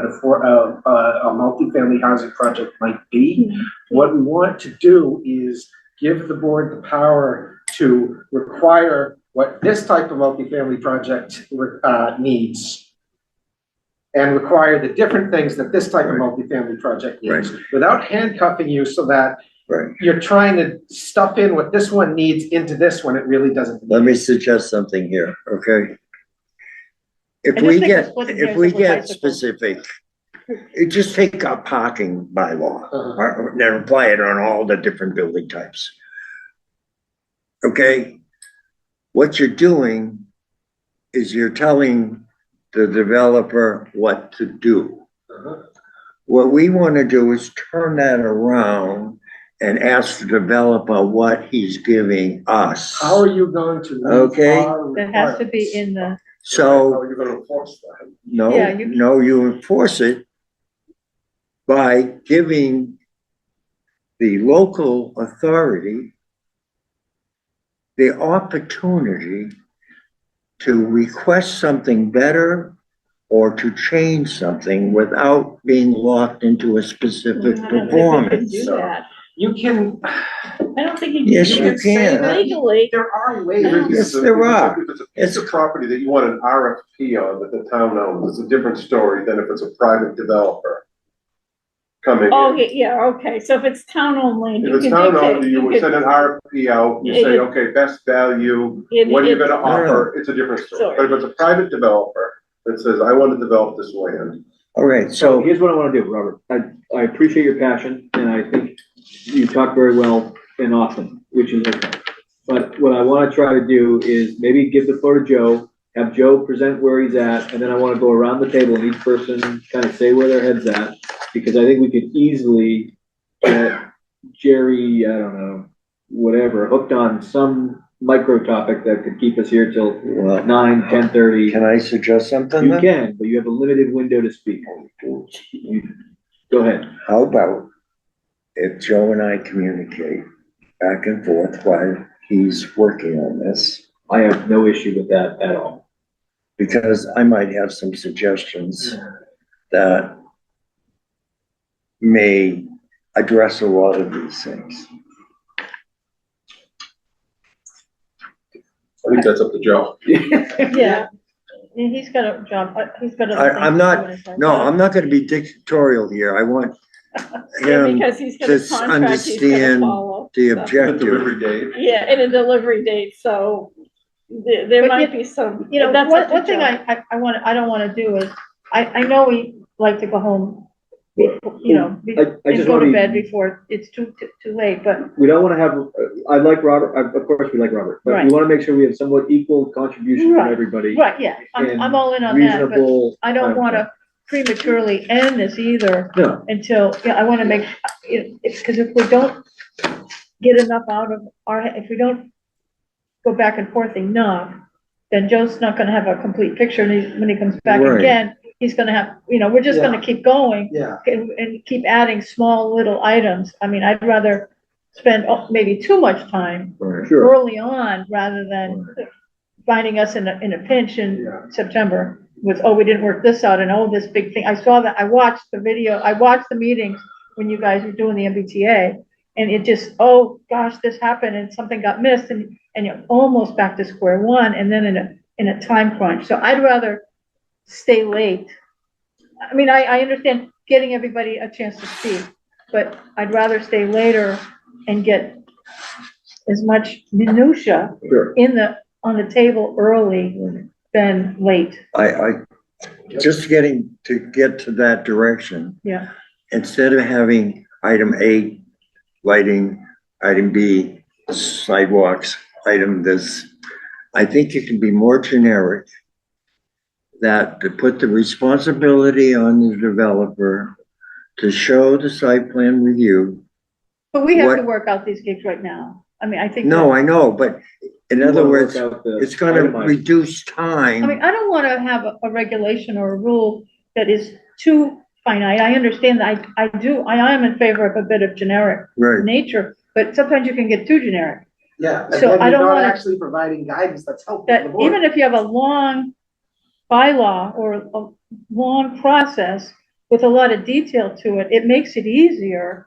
multifamily housing project might be. What we want to do is give the board the power to require what this type of multifamily project needs. And require the different things that this type of multifamily project needs, without handcuffing you so that Right. you're trying to stuff in what this one needs into this one, it really doesn't. Let me suggest something here, okay? If I we just think we're get, splitting if hairs we over get bicycles. specific, just take a parking bylaw, and then apply it on all the different building types. Okay? What you're doing is you're telling the developer what to do. What we want to do is turn that around and ask the developer what he's giving us. How are you going to? meet Okay. our That has to be requirements? in the, So, How are you gonna enforce that? Yeah, you enforce it by giving the local authority the opportunity to request something better or to change something without being locked into a specific I don't think we can performance. do that. You can, I don't think you can. Yes, do you that. Say can. that Legally, there are ways. Yes, there are. If it's a piece of property that you want an RFP on that the town owns, it's a different story than if it's a private developer coming oh, in. yeah, okay, so if it's town-owned land, If you it's can town dictate, owned, you would send an RFP out, you say, okay, best value, what are you gonna offer, it's a different story. Sorry. But if it's a private developer that says, I want to develop this land, All right, So so, here's what I wanna do, Robert. I appreciate your passion, and I think you talk very well and often, which is okay. But what I wanna try to do is maybe give the floor to Joe, have Joe present where he's at, and then I wanna go around the table and each person kind of say where their head's at, because I think we could easily get Jerry, I don't know, whatever, hooked on some micro topic that could keep us here till well, 9, 10:30. can I suggest something You then? can, but you have a limited window to speak. Go ahead. How about if Joe and I communicate back and forth while he's working on this? I have no issue with that at all. Because I might have some suggestions that may address a lot of these things. I think that's up to Joe. yeah. And he's got a job, he's got other things I'm to not- do in his life. No, I'm not gonna be dictatorial here. I want Yeah, him because he's got to a contract he's gonna understand follow. the so. objective. Delivery date. Yeah, and a delivery date, so there But might be some, You know, that's up to one thing Joe. I don't wanna do is, I know we like to go home, you know, I and just go wanna to be- bed before it's too late, but We don't wanna have, I like Robert, of course we like Robert, but we Right. wanna make sure we have somewhat equal contribution from Right. everybody. right, yeah, and I'm all in on that, but Reasonable. I don't wanna prematurely end this either No, until, yeah, I wanna make, because if we don't get enough out of if we don't go back and forth enough, then Joe's not gonna have a complete picture, and when he comes back Right. again, he's gonna have, we're just gonna keep going Yeah. and keep adding small little items. I mean, I'd rather spend maybe too much time sure. early on rather than finding us in a pinch in September with, oh, we didn't work this out, and oh, this big thing. I saw that, I watched the video, I watched the meetings when you guys were doing the MBTA, and it just, oh, gosh, this happened, and something got missed, and you're almost back to square one, and then in a time crunch. So I'd rather stay late. I mean, I understand getting everybody a chance to speak, but I'd rather stay later and get as much minutia Sure. on the table early than late. I just get to that direction. Yeah. Instead of having item A, lighting, item B, sidewalks, item this, I think it can be more generic. That to put the responsibility on the developer to show the site plan review. But we have to What- work out these gigs right now. I mean, I think. No, I know, but in You other wanna work words, out the it's gonna itemized- reduce I mean, time. I don't wanna have a regulation or a rule that is too finite. I understand that. I am in favor of a bit of generic Right. nature, but sometimes you can get too generic. Yeah, and So then I you're don't not wanna- actually providing guidance that's helpful to That the board. even if you have a long bylaw or a long process with a lot of detail to it, it makes it easier.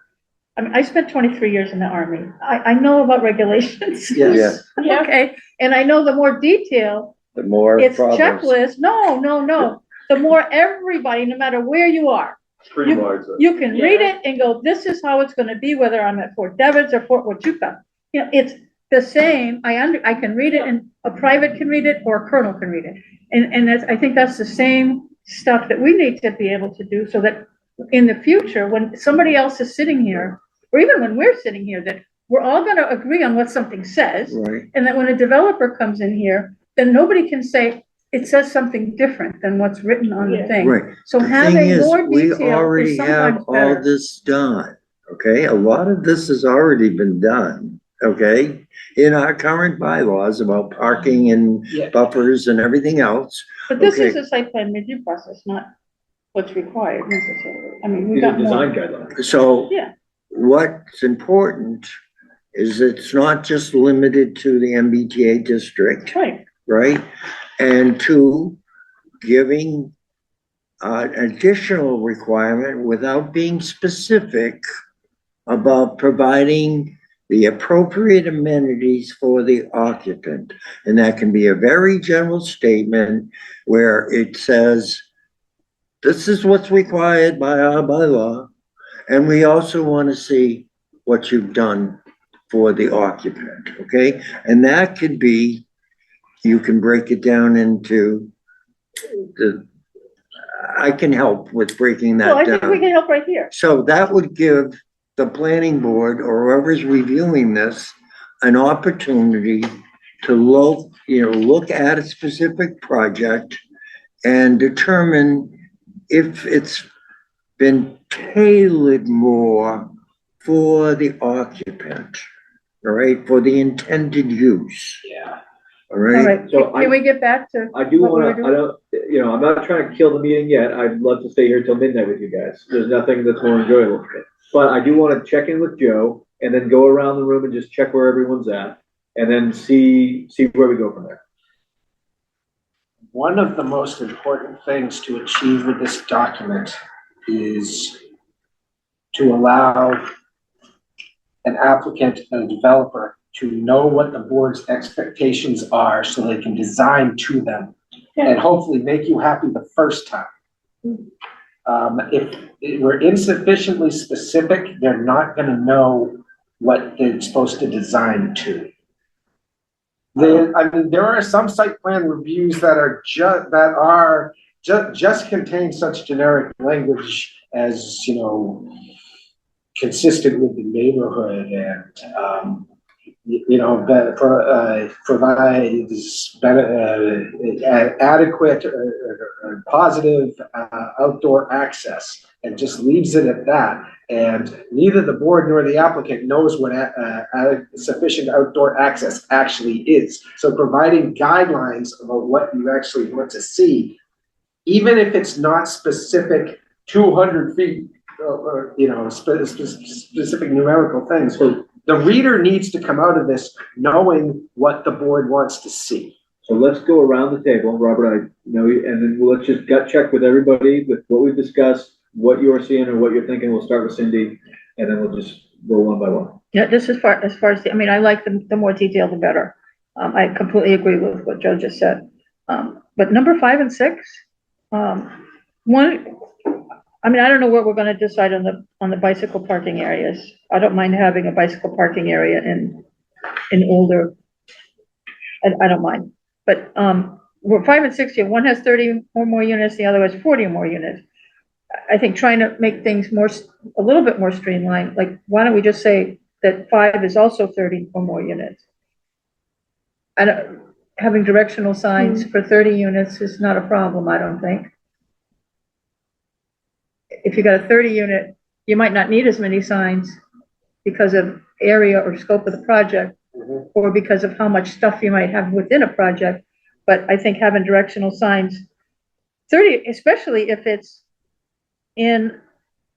I mean, I spent 23 years in the Army. I know about regulations. Yes. Yeah. Okay, and I know the more detail, The more it's problems. checklist. No. The more everybody, no matter where you are, Streamlines it. you can read it and go, this is how it's gonna be, whether I'm at Fort Devens or Fort Huachuca. You know, it's the same. I can read it, and a private can read it or a colonel can read it. And I think that's the same stuff that we need to be able to do, so that in the future, when somebody else is sitting here, or even when we're sitting here, that we're all gonna agree on what something says. Right. And that when a developer comes in here, then nobody can say, it says something different than what's written on the Yeah. thing. Right. So The thing having is, more we detail already is have sometimes all better. this done, okay? A lot of this has already been done, okay? In our current bylaws about parking and Yeah. buffers and everything else. But this is Okay. a site plan review process, not what's required necessarily. I mean, we These are got more. design guidelines. So Yeah. what's important is it's not just limited to the MBTA district, Right. right? And two, giving additional requirement without being specific about providing the appropriate amenities for the occupant. And that can be a very general statement where it says, this is what's required by our bylaw. And we also want to see what you've done for the occupant, okay? And that could be, you can break it down into I can help with breaking Well, I that think we down. can help right here. So that would give the planning board or whoever's reviewing this an opportunity to look at a specific project and determine if it's been tailored more for the occupant, all right, for the intended use, Yeah. all All right? right, So can we get back to? I do what we wanna, were I doing? don't, I'm not trying to kill the meeting yet. I'd love to stay here till midnight with you guys. There's nothing that's more enjoyable. But I do wanna check in with Joe and then go around the room and just check where everyone's at. And then see where we go from there. One of the most important things to achieve with this document is to allow an applicant and a developer to know what the board's expectations are so they can design to them and hopefully make you happy the first time. If we're insufficiently specific, they're not gonna know what they're supposed to design to. There are some site plan reviews that are just contain such generic language as, consistent with the neighborhood and, provides adequate or positive outdoor access, and just leaves it at that. And neither the board nor the applicant knows what sufficient outdoor access actually is. So providing guidelines about what you actually want to see, even if it's not specific 200 feet or specific numerical things, the reader needs to come out of this knowing what the board wants to see. So let's go around the table, Robert, and then let's just gut check with everybody with what we've discussed, what you're seeing or what you're thinking. We'll start with Cindy, and then we'll just go one by one. Yeah, just as far as I like the more detail, the better. I completely agree with what Joe just said. But number 5 and 6, I don't know what we're gonna decide on the bicycle parking areas. I don't mind having a bicycle parking area in older, I don't mind. But, we're 5 and 6 here. One has 30 or more units, the other has 40 or more units. I think trying to make things a little bit more streamlined, like, why don't we just say that 5 is also 30 or more units? Having directional signs for 30 units is not a problem, I don't think. If you got a 30 unit, you might not need as many signs because of area or scope of the project, or because of how much stuff you might have within a project. But I think having directional signs, 30, especially if it's in,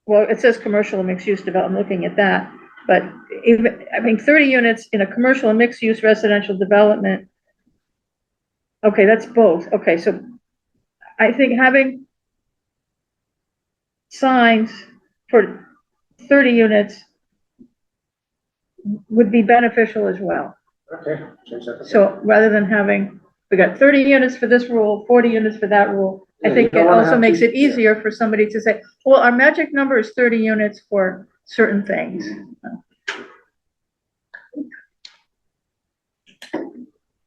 well, it says commercial and mixed use development, looking at that. But even, I mean, 30 units in a commercial and mixed use residential development. Okay, that's both. Okay, so I think having signs for 30 units would be beneficial as well. Okay. Change that. So rather than having, we got 30 units for this rule, 40 units for that rule, I Yeah, think you it don't wanna also have makes to- it easier for somebody to say, well, our magic number is 30 units for certain things.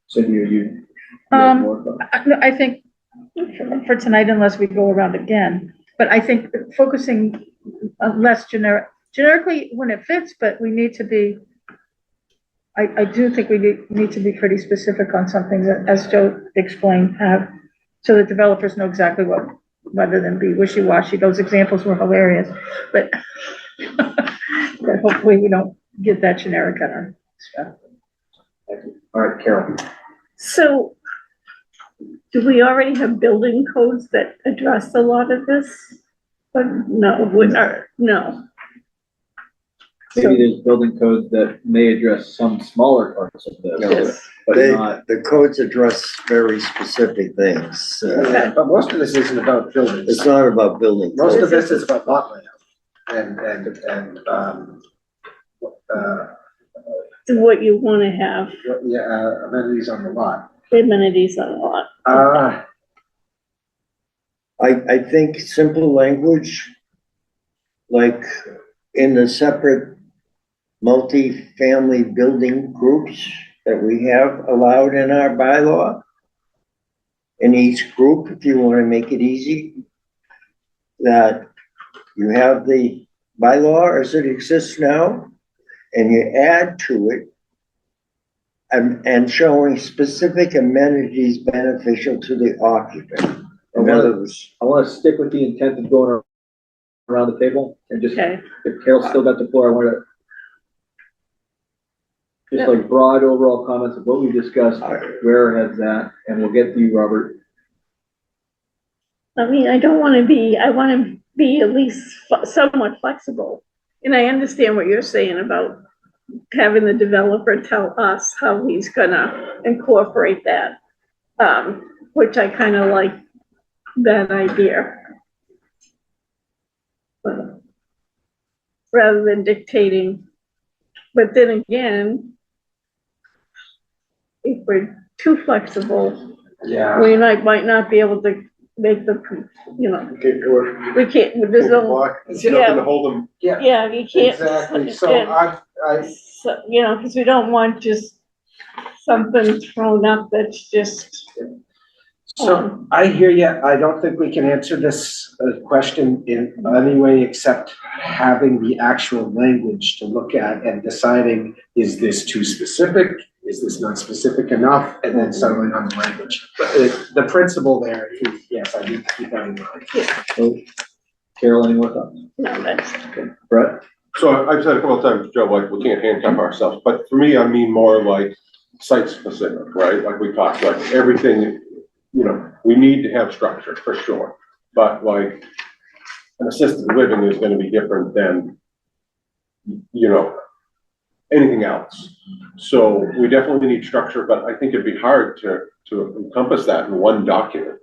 Cindy, you? I think for tonight, unless we go around again, but I think focusing on less generically when it fits, but we need to be, I do think we need to be pretty specific on something that, as Joe explained, so that developers know exactly what, rather than be wishy-washy. Those examples were hilarious, but but hopefully we don't get that generic on our stuff. All right, Carol. So, do we already have building codes that address a lot of this? But no, no. Maybe there's building codes that may address some smaller parts of this, but not. The codes address very specific things. But most of this isn't about buildings. It's not about buildings. Most of this is about lot layout What you wanna have, amenities on the lot. amenities on a lot. I think simple language, like in the separate multi-family building groups that we have allowed in our bylaw. In each group, if you want to make it easy, that you have the bylaw as it exists now, and you add to it and showing specific amenities beneficial to the occupant. In other words, I want to stick with the intent of going around the table and just, Okay. if Carol's still got the floor, I want to just like broad overall comments of what we discussed, where our head's at, and we'll get to you, Robert. I mean, I wanna be at least somewhat flexible. And I understand what you're saying about having the developer tell us how he's gonna incorporate that. Which I kinda like that idea. But rather than dictating, but then again, if we're too flexible, Yeah. we might not be able to make the, you know, Can't do it. we can't, there's no, There's nothing to hold them. yeah, you can't. Exactly. So So, you know, because we don't want just something thrown up that's just. So I hear you. I don't think we can answer this question in any way except having the actual language to look at and deciding, is this too specific? Is this not specific enough? And then settling on the language. But the principle there is, yes, I need to keep that in mind. So, Carol, any more thoughts? No, that's. Okay. Brett? So I've said a couple of times, Joe, like, we can't handcuff ourselves, but for me, I mean more like site specific, right? Like we talked, like everything, you know, we need to have structure for sure. But like an assisted living is gonna be different than, you know, anything else. So we definitely need structure, but I think it'd be hard to encompass that in one document.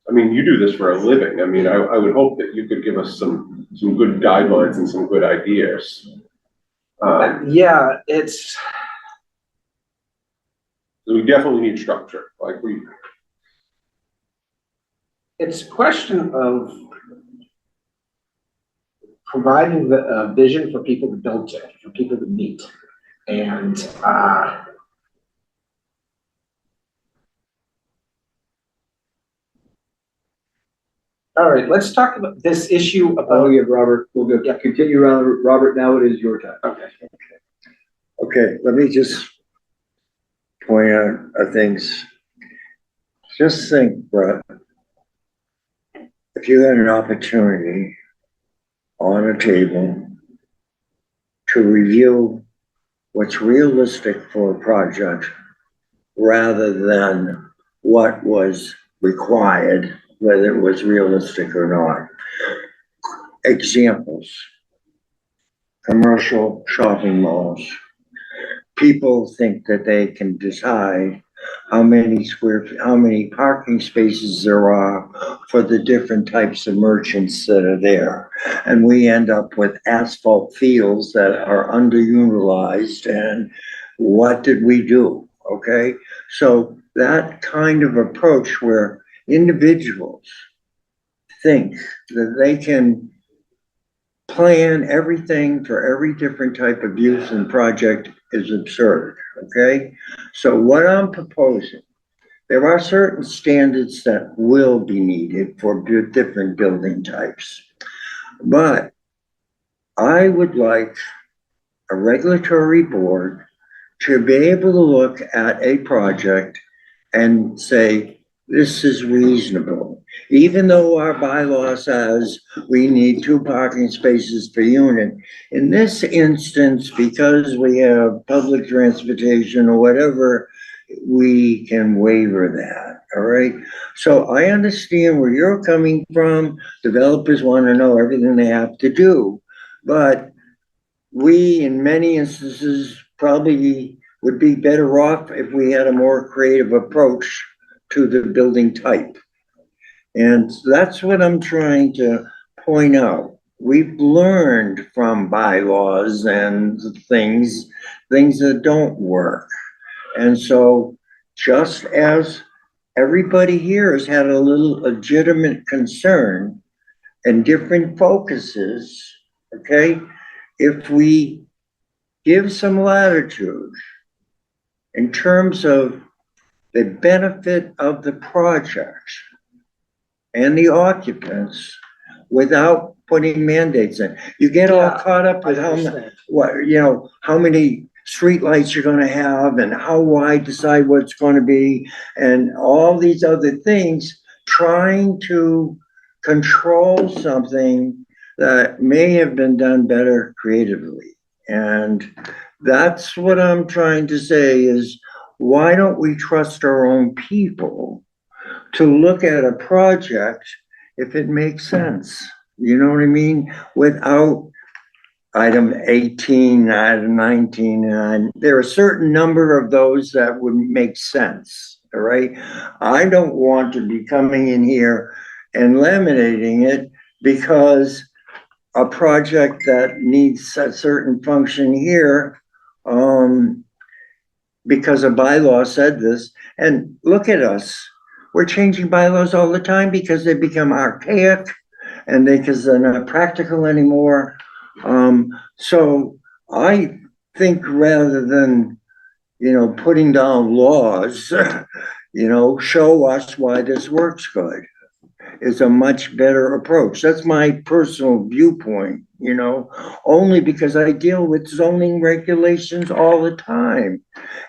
I mean, you do this for a living. I mean, I would hope that you could give us some good guidelines and some good ideas. Yeah, it's. We definitely need structure, like It's a question of providing the vision for people to build to, for people to meet. And all right, let's talk about this issue I'll about. give Robert, we'll go, continue around, Robert, now it is your time. okay, let me just point out things. Just think, Brett, if you had an opportunity on a table to review what's realistic for a project rather than what was required, whether it was realistic or not. examples. Commercial shopping malls. People think that they can decide how many parking spaces there are for the different types of merchants that are there. And we end up with asphalt fields that are underutilized, and what did we do? Okay, so that kind of approach where individuals think that they can plan everything for every different type of use and project is absurd, okay? So what I'm proposing, there are certain standards that will be needed for different building types. But I would like a regulatory board to be able to look at a project and say, this is reasonable. Even though our bylaw says we need 2 parking spaces per unit, in this instance, because we have public transportation or whatever, we can waiver that, all right? So I understand where you're coming from. Developers want to know everything they have to do, but we, in many instances, probably would be better off if we had a more creative approach to the building type. And that's what I'm trying to point out. We've learned from bylaws and things that don't work. And so just as everybody here has had a little legitimate concern and different focuses, okay, if we give some latitude in terms of the benefit of the project and the occupants without putting mandates in. You get all caught up with how many streetlights you're gonna have and how wide the sidewalk's gonna be and all these other things, trying to control something that may have been done better creatively. And that's what I'm trying to say is, why don't we trust our own people to look at a project if it makes sense? You know what I mean? Without item 18, item 19, and there are a certain number of those that would make sense, all right? I don't want to be coming in here and laminating it because a project that needs a certain function here, because a bylaw said this, and look at us. We're changing bylaws all the time because they become archaic and because they're not practical anymore. So I think rather than, putting down laws, show us why this works good is a much better approach. That's my personal viewpoint, only because I deal with zoning regulations all the time.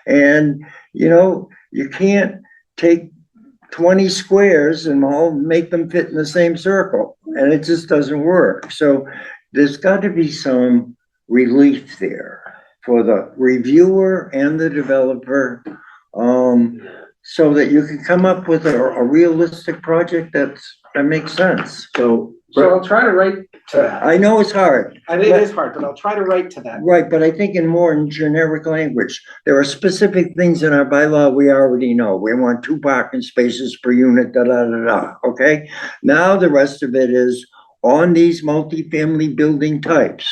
And, you can't take 20 squares and all make them fit in the same circle, and it just doesn't work. So there's got to be some relief there for the reviewer and the developer, so that you can come up with a realistic project that makes sense. So I'll try to write to that. I know it's hard. It is hard, but I'll try to write to that. Right, but I think in generic language, there are specific things in our bylaw we already know. We want 2 parking spaces per unit, okay? Now the rest of it is on these multifamily building types,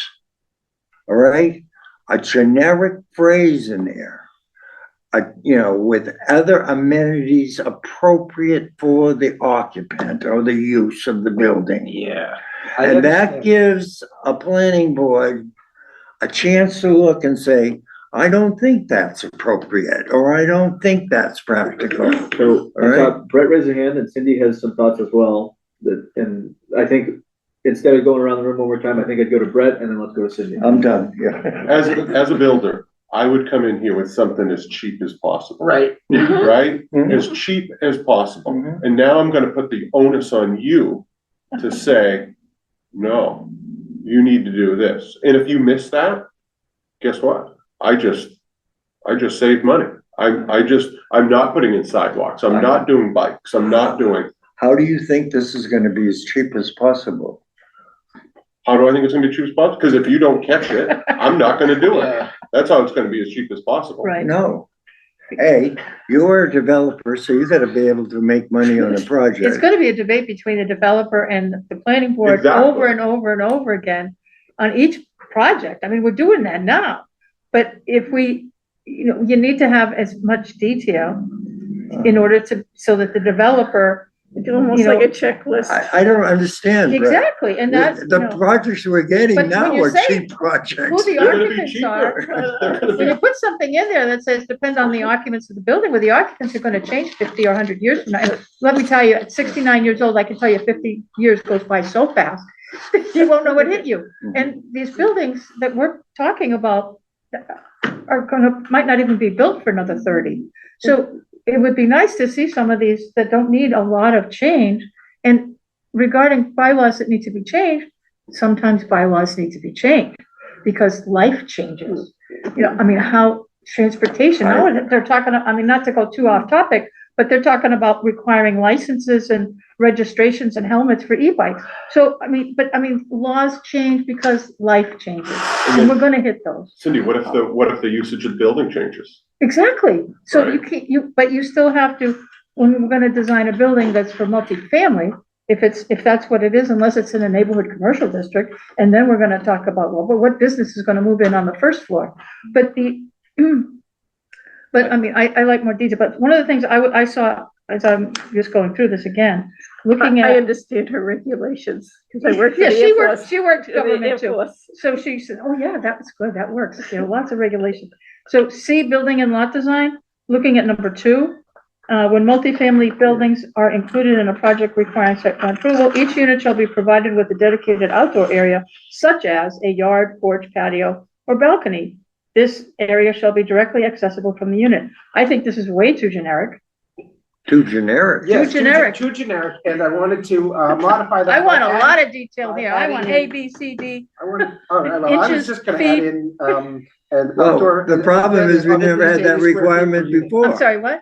all right? A generic phrase in there, with other amenities appropriate for the occupant or the use of the building. Yeah. And that gives a planning board a chance to look and say, I don't think that's appropriate, or I don't think that's practical. So I Right. thought Brett raised his hand and Cindy has some thoughts as well. And I think instead of going around the room one more time, I think I'd go to Brett and then let's go to Cindy. I'm done, yeah. As a builder, I would come in here with something as cheap as possible. Right. Right? Mhm. As cheap as possible. Mhm. And now I'm gonna put the onus on you to say, no, you need to do this. And if you miss that, guess what? I just saved money. I'm not putting in sidewalks. I'm not doing bikes. I'm not doing. How do you think this is gonna be as cheap as possible? How do I think it's gonna be cheap as possible? Because if you don't catch it, I'm not gonna do it. That's how it's gonna be as cheap as possible. Right. No. Hey, you're a developer, so you gotta be able to make money on a It's project. gonna be a debate between the developer and the planning board Exactly. over and over and over again on each project. I mean, we're doing that now. But if we, you need to have as much detail in order to, so that the developer, It's almost like a checklist. I don't understand, Brett. exactly, and that's, The projects we're getting But now when you are say cheap who projects. the They're gonna be occupants are. cheaper. They're gonna When you be- put something in there that says depends on the occupants of the building, well, the occupants are gonna change 50 or 100 years from now. Let me tell you, at 69 years old, I can tell you 50 years goes by so fast. You won't know what hit you. And these buildings that we're talking about might not even be built for another 30. So it would be nice to see some of these that don't need a lot of change. And regarding bylaws that need to be changed, sometimes bylaws need to be changed because life changes. I mean, how transportation, now they're talking, I mean, not to go too off topic, but they're talking about requiring licenses and registrations and helmets for e-bikes. So, I mean, laws change because life changes, and we're gonna hit those. Cindy, what if the usage of the building changes? Exactly. So you Right. can't, but you still have to, when we're gonna design a building that's for multifamily, if that's what it is, unless it's in a neighborhood commercial district, and then we're gonna talk about, well, what business is gonna move in on the first floor? But but I mean, I like more detail, but one of the things I saw, as I'm just going through this again, looking I at. understand her regulations, because I work for Yeah, the she Air worked, Force. she worked The Air government too. Force. So she said, oh yeah, that's good, that works, lots of regulations. So C, building and lot design, looking at number 2, when multifamily buildings are included in a project requiring site plan approval, each unit shall be provided with a dedicated outdoor area, such as a yard, porch, patio, or balcony. This area shall be directly accessible from the unit. I think this is way too generic. Too generic. Yes, generic. Too generic, and I wanted to modify that. I want a by lot adding- of detail here. I want A, B, C, D. I want, all right, well, I was Inches, just gonna add feet. in, an Well, outdoor. the problem is we never had that requirement before. I'm sorry, what?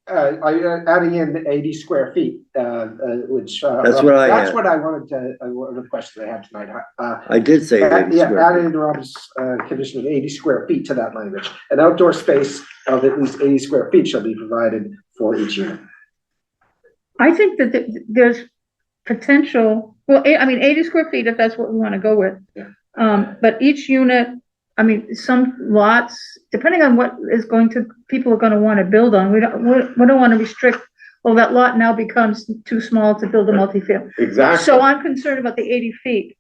Adding in 80 square feet, which. That's what I That's had. what I wanted to, one of the questions I had tonight. I did say 80 Yeah, square adding feet. in Rob's, condition of 80 square feet to that language. An outdoor space of at least 80 square feet shall be provided for each unit. I think that there's potential, well, I mean, 80 square feet, if that's what we want to go with. Yeah. But each unit, I mean, some lots, depending on what people are going to want to build on, we don't want to restrict, well, that lot now becomes too small to build a multifamily. Exactly. So I'm concerned about the 80 feet.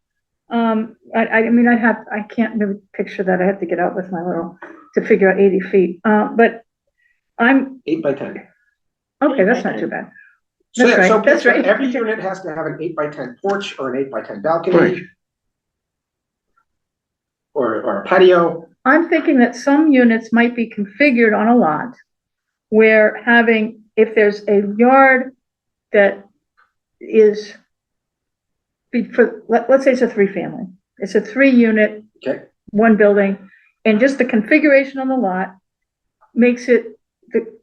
I mean, I can't really picture that. I have to get out with my little, to figure out 80 feet. But I'm, 8 by 10. okay, that's not too bad. So, That's right, so that's right. every unit has to have an 8 by 10 porch or an 8 by 10 Right. balcony. Or a patio. I'm thinking that some units might be configured on a lot where if there's a yard that is, let's say it's a 3-family. It's a 3-unit, Okay. 1 building, and just the configuration on the lot makes it,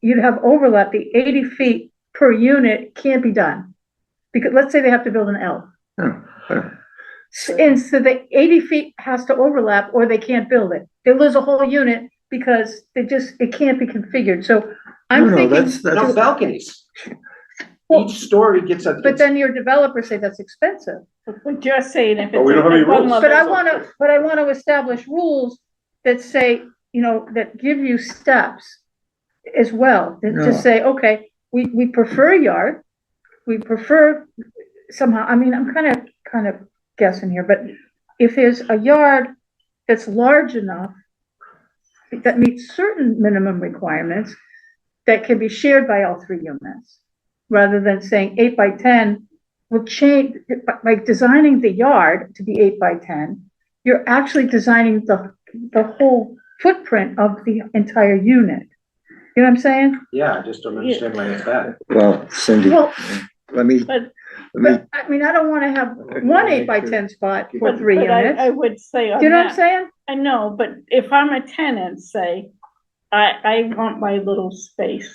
you'd have overlap, the 80 feet per unit can't be done. Because let's say they have to build an L. And so the 80 feet has to overlap or they can't build it. They lose a whole unit because it can't be configured. So I'm No, thinking. that's- No balconies. Well, Each story gets a. but then your developers say that's expensive. We're just saying if it's. But we don't have any rules. But I want to establish rules that say, that give you steps as well. That No. just say, okay, we prefer a yard. We prefer somehow, I mean, I'm kind of guessing here, but if there's a yard that's large enough that meets certain minimum requirements that can be shared by all 3 units, rather than saying 8 by 10 will change, by designing the yard to be 8 by 10, you're actually designing the whole footprint of the entire unit. You know what I'm saying? Yeah, I just don't understand why it's bad. Well, Cindy, Well, let me, But I mean, I don't want to have one 8 by 10 spot for But 3 I units. would say on Do you know what I'm that, saying? I know, but if I'm a tenant, say, I want my little space.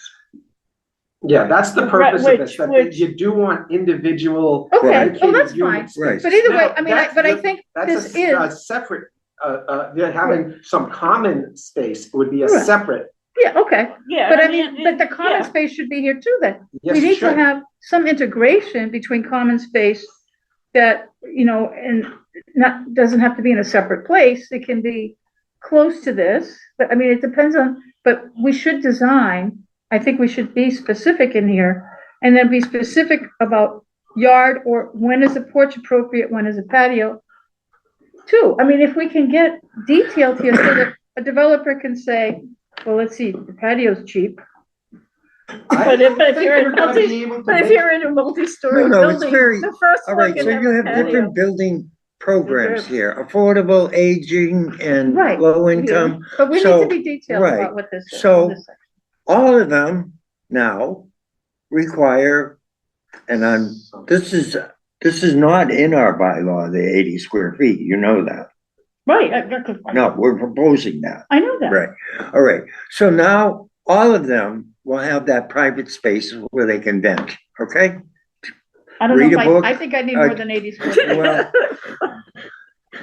Yeah, that's the purpose of this, that which- you do want individual. Okay, dedicated well, that's fine. unit Right. spaces. But either way, Now, I mean, but I think that's this a is, separate, they're having some common space would be a Right. separate. yeah, okay. Yeah. But I mean, but the common yeah. space should be here too then. Yes, We it need to should. have some integration between common space that, you know, and not, doesn't have to be in a separate place. It can be close to this, but I mean, it depends on, but we should design, I think we should be specific in here and then be specific about yard or when is a porch appropriate, when is a patio too. I mean, if we can get detailed here so that a developer can say, well, let's see, the patio's cheap. But if you're in a multi-story No, it's building, very- the first All one right, can so have you a have patio. different building programs here, affordable, aging, and Right. low income. But we need So, to be detailed right. about what this is. So- this section. All of them now require, and this is not in our bylaw, the 80 square feet, you know that. Right, No, we're proposing that. I know that. Right, all right. So now all of them will have that private space where they can vent, okay? I don't know Read if a book. I think I need more than 80 square feet.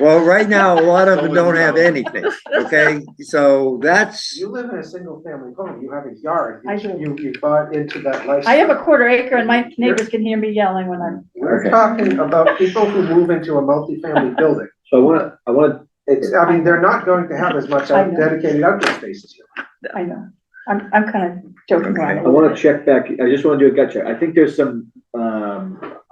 Well, right now, a lot of them don't have anything, okay? So that's, You live in a single family home, you have a yard. I do. You bought into that lifestyle. I have a quarter acre and my neighbors can hear me yelling when I'm, We're Okay. talking about people who move into a multifamily building. So I wanna, I mean, they're not going to have as much I know. dedicated outdoor space as you. I know, I'm kind of joking around. a I little wanna bit. check back, I just wanna do a gut check. I think there's some,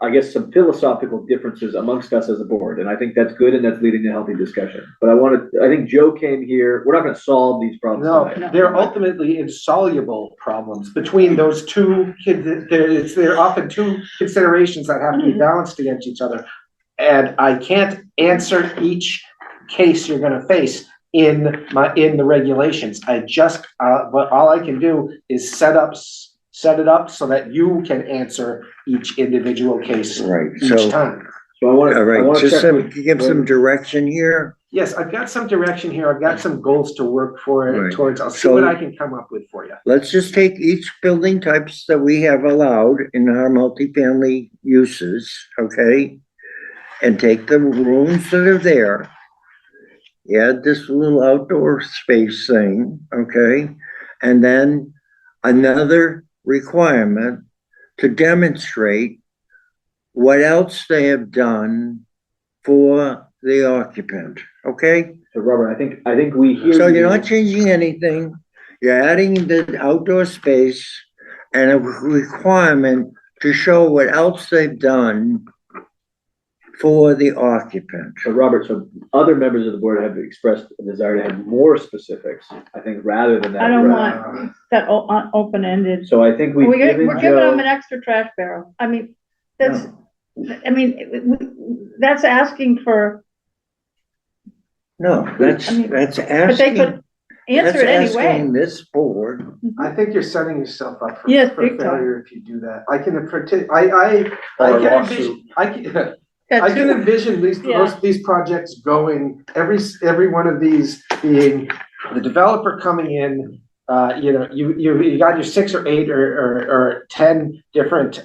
I guess some philosophical differences amongst us as a board, and I think that's good and that's leading to healthy discussion. But I think Joe came here, we're not gonna solve these problems No, tonight. they're ultimately insoluble problems between those two kids. There are often two considerations that have to be balanced against each other. And I can't answer each case you're gonna face in the regulations. I just, but all I can do is set it up so that you can answer each individual case right, each so, time. So I all wanna right, just check give some direction here. Yes, I've got some direction here. I've got some goals to work Right. towards. I'll see So- what I can come up with for you. Let's just take each building types that we have allowed in our multifamily uses, okay? And take the rooms that are there. Add this little outdoor space thing, okay? And then another requirement to demonstrate what else they have done for the occupant, okay? So Robert, I think we hear. So you. you're not changing anything, you're adding the outdoor space and a requirement to show what else they've done for the occupant. So Robert, so other members of the board have expressed a desire to have more specifics, I think, rather than that. I don't want that open-ended. So I think we've We're given giving them Joe, an extra trash barrel. I mean, that's, I mean, that's asking for, No, that's I mean, that's but they asking, could answer it that's anyway. asking this board. I think you're setting yourself up for, Yes, for big time. failure if you do that. I can, Or a can lawsuit. envision, I can That's envision these projects going, every one of these being the developer coming in, you got your 6 or 8 or 10 different,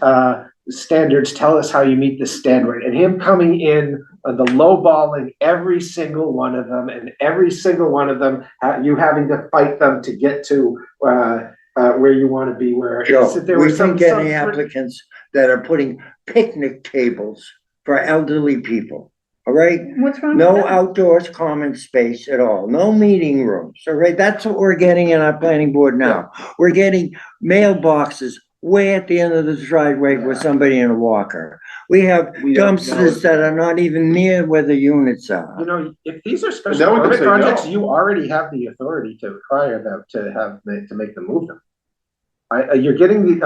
standards, tell us how you meet this standard, and him coming in, the lowballing every single one of them, and every single one of them, you having to fight them to get to, where you want to be, where. Joe, there we've was been some- getting applicants that are putting picnic tables for elderly people, all right? What's wrong with No that? outdoors common space at all, no meeting rooms, all right? That's what we're getting in our planning board now. We're getting mailboxes way at the end of the driveway with somebody in a walker. We have We don't know. dumpsters that are not even near where the units are. If these are Now special we can permit say projects, no. you already have the authority to require them to make them move them. You're getting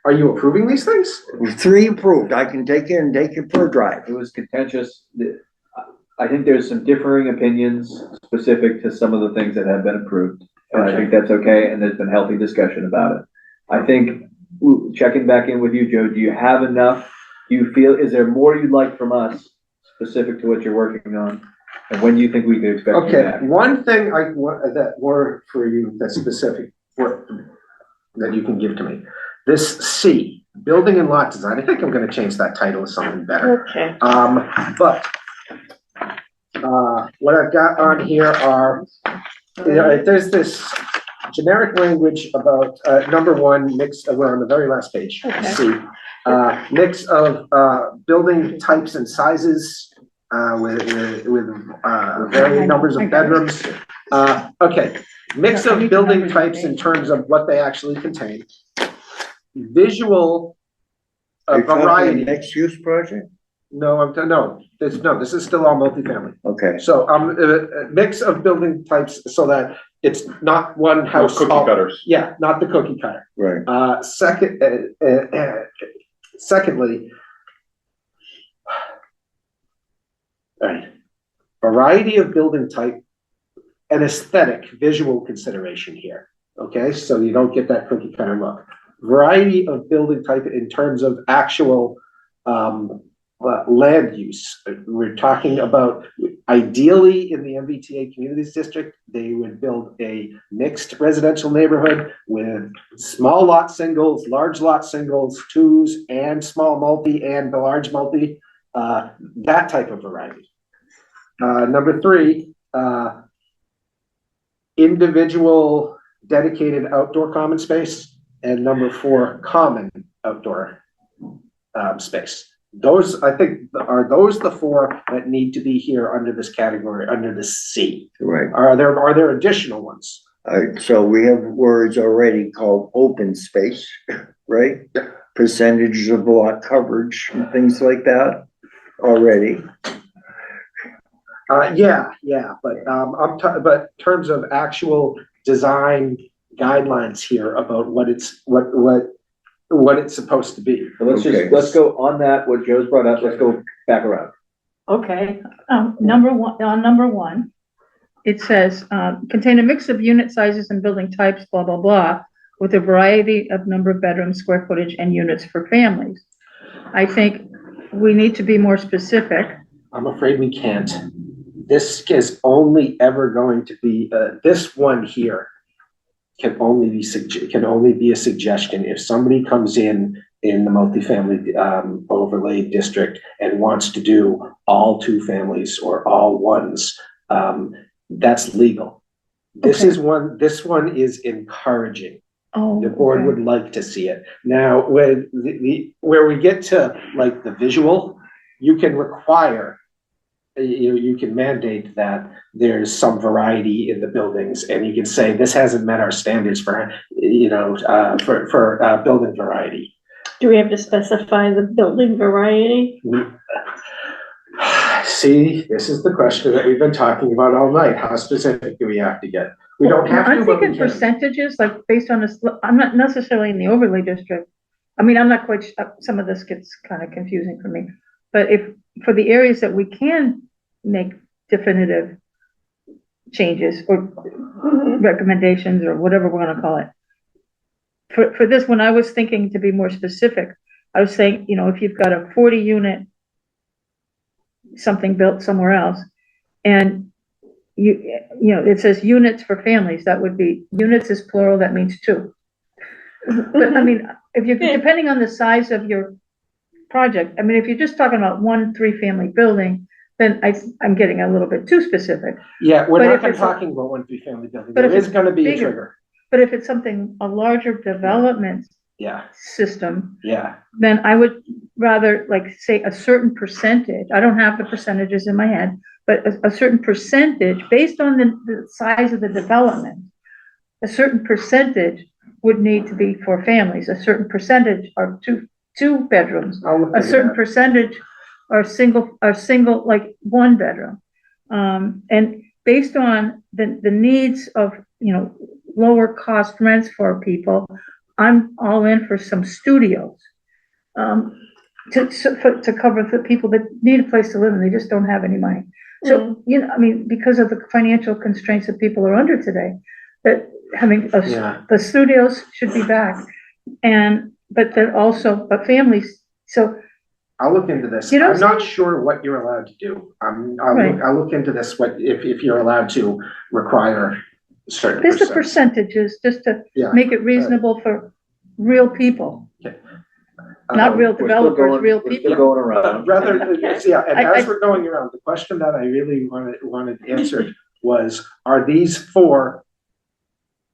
are you approving these things? 3 approved, I can take it and take it for a drive. it was contentious. I think there's some differing opinions specific to some of the things that have been approved. And I think that's okay, and there's been healthy discussion about it. I think, checking back in with you, Joe, do you have enough? Do you feel, is there more you'd like from us specific to what you're working on? And when do you think we could expect you Okay, back? one thing that were for you that's specific that you can give to me This C, building and lot design, I think I'm gonna change that title to something better. Okay. But what I've got on here are, there's this generic language about, number one, mix, we're on the very last page, Okay. C. Mix of, building types and sizes, with varying numbers of bedrooms. Okay, mix of building types in terms of what they actually contain. Visual Are you talking variety. mixed-use project? No, this is still all multifamily. Okay. So, a mix of building types so that it's not one house. Cookie cutters. Yeah, not the cookie cutter. Right. Secondly, all right, variety of building type and aesthetic visual consideration here. Okay, so you don't get that cookie cutter look. Variety of building type in terms of actual land use. We're talking about, ideally in the MBTA Communities District, they would build a mixed residential neighborhood with small lot singles, large lot singles, twos, and small multi, and the large multi, that type of variety. Number three, individual dedicated outdoor common space. And number four, common outdoor space. Those, I think, are those the four that need to be here under this category, under the C? Right. Are there additional ones? So we have words already called open space, right? Percentage of lot coverage and things like that already. Yeah, but but in terms of actual design guidelines here about what it's supposed to be. So let's go on that, what Joe's brought up, let's go back around. Okay, number one, it says, contain a mix of unit sizes and building types, blah, blah, blah, with a variety of number of bedrooms, square footage, and units for families. I think we need to be more specific. I'm afraid we can't. This is only ever going to be, this one here can only be a suggestion if somebody comes in the multifamily overlay district and wants to do all two families or all ones. That's legal. This one is encouraging. Oh, the board would like to see it. Now, when where we get to like the visual, you can require, you can mandate that there's some variety in the buildings, and you can say this hasn't met our standards for, for building variety. Do we have to specify the building variety? See, this is the question that we've been talking about all night. How specific do we have to get? We don't have to. I'm thinking percentages, like based on this. I'm not necessarily in the overlay district. I mean, I'm not quite. Some of this gets kind of confusing for me. But if for the areas that we can make definitive changes or recommendations or whatever we're going to call it, for this one, I was thinking to be more specific. I was saying, if you've got a 40 unit something built somewhere else, and it says units for families, that would be units is plural, that means two. But I mean, if you're depending on the size of your project, I mean, if you're just talking about 1 3-family building, then I'm getting a little bit too specific. Yeah, we're not talking about 1 3-family building. But there is going to be a trigger. But if it's something, a larger development system, then I would rather say a certain percentage. I don't have the percentages in my head, but a certain percentage based on the size of the development, a certain percentage would need to be for families. A certain percentage are two bedrooms. A certain percentage are single, like 1 bedroom. And based on the needs of, lower cost rents for people, I'm all in for some studios to cover the people that need a place to live and they just don't have any money. So, I mean, because of the financial constraints that people are under today, that having the studios should be back. But then also, families, so. I'll look into this. I'm not sure what you're allowed to do. I'll look into this, if you're allowed to require certain There's the percentages, just to make it reasonable for real people, not real We're still developers, going- real we're still people. going around. Rather, yeah, and I- as we're going around, the question that I really wanted answered was, are these four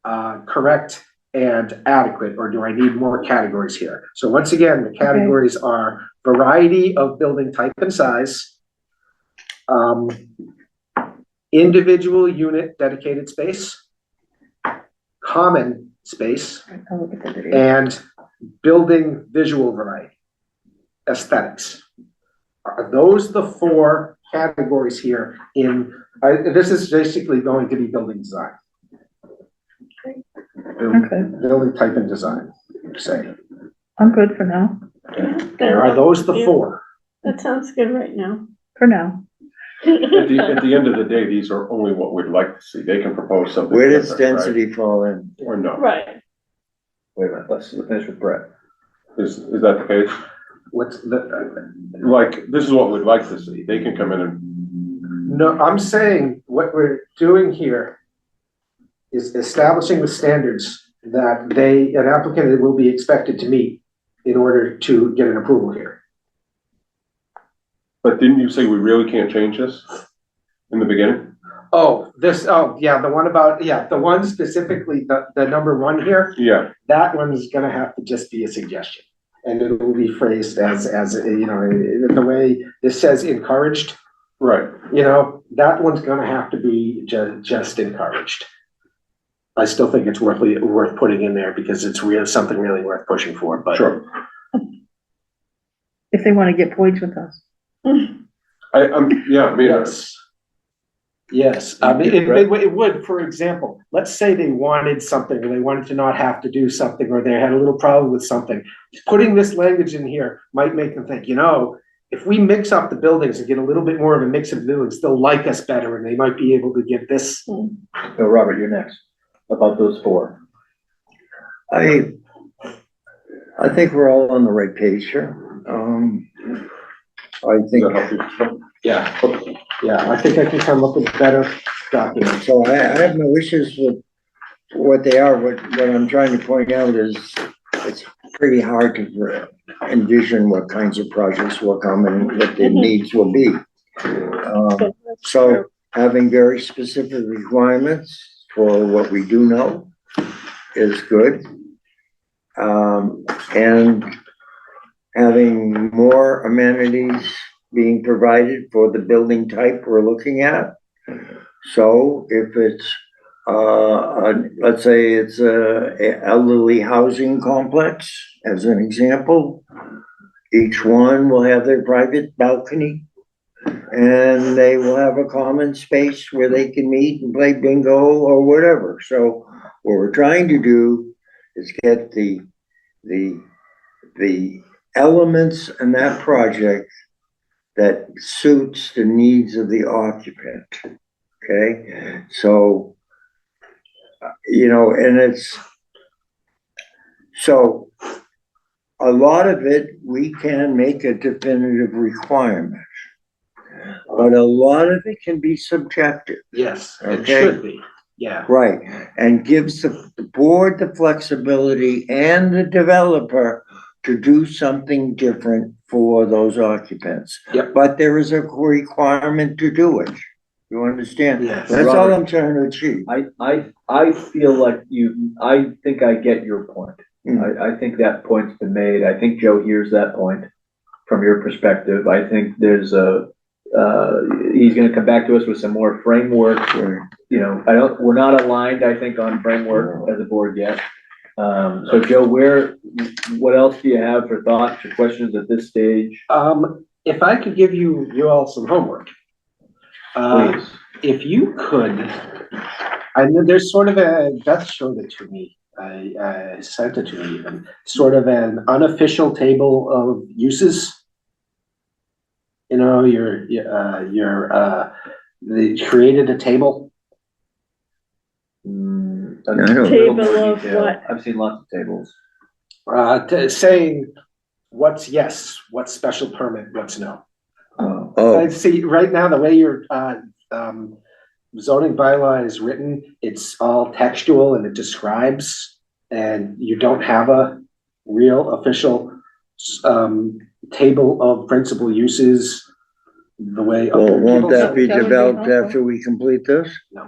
correct and adequate, or do I need more categories here? So once again, the categories are variety of building type and size, individual unit dedicated space, common space, I'll look at the video. and building visual variety, aesthetics. Are those the four categories here in, this is basically going to be building design. Okay. Building type and design, say. I'm good for now, Are those the four? That sounds good right now. for now. At the end of the day, these are only what we'd like to see. They can propose something. Where does different, right? density fall in? Or not. Right. Wait a minute, let's finish with Brett. Is that the case? What's the, Like, this is what we'd like to see. They can come in and, no, I'm saying what we're doing here is establishing the standards that an applicant will be expected to meet in order to get an approval here. but didn't you say we really can't change this in the beginning? Oh, yeah, the one about, the one specifically, the number one here, Yeah, that one's gonna have to just be a suggestion. And it will be phrased as, the way this says encouraged, right. that one's gonna have to be just encouraged. I still think it's worth putting in there because it's something really worth pushing for, but. Sure. If they want to get points with us. Yes, I mean, it would, for example, let's say they wanted something, or they wanted to not have to do something, or they had a little problem with something. Putting this language in here might make them think, if we mix up the buildings and get a little bit more of a mix of buildings, they'll like us better, and they might be able to get this. So Robert, you're next, about those four. I think we're all on the right page here. I think, Yeah, I think I can come up with a better document. so I have no issues with what they are. What I'm trying to point out is it's pretty hard to envision what kinds of projects will come and what the needs will be. So having very specific requirements for what we do know is good. And having more amenities being provided for the building type we're looking at. So if it's, let's say it's a elderly housing complex, as an example, each one will have their private balcony, and they will have a common space where they can meet and play bingo or whatever. So what we're trying to do is get the elements in that project that suits the needs of the occupant. Okay, so and it's so a lot of it we can make a definitive requirement, but a lot of it can be subjective. Yes, it Okay. should be, yeah. Right, and gives the board the flexibility and the developer to do something different for those occupants. Yep. But there is a requirement to do it. You understand? Yes. That's all Robert. I'm trying to achieve. I feel like I think I get your point. I think that point's been made. I think Joe hears that point from your perspective. I think there's he's gonna come back to us with some more framework. Sure. We're not aligned, I think, on framework as a board yet. So Joe, what else do you have for thoughts or questions at this stage? If I could give you all some homework. Please. If you could, I know there's sort of Beth showed it to me. I sent it to me even, sort of an unofficial table of uses. They created a table. Table of what? I've seen lots of tables. Saying what's yes, what's special permit, what's no. Oh, I see, right now, the way your zoning bylaw is written, it's all textual and it describes, and you don't have a real official, table of principal uses the way. Well, other won't people that do. be That would be developed helpful. after we complete this? No,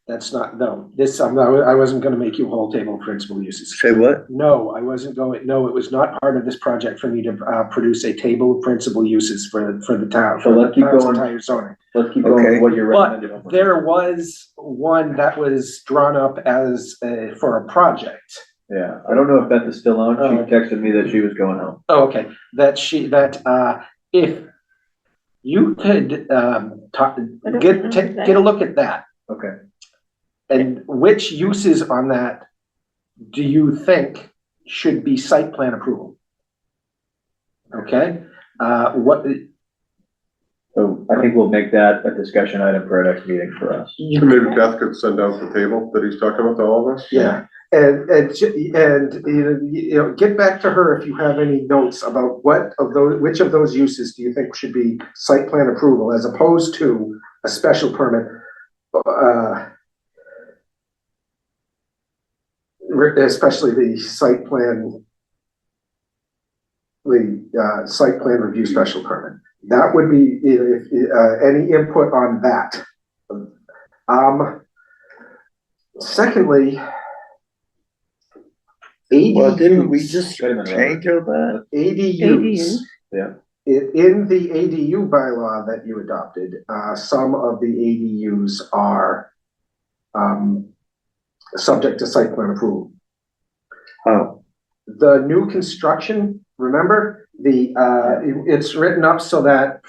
that's not, no, this, I wasn't gonna make you a whole table of principal uses. Say what? No, I wasn't going, no, it was not part of this project for me to, produce a table of principal uses for the town. So let's keep for the town's going. Entire zoning. Let's keep going with what you're But recommending. there was one that was drawn up as, for a project. Yeah, I don't know if Beth is still on. Oh. She texted me that she was going home. Oh, okay, if you could, get a look at that. Okay. And which uses on that do you think should be site plan approval? Okay, what, So I think we'll make that a discussion item for our next meeting for us. Maybe Beth could send out the table that he's talking about to all of us? yeah, and you know, get back to her if you have any notes about which of those uses do you think should be site plan approval as opposed to a special permit? Especially the site plan review special permit. That would be, if, any input on that. Secondly, Well, didn't we just Wait a minute, change all that? ADUs. Yeah. In the ADU bylaw that you adopted, some of the ADUs are, subject to site plan approval. Oh, The new construction, remember, it's written up so that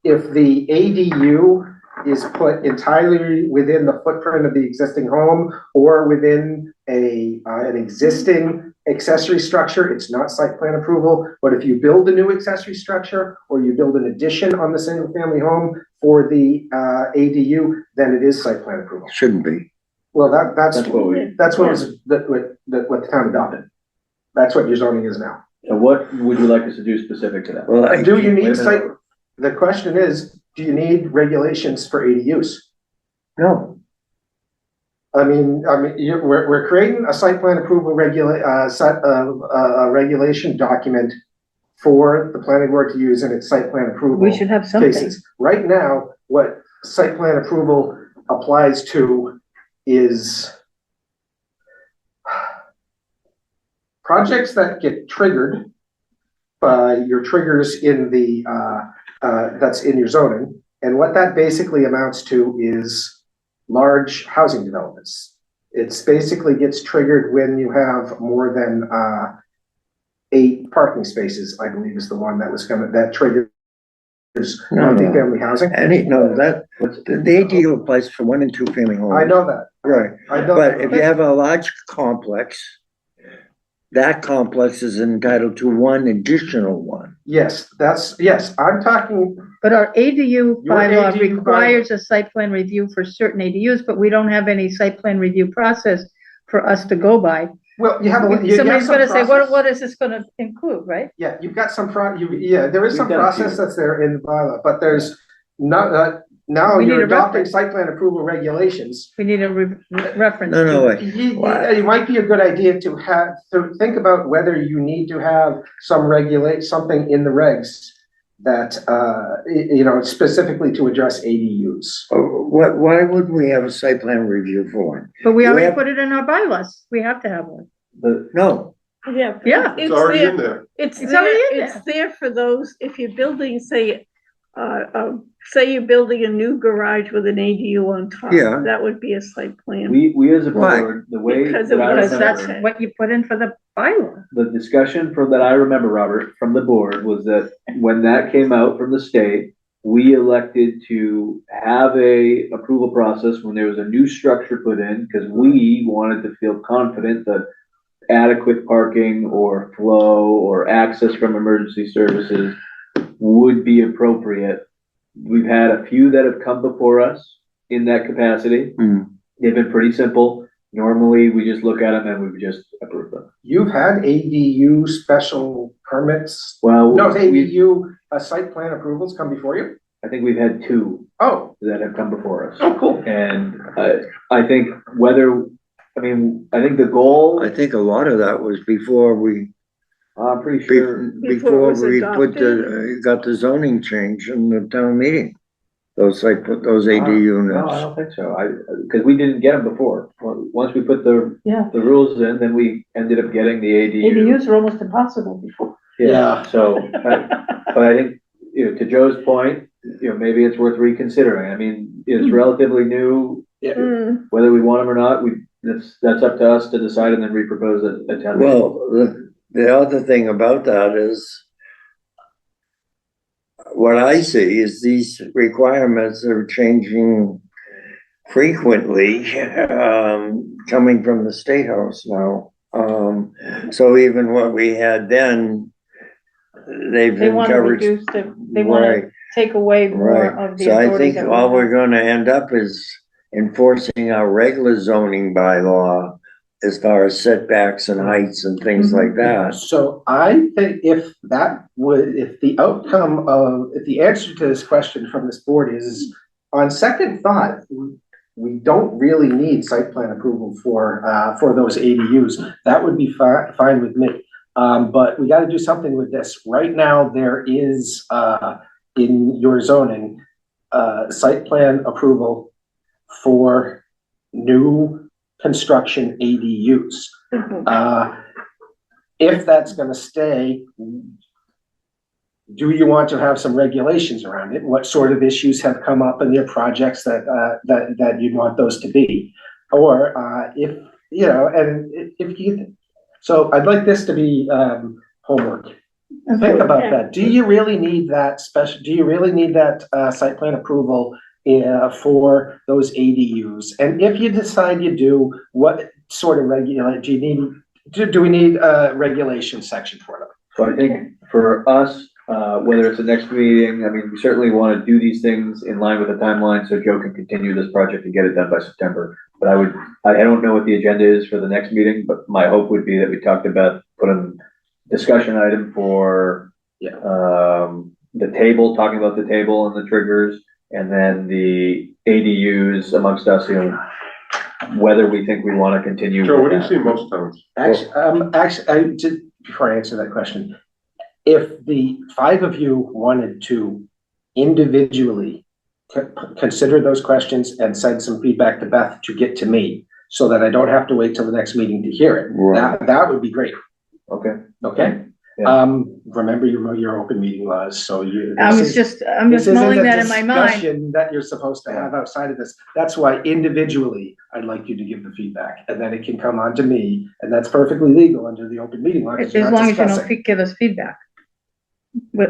if the ADU is put entirely within the footprint of the existing home or within an existing accessory structure, it's not site plan approval. But if you build a new accessory structure or you build an addition on the single family home for the ADU, then it is site plan approval. shouldn't be. Well, that's what the town adopted. That's what your zoning is now. So what would you like us to do specific to that? Well, Do you Wait a need minute. site, the question is, do you need regulations for ADUs? no, I mean, we're creating a site plan approval regulation document for the planning board to use in its site plan approval We should have something. cases. Right now, what site plan approval applies to is projects that get triggered by your triggers in the, that's in your zoning. And what that basically amounts to is large housing developments. It's basically gets triggered when you have more than 8 parking spaces, I believe is the one that was that triggers No, no. multifamily housing. the ADU applies for 1 and 2 family homes. I know that. Right, I know but that. if you have a large complex, that complex is entitled to 1 additional one. Yes, I'm talking, But our ADU Your bylaw ADU requires a site plan review for certain ADUs, but we don't have any site plan review process for us to go by. well, you have you have Somebody's some gonna say, process. what is this gonna include, right? Yeah, you've got some there is some We've got a few. process that's there in the bylaw, but there's not, now We need you're a adopting reference. site plan approval regulations. We need a reference. No, no, to wait. It might be a good idea to think about whether you need to have something in the regs that, specifically to address ADUs. Why would we have a site plan review for it? But we You already have- put it in our bylaws. We have to have one. No, Yeah. Yeah. It's already in there. It's It's there, already in it's there for those, if you're building, say you're building a new garage with an ADU on top. Yeah. That would be a site plan. We as a Why? board, the way Because that I Because that's remember, what you put in for the bylaw. the discussion that I remember, Robert, from the board was that when that came out from the state, we elected to have a approval process when there was a new structure put in, because we wanted to feel confident that adequate parking or flow or access from emergency services would be appropriate. We've had a few that have come before us in that capacity. Hmm. They've been pretty simple. Normally, we just look at them and we just approve them. You've had ADU special permits, Well, no, ADU site plan approvals come before you? I think we've had 2 Oh, that have come before us. oh, cool. And I think I think the goal, I think a lot of that was before we I'm pretty sure, Before was we put got the zoning change in the town meeting. Those AD no, I units. don't think so. Because we didn't get them before. Once we put the Yeah, rules in, then we ended up getting the ADU. ADUs are almost impossible before. Yeah, so, but I think, to Joe's point, maybe it's worth reconsidering. I mean, it's relatively new. Whether we want them or not, that's up to us to decide and then repropose it at town meeting. Well, the other thing about that is what I see is these requirements are changing frequently, coming from the State House now. So even what we had then, they've They want to encouraged. reduce they want Right, to take away more right. of the So I authority think that all we we're have. gonna end up is enforcing our regular zoning bylaw as far as setbacks and heights and things like that. So I think if the outcome if the answer to this question from this board is, on second thought, we don't really need site plan approval for those ADUs, that would be fine with me. But we gotta do something with this. Right now, there is, in your zoning, site plan approval for new construction ADUs. If that's gonna stay, do you want to have some regulations around it? What sort of issues have come up in your projects that you'd want those to be? Or, if you, so I'd like this to be, homework. Think about that. Do you really need that site plan approval for those ADUs? And if you decide you do, what sort of do we need a regulation section for them? So I think for us, whether it's the next meeting, I mean, we certainly want to do these things in line with the timeline so Joe can continue this project and get it done by September. But I don't know what the agenda is for the next meeting, but my hope would be that we talked about putting discussion item for the table, talking about the table and the triggers, and then the ADUs amongst us, whether we think we want to continue. Joe, what do you see most towns? Actually, before I answer that question, if the 5 of you wanted to individually consider those questions and send some feedback to Beth to get to me, so that I don't have to wait till the next meeting to hear it, Right. that would be great. Okay. Okay? Yeah. Remember your open meeting laws, so I'm just mulling that in my mind. Discussion that you're supposed to have outside of this. That's why individually, I'd like you to give the feedback, and then it can come on to me, and that's perfectly legal under the open meeting law. As long as you don't give us feedback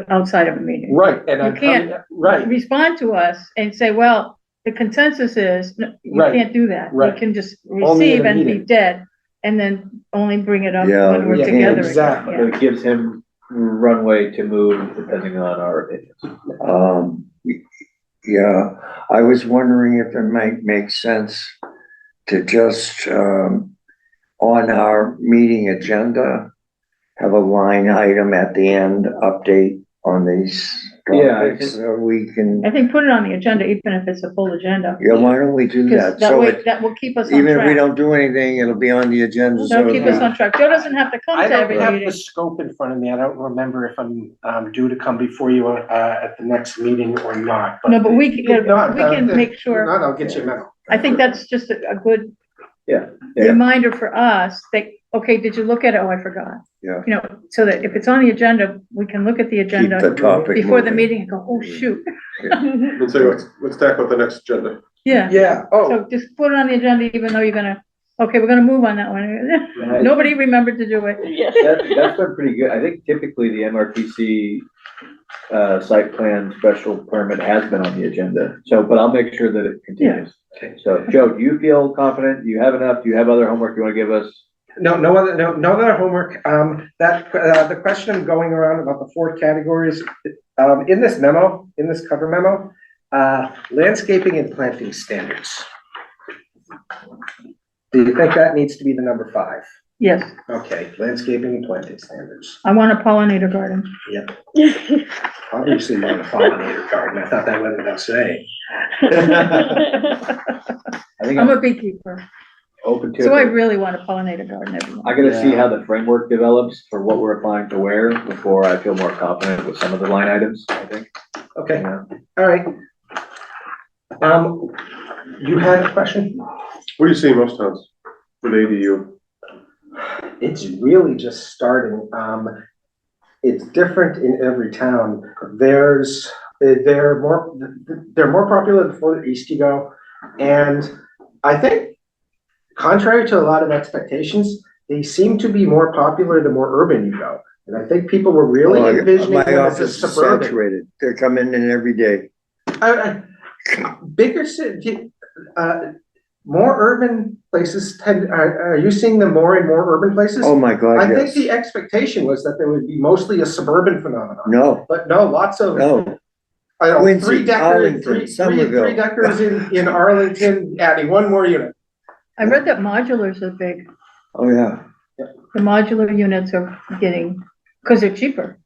outside of a meeting. Right, and You can't respond to us and say, well, the consensus is, no, you Right. can't do that. Right. You can just Only in receive a and be meeting. dead, and then only bring it up Yeah, when we're yeah, together. exactly. again. So it gives him runway to move depending on our opinions. Yeah, I was wondering if it might make sense to just, on our meeting agenda, have a line item at the end, update on these Yeah, I topics, think- so we can, I think put it on the agenda, even if it's a full agenda. yeah, why don't we do Because that? that So way, it, that will keep us on even if we track. don't do anything, it'll be on the agenda, so. That'll keep us on track. Joe doesn't have to come I to don't every have meeting. the scope in front of me. I don't remember if I'm due to come before you at the next meeting or not. No, but we can, If not, we can make If sure, not, I'll get you a memo. I think that's just a good Yeah. reminder for us that, okay, did you look at it? Oh, I forgot. Yeah. So that if it's on the agenda, we can look at the Keep the agenda topic before the moving. meeting and go, oh, shoot. Let's say, let's tackle the next agenda. Yeah, Yeah, so just put it on the agenda, even though you're gonna, okay, we're gonna move on that one. Nobody remembered to do it. That's been pretty good. I think typically the MRPC site plan special permit has been on the agenda. So, but I'll make sure that it continues. So, Joe, do you feel confident? Do you have enough? Do you have other homework you want to give us? no other homework. The question going around about the 4 categories, in this cover memo, landscaping and planting standards. Do you think that needs to be the number 5? Yes, Okay, landscaping and planting standards. I want a pollinator garden. Yep. Obviously, you want a pollinator garden. I thought that went without saying. I think I'm a beekeeper. open to it. So I really want a pollinator garden everyone. I gotta see how the framework develops for what we're applying to where before I feel more confident with some of the line items, I think. Okay, Yeah. all right. You had a question? What do you see in most towns with ADU? It's really just starting. It's different in every town. They're more popular the further east you go. And I think contrary to a lot of expectations, they seem to be more popular the more urban you go. And I think people were really envisioning My them as a office is suburban. saturated. They're coming in every day. Bigger city, more urban places are you seeing them more in more urban places? Oh, my God, I think yes. the expectation was that there would be mostly a suburban phenomenon. No, But no, lots of, no. I don't know, Quincy, three deckers, Arlington, Somerville. three deckers in Arlington, adding one more unit. I read that modulars are big. Oh, yeah. The modular units are getting, because they're cheaper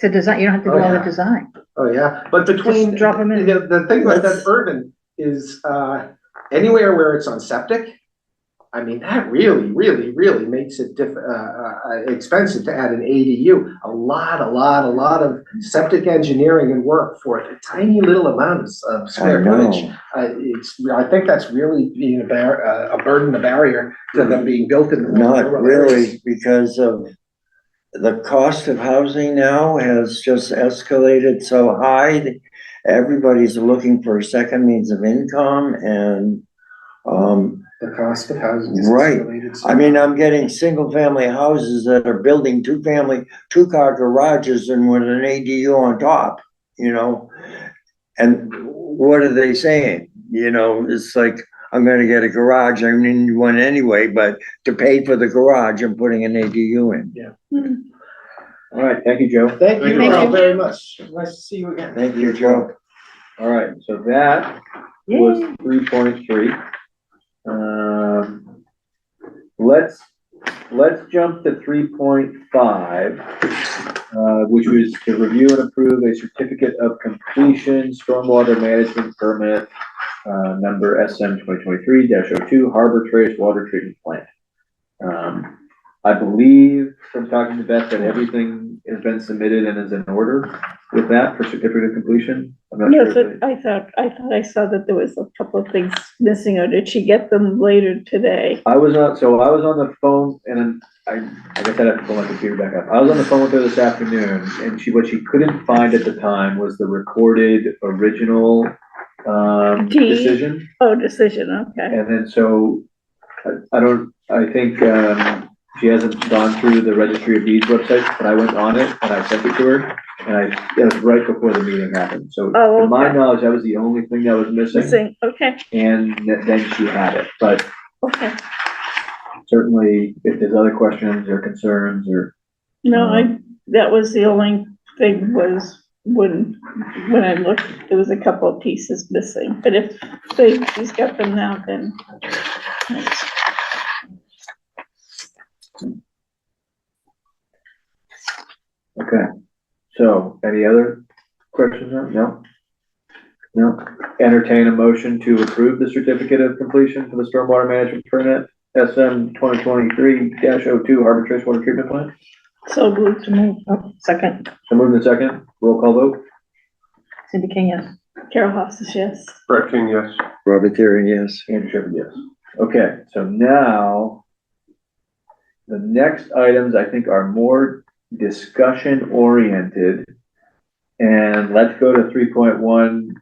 to design. You don't have to do all the design. Oh, yeah, but between, Just drop 'em in. the thing about that urban is, anywhere where it's on septic, I mean, that really, really, really makes it expensive to add an ADU. A lot of septic engineering and work for a tiny little amount of square footage. I think that's really being a burden, a barrier to them being built in. Not really, because of the cost of housing now has just escalated so high. Everybody's looking for a second means of income and, the cost of housing is right. escalated. I mean, I'm getting single family houses that are building two-car garages and with an ADU on top, you know? And what are they saying? You know, it's like, I'm gonna get a garage, I need one anyway, but to pay for the garage, I'm putting an ADU in. Yeah. All right, thank you, Joe. Thank you Thank all you. very much. Nice to see you again. Thank you, Joe. All right, so that was 3.3. Let's jump to 3.5, which was to review and approve a certificate of completion stormwater management permit, number SM 2023-02 Harbor Trace Water Treatment Plant. I believe from talking to Beth that everything has been submitted and is in order with that for certificate of completion. I'm not Yes, sure. I thought I saw that there was a couple of things missing, or did she get them later today? I was on the phone and I guess I'd have to pull my computer back up. I was on the phone with her this afternoon and what she couldn't find at the time was the recorded original, decision. Oh, decision, okay. And then so I think, she hasn't gone through the Registry of Deeds website, but I went on it and I sent it to her. And it was right before the meeting happened. So Oh, to my okay. knowledge, that was the only thing that was missing. Okay, And then she had it, but okay. certainly if there's other questions or concerns or. No, that was the only thing was when I looked, there was a couple of pieces missing, but if she's got them now, then. Thanks. Okay, so any other questions? No? No? Entertain a motion to approve the certificate of completion for the stormwater management permit SM 2023-02 Harbor Trace Water Treatment Plant. So moved to move. Oh, second. So moved in second, roll call vote. Cindy King, yes. Carol Hostas, yes. Brett King, yes. Robert Theory, yes. Andrew Shepherd, yes. Okay, so now the next items I think are more discussion oriented. And let's go to 3.1,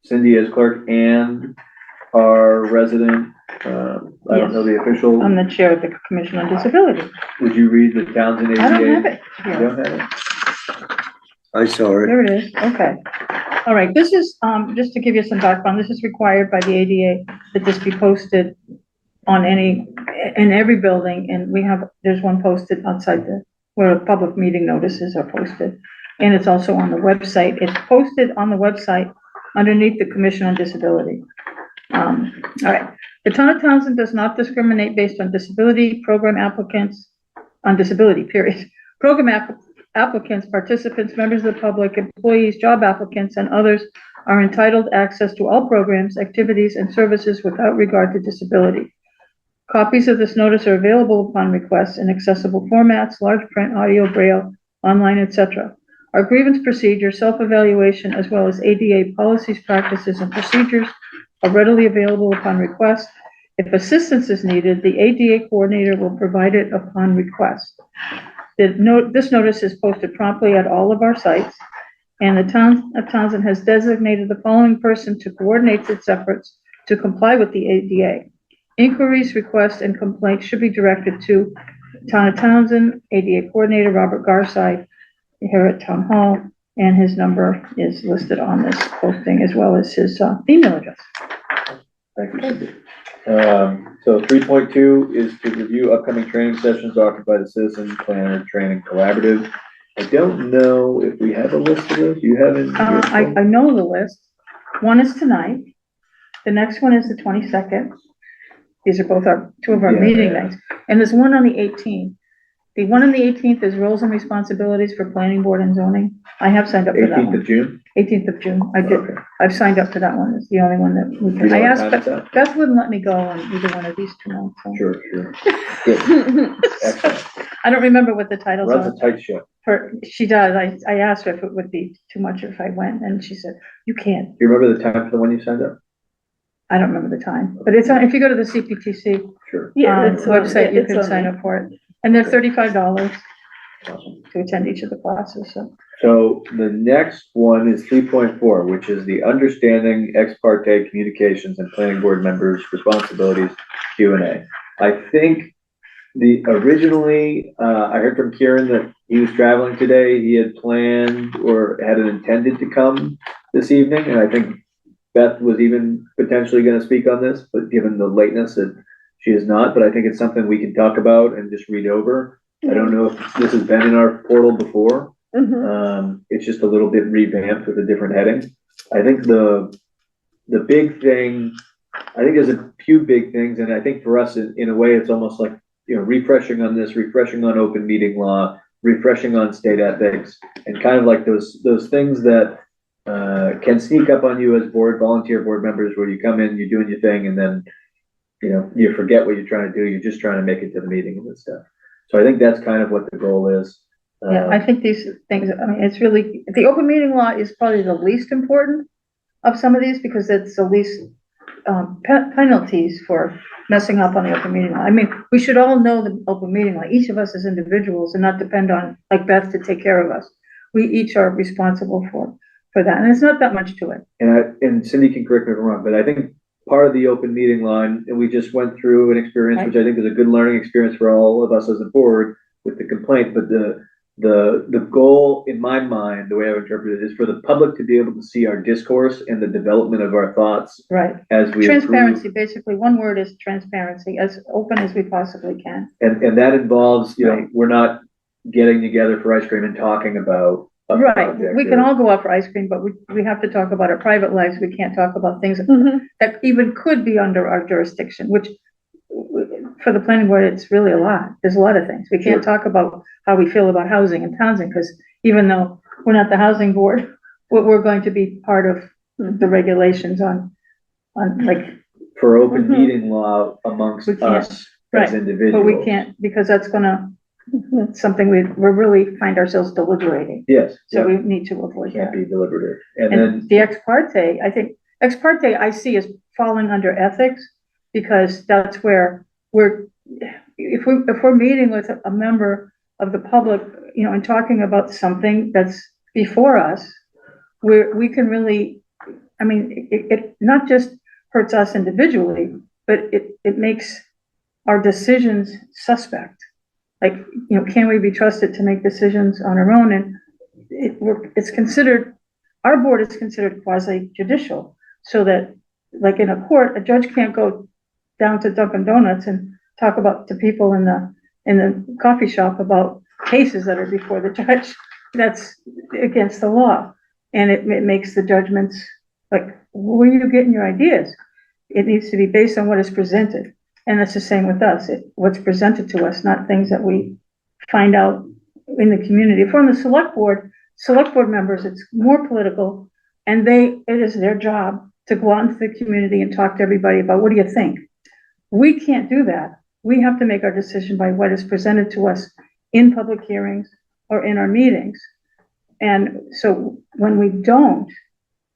Cindy as clerk and our resident, I don't know the official. I'm the chair of the Commission on Disability. Would you read the Townsend ADA? I don't have it. You don't have it? I saw it. There it is, okay. All right, this is, just to give you some background, this is required by the ADA that this be posted on in every building, and there's one posted outside where public meeting notices are posted, and it's also on the website. It's posted on the website underneath the Commission on Disability. All right, the town of Townsend does not discriminate based on disability, program applicants, on disability, period. Program applicants, participants, members of the public, employees, job applicants, and others are entitled access to all programs, activities, and services without regard to disability. Copies of this notice are available upon request in accessible formats, large print, audio, braille, online, etc. Our grievance procedure, self-evaluation, as well as ADA policies, practices, and procedures are readily available upon request. If assistance is needed, the ADA coordinator will provide it upon request. This notice is posted promptly at all of our sites, and the town of Townsend has designated the following person to coordinate its efforts to comply with the ADA. Inquiries, requests, and complaints should be directed to Town of Townsend, ADA coordinator Robert Garside here at Town Hall, and his number is listed on this posting as well as his email address. Thank you, Cindy. So 3.2 is to review upcoming training sessions offered by the Citizen Planner Training Collaborative. I don't know if we have a list of those. You have it? I know the list. One is tonight. The next one is the 22nd. These are both two of our meeting nights. And there's one on the 18th. The one on the 18th is roles and responsibilities for planning board and zoning. I have signed up for that 18th one. of June? 18th of June. I did. Okay. I've signed up for that one. It's the only one that we You can. know I what asked, time it's at? Beth wouldn't let me go on either one of these 2 months. So. Sure. Good. Excellent. I don't remember what the titles Runs are. a tight ship. She does. I asked her if it would be too much if I went, and she said, you can't. Do you remember the time for the one you signed up? I don't remember the time, but it's on, if you go to the CPTC Sure. website, you can sign up for it. And they're $35 Awesome. to attend each of the classes, so. So the next one is 3.4, which is the understanding ex parte communications and planning board members' responsibilities Q&A. I think originally, I heard from Kieran that he was traveling today. He had planned or had intended to come this evening, and I think Beth was even potentially going to speak on this, but given the lateness that she is not, but I think it's something we can talk about and just read over. I don't know if this has been in our portal before. It's just a little bit revamped with a different heading. I think the big thing, I think there's a few big things, and I think for us, in a way, it's almost like, refreshing on this, refreshing on open meeting law, refreshing on state ethics, and kind of like those things that can sneak up on you as volunteer board members, where you come in, you're doing your thing, and then, you forget what you're trying to do. You're just trying to make it to the meeting and stuff. So I think that's kind of what the goal is. Yeah, I think these things, it's really, the open meeting law is probably the least important of some of these, because it's the least penalties for messing up on the open meeting law. We should all know the open meeting law, each of us as individuals, and not depend on, like Beth, to take care of us. We each are responsible for that, and it's not that much to it. And Cindy can correct me if I'm wrong, but I think part of the open meeting law, and we just went through an experience, Right. which I think is a good learning experience for all of us as a board with the complaint, but the goal in my mind, the way I interpret it, is for the public to be able to see our discourse and the development of our thoughts. Right. As we Transparency, basically, one word is transparency, as open as we possibly can. And that involves, we're not getting together for ice cream and talking about a Right, project we can or- all go out for ice cream, but we have to talk about our private lives. We can't talk about things that even could be under our jurisdiction, which for the planning board, it's really a lot. There's a lot of things. We can't talk about how we feel about housing in Townsend, because even though we're not the housing board, we're going to be part of the regulations on like. For open meeting law amongst We can't, us right, as individuals. but we can't, because that's gonna, something we're really find ourselves deliberating. Yes. So we need to avoid Can't that. be deliberative. And And then, the ex parte, I think, ex parte I see as falling under ethics, because that's where if we're meeting with a member of the public, and talking about something that's before us, we can really, it not just hurts us individually, but it makes our decisions suspect. Like, can we be trusted to make decisions on our own? And it's considered, our board is considered quasi judicial, so that, like in a court, a judge can't go down to Dunkin' Donuts and talk to people in the coffee shop about cases that are before the judge. That's against the law, and it makes the judgments like, where are you getting your ideas? It needs to be based on what is presented, and that's the same with us. What's presented to us, not things that we find out in the community. If we're on the select board members, it's more political, and it is their job to go out into the community and talk to everybody about, what do you think? We can't do that. we have to make our decision by what is presented to us in public hearings or in our meetings. And so when we don't,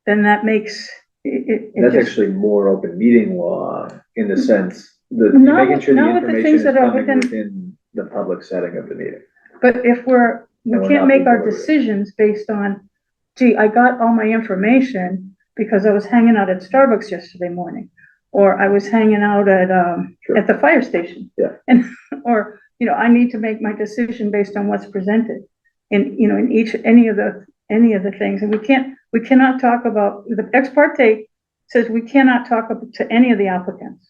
then that makes it That's just- actually more open meeting law in the sense that you're Not making sure the not with the information things is that are coming within- within the public setting of the meeting. But if we And we're can't not make being our voted. decisions based on, gee, I got all my information because I was hanging out at Starbucks yesterday morning, or I was hanging out Sure. at the fire station. Yeah. And, or, you know, I need to make my decision based on what's presented in, you know, in any of the things. And we cannot talk about, the ex parte says we cannot talk to any of the applicants.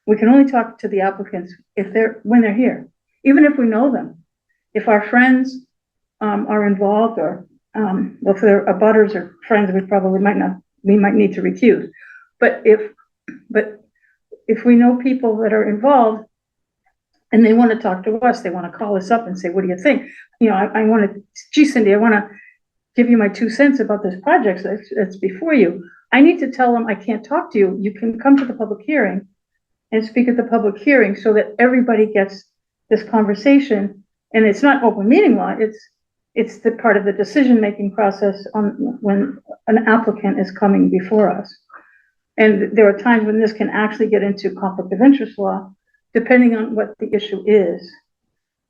We can only talk to the applicants when they're here, even if we know them. If our friends are involved, or well, if they're abutters or friends, we might need to recuse. But if we know people that are involved and they want to talk to us, they want to call us up and say, what do you think? You know, I want to, gee, Cindy, I want to give you my 2 cents about this project that's before you. I need to tell them I can't talk to you. You can come to the public hearing and speak at the public hearing so that everybody gets this conversation. And it's not open meeting law, it's the part of the decision-making process when an applicant is coming before us. And there are times when this can actually get into conflict of interest law, depending on what the issue is.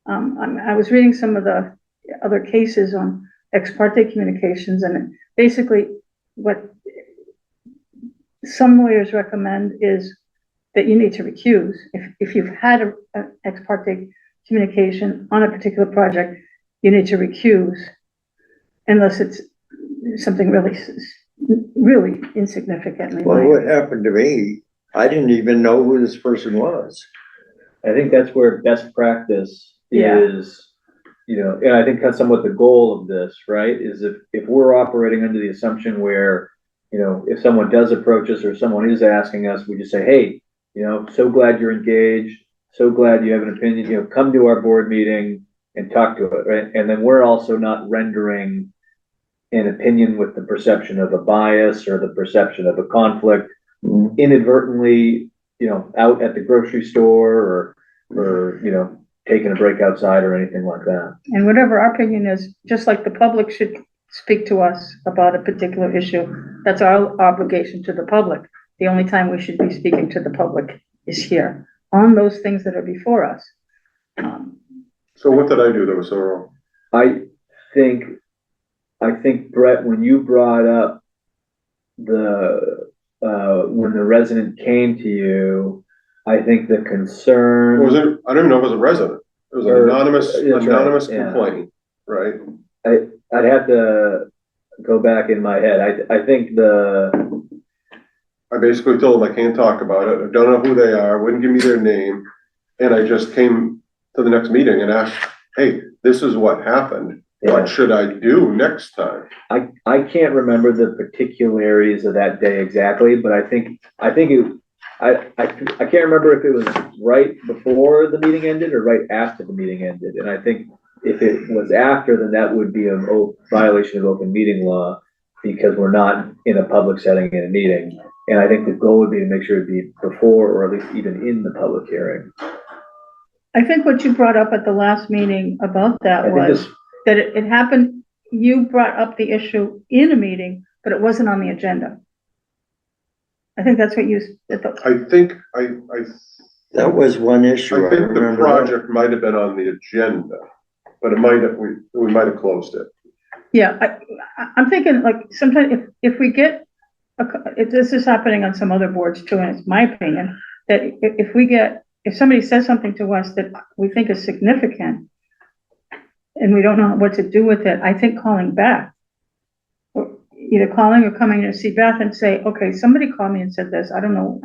I was reading some of the other cases on ex parte communications, and basically what some lawyers recommend is that you need to recuse. If you've had an ex parte communication on a particular project, you need to recuse unless it's something really insignificantly Well, minor. what happened to me, I didn't even know who this person was. I think that's where best practice Yeah. is, you know, and I think that's somewhat the goal of this, right? Is if we're operating under the assumption where, you know, if someone does approach us or someone is asking us, we just say, hey, you know, so glad you're engaged, so glad you have an opinion, you know, come to our board meeting and talk to it, right? And then we're also not rendering an opinion with the perception of a bias or the perception of a conflict inadvertently, you know, out at the grocery store or, you know, taking a break outside or anything like that. And whatever our opinion is, just like the public should speak to us about a particular issue, that's our obligation to the public. The only time we should be speaking to the public is here on those things that are before us. So what did I do that was so wrong? I think, Brett, when you brought up when the resident came to you, I think the concern. Was it, I don't even know if it was a resident. It was an anonymous right, yeah. complaint, right? I'd have to go back in my head. I think I basically told them I can't talk about it. I don't know who they are, wouldn't give me their name. And I just came to the next meeting and asked, hey, this is what happened. Yeah. What should I do next time? I can't remember the particularities of that day exactly, but I can't remember if it was right before the meeting ended or right after the meeting ended. And I think if it was after, then that would be a violation of open meeting law because we're not in a public setting in a meeting. And I think the goal would be to make sure it'd be before or at least even in the public hearing. I think what you brought up at the last meeting about that was that it happened, you brought up the issue in a meeting, but it wasn't on the agenda. I think that's what you. That was one issue. I think the project might have been on the agenda, but we might have closed it. Yeah, I'm thinking like sometimes if we get, if this is happening on some other boards too, and it's my opinion, that if somebody says something to us that we think is significant and we don't know what to do with it, I think calling back, or either calling or coming to see Beth and say, okay, somebody called me and said this, I don't know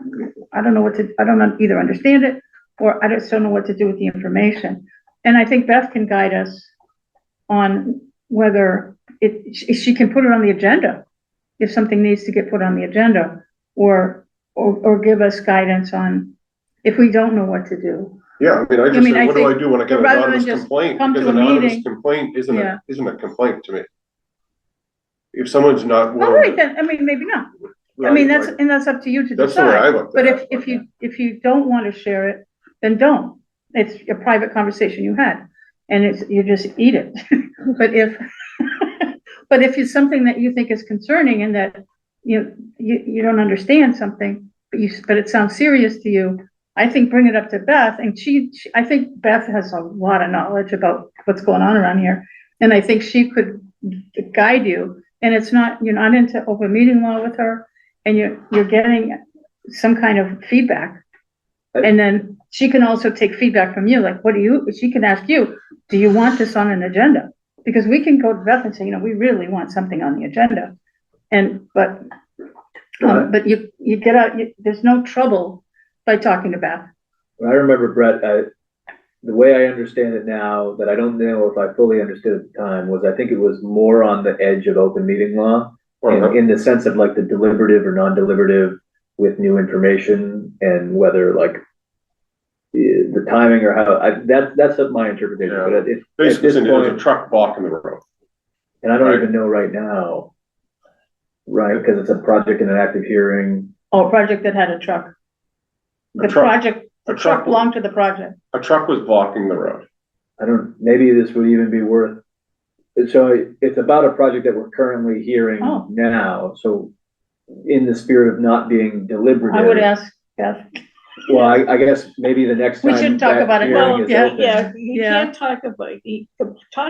either understand it or I just don't know what to do with the information. And I think Beth can guide us on whether she can put it on the agenda if something needs to get put on the agenda, or give us guidance on if we don't know what to do. Yeah, I mean, said, what do I do when I get an anonymous complaint? Because an anonymous complaint isn't a complaint to me. If someone's not willing. All right, then, I mean, maybe not. Right, I mean, that's up to you to decide. That's the way I look at But it. if you don't want to share it, then don't. It's a private conversation you had, and you just eat it. But but if it's something that you think is concerning and that you don't understand something, but it sounds serious to you, I think bring it up to Beth, and I think Beth has a lot of knowledge about what's going on around here, and I think she could guide you. And you're not into open meeting law with her, and you're getting some kind of feedback. And then she can also take feedback from you, like, she can ask you, do you want this on an agenda? Because we can go to Beth and say, we really want something on the agenda. But you get out, there's no trouble by talking to Beth. I remember, Brett, the way I understand it now, that I don't know if I fully understood at the time, was I think it was more on the edge of open meeting law, in the sense of like the deliberative or non-deliberative with new information, and whether like the timing or how, that's my interpretation. Yeah. But basically, there's a truck blocking the road. And I don't even know right now, right? Because it's a project in an active hearing. Oh, a project that had a truck. The truck belonged to the project. A truck was blocking the road. Maybe this would even be worth, so it's about a project that we're currently hearing now. So in the spirit of not being deliberative. I would ask Beth. Well, I guess maybe the next time. We should talk about it. Well, you can't talk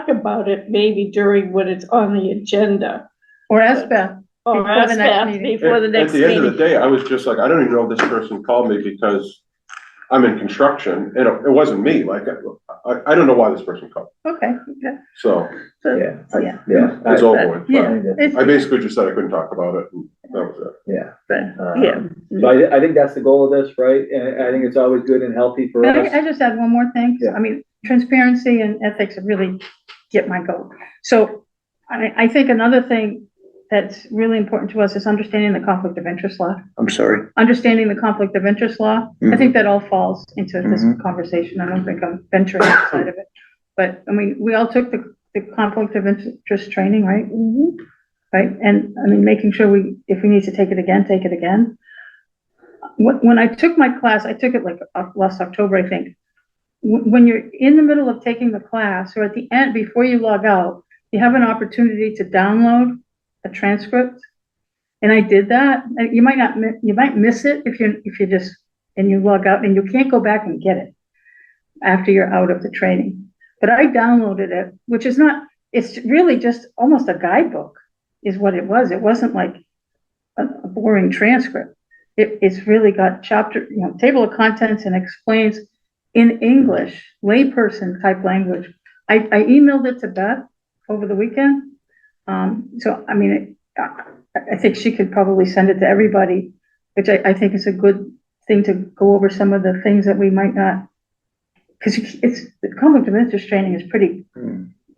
about it maybe during when it's on the agenda. Or ask Beth. Or ask Beth before the next meeting. At the end of the day, I was just like, I don't even know if this person called me because I'm in construction. It wasn't me. Like, I don't know why this person called. Okay. So yeah. It's over with. Yeah. I basically just said I couldn't talk about it, and that was it. Yeah. So I think that's the goal of this, right? And I think it's always good and healthy for us. I just had one more thing. Yeah. I mean, transparency and ethics really get my goat. So I think another thing that's really important to us is understanding the conflict of interest law. I'm sorry. Understanding the conflict of interest law. I think that all falls into this conversation. I don't think I'm venturing outside of it. But I mean, we all took the conflict of interest training, right? Right. And I mean, making sure if we need to take it again, take it again. When I took my class, I took it like last October, I think. When you're in the middle of taking the class, or at the end, before you log out, you have an opportunity to download a transcript. And I did that. You might miss it if you log out, and you can't go back and get it after you're out of the training. But I downloaded it, which is it's really just almost a guidebook is what it was. It wasn't like a boring transcript. It's really got table of contents, and explains in English, layperson type language. I emailed it to Beth over the weekend. So, I mean, I think she could probably send it to everybody, which I think is a good thing to go over some of the things that we might not, because the conflict of interest training is pretty,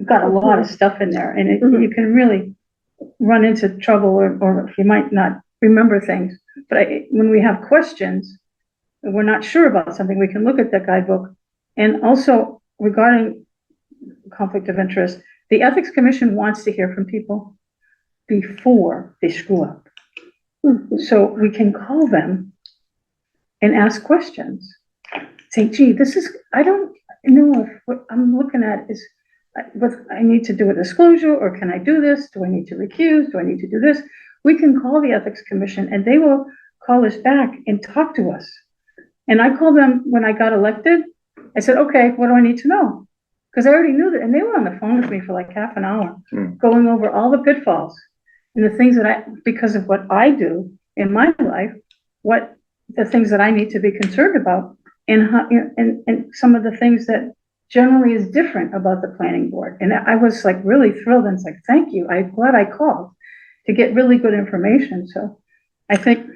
got a lot of stuff in there, and you can really run into trouble, or you might not remember things. But when we have questions, and we're not sure about something, we can look at that guidebook. And also regarding conflict of interest, the Ethics Commission wants to hear from people before they screw up. So we can call them and ask questions. Say, gee, I don't know if what I'm looking at is, what I need to do a disclosure, or can I do this? Do I need to recuse? Do I need to do this? We can call the Ethics Commission, and they will call us back and talk to us. And I called them when I got elected. I said, okay, what do I need to know? Because I already knew that, and they were on the phone with me for like half an hour, going over all the pitfalls and the things that because of what I do in my life, what the things that I need to be concerned about, and how, and some of the things that generally is different about the planning board. And I was like really thrilled, and it's like, thank you. I'm glad I called to get really good information. So I think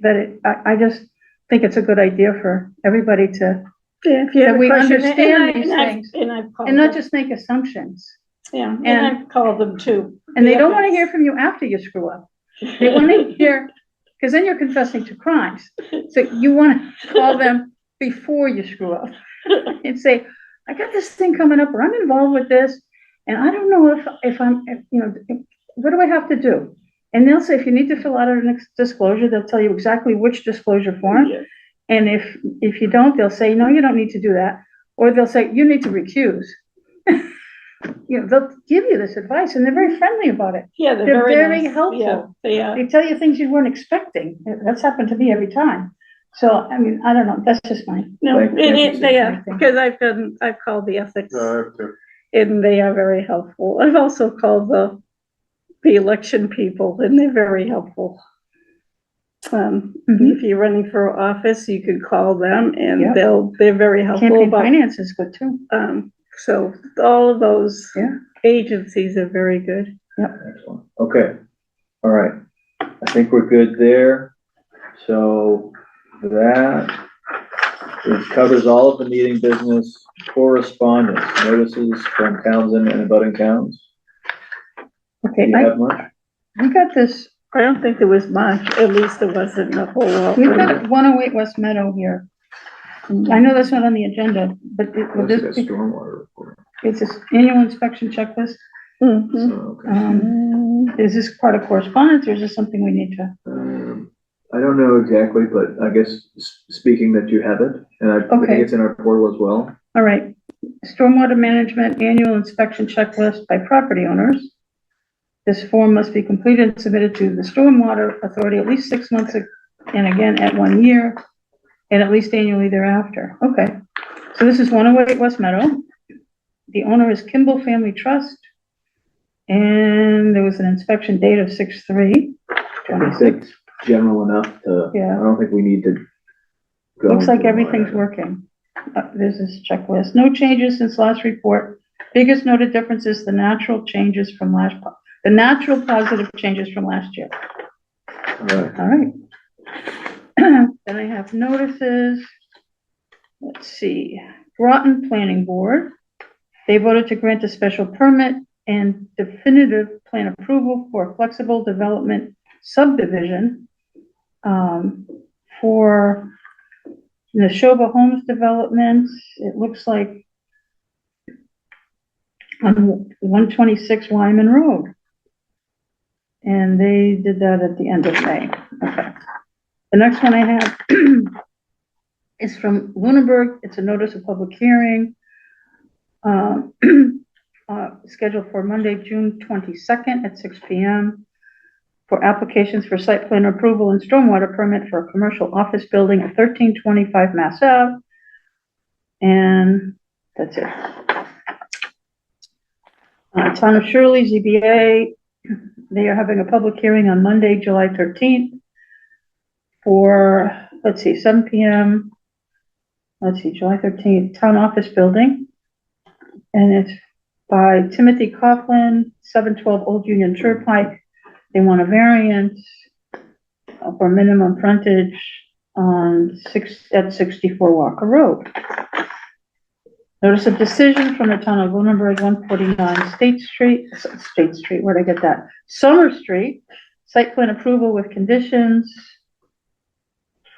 that I just think it's a good idea for everybody to, if you have we questions, understand these things, and not just make assumptions. Yeah, and I've called them too. And they don't want to hear from you after you screw up. They want to hear, because then you're confessing to crimes. So you want to call them before you screw up and say, I got this thing coming up, or I'm involved with this, and I don't know if I'm, what do I have to do? And they'll say, if you need to fill out a disclosure, they'll tell you exactly which disclosure form. And if you don't, they'll say, no, you don't need to do that. Or they'll say, you need to recuse. They'll give you this advice and they're very friendly about it. Yeah, They're they're very nice. helpful. Yeah, they are. They tell you things you weren't expecting. That's happened to me every time. So, I mean, I don't know, that's just mine. No, Thank you, they are, Cynthia. because I've called the ethics No, I have to. and they are very helpful. I've also called the election people and they're very helpful. If you're running for office, you could call them and Yep. they're very helpful Campaign about, finance is good too. so all of those Yeah. agencies are very good. Excellent. Okay. All right. I think we're good there. So that it covers all of the meeting business, correspondence, notices from Townsend and abutting towns. Do Okay, you have much? we got this, I don't think there was much, at least there wasn't a whole lot. we've got 108 West Meadow here. I know that's not on the agenda, but would Looks this like a be, stormwater report. it's this annual inspection checklist. Mhm. So, okay. Is this part of correspondence or is this something we need to? I don't know exactly, but I guess speaking that you have it, and I Okay. think it's in our portal as well. All right, stormwater management annual inspection checklist by property owners. This form must be completed and submitted to the Stormwater Authority at least 6 months and again at 1 year and at least annually thereafter. Okay, so this is 108 West Meadow. The owner is Kimball Family Trust. And there was an inspection date of 6/3/26. I think that's general enough to, Yeah. I don't think we need to go. Looks like into a line everything's item. working. There's this checklist. No changes since last report. Biggest noted difference is the natural changes from the natural positive changes from last year. All right. All right. Then I have notices. Let's see. Groton Planning Board. They voted to grant a special permit and definitive plan approval for flexible development subdivision for the Neshoba Homes development. It looks like on 126 Wyman Road. And they did that at the end of May. Okay. The next one I have is from Lunenburg. It's a notice of public hearing. Scheduled for Monday, June 22nd at 6 p.m. for applications for site plan approval and stormwater permit for a commercial office building at 1325 Mass Ave. And that's it. Town of Shirley, ZBA, they are having a public hearing on Monday, July 13th for, let's see, 7 p.m. Let's see, July 13th, Town Office Building. And it's by Timothy Coughlin, 712 Old Union Turnpike. They want a variance for minimum frontage on 64 Walker Road. Notice of decision from the town of Lunenburg, 149 State Street, where'd I get that? Summer Street, site plan approval with conditions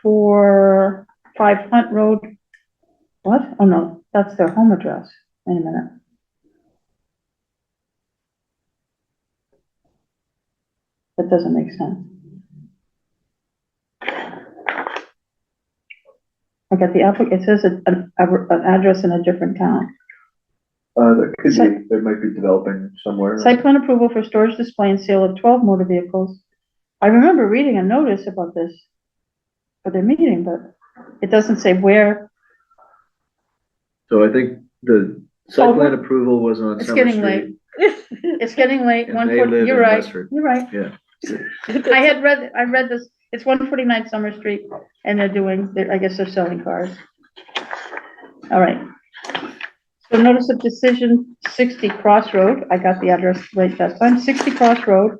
for 5 Hunt Road. What? Oh no, that's their home address. Wait a minute. That doesn't make sense. I got the applicant, it says an address in a different town. There could be, there might be developing somewhere. Site plan approval for storage, display, and sale of 12 motor vehicles. I remember reading a notice about this for their meeting, but it doesn't say where. So I think the site plan approval was on It's Summer getting Street. late. It's getting late. And they live You're in right. Westford. You're right. Yeah. I read this. It's 149 Summer Street, and I guess they're selling cars. All right. So notice of decision, 60 Cross Road. I got the address right that time. 60 Cross Road,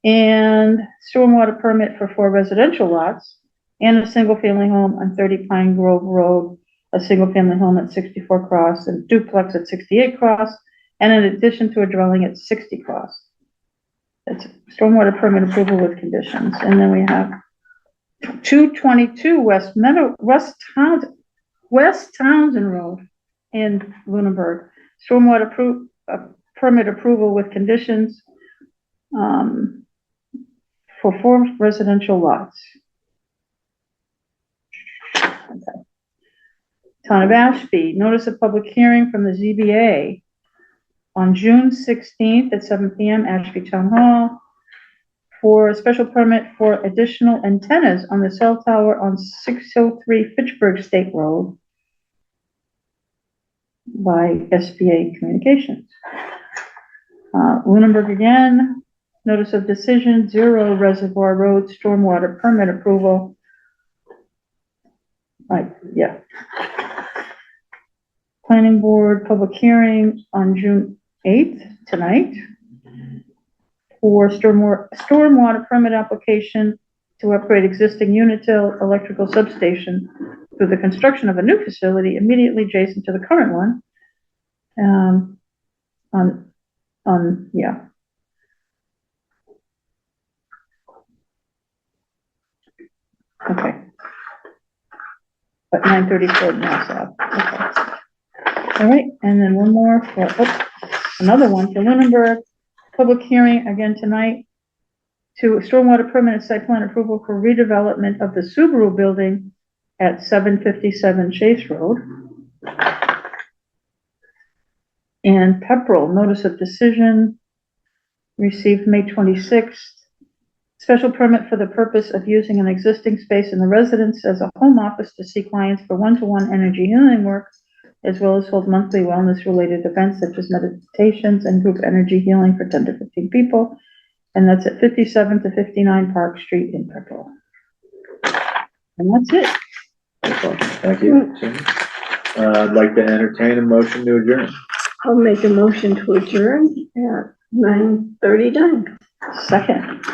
and stormwater permit for 4 residential lots, and a single-family home on 30 Pine Grove Road, a single-family home at 64 Cross, and duplex at 68 Cross, and in addition to a dwelling at 60 Cross. That's stormwater permit approval with conditions. And then we have 222 West Townsend Road in Lunenburg. Stormwater permit approval with conditions for 4 residential lots. Okay. Town of Ashby, notice of public hearing from the ZBA on June 16th at 7 PM, Ashby Town Hall, for a special permit for additional antennas on the cell tower on 603 Fitchburg State Road by SBA Communications. Lunenburg again, notice of decision, 0 Reservoir Road stormwater permit approval. Right, yeah. Planning Board public hearing on June 8th, tonight, for stormwater permit application to upgrade existing Unitil electrical substation through the construction of a new facility immediately adjacent to the current one. Yeah. Okay. But 934 Mass Ave. Okay. All right, and then one more for, another one for Lunenburg. Public hearing again tonight to stormwater permit and site plan approval for redevelopment of the Subaru building at 757 Chase Road. And Pepperell, notice of decision received May 26th. Special permit for the purpose of using an existing space in the residence as a home office to see clients for one-to-one energy healing work, as well as hold monthly wellness-related events such as meditations and group energy healing for 10 to 15 people. And that's at 57 to 59 Park Street in Pepperell. And that's it. Thank you. I'd like to entertain a motion to adjourn. I'll make a motion to adjourn at 9:39. Second.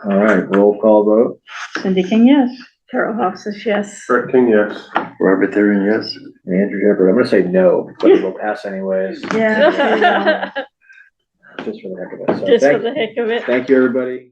All right, roll call vote. Cindy King, yes. Carol Hoff says yes. Brett King, yes. Robert Theron, yes. Andrew Shepherd, I'm gonna say no, but it'll pass anyways. Yeah. Just for the heck of it. So Just for the heck of it. thank you, everybody.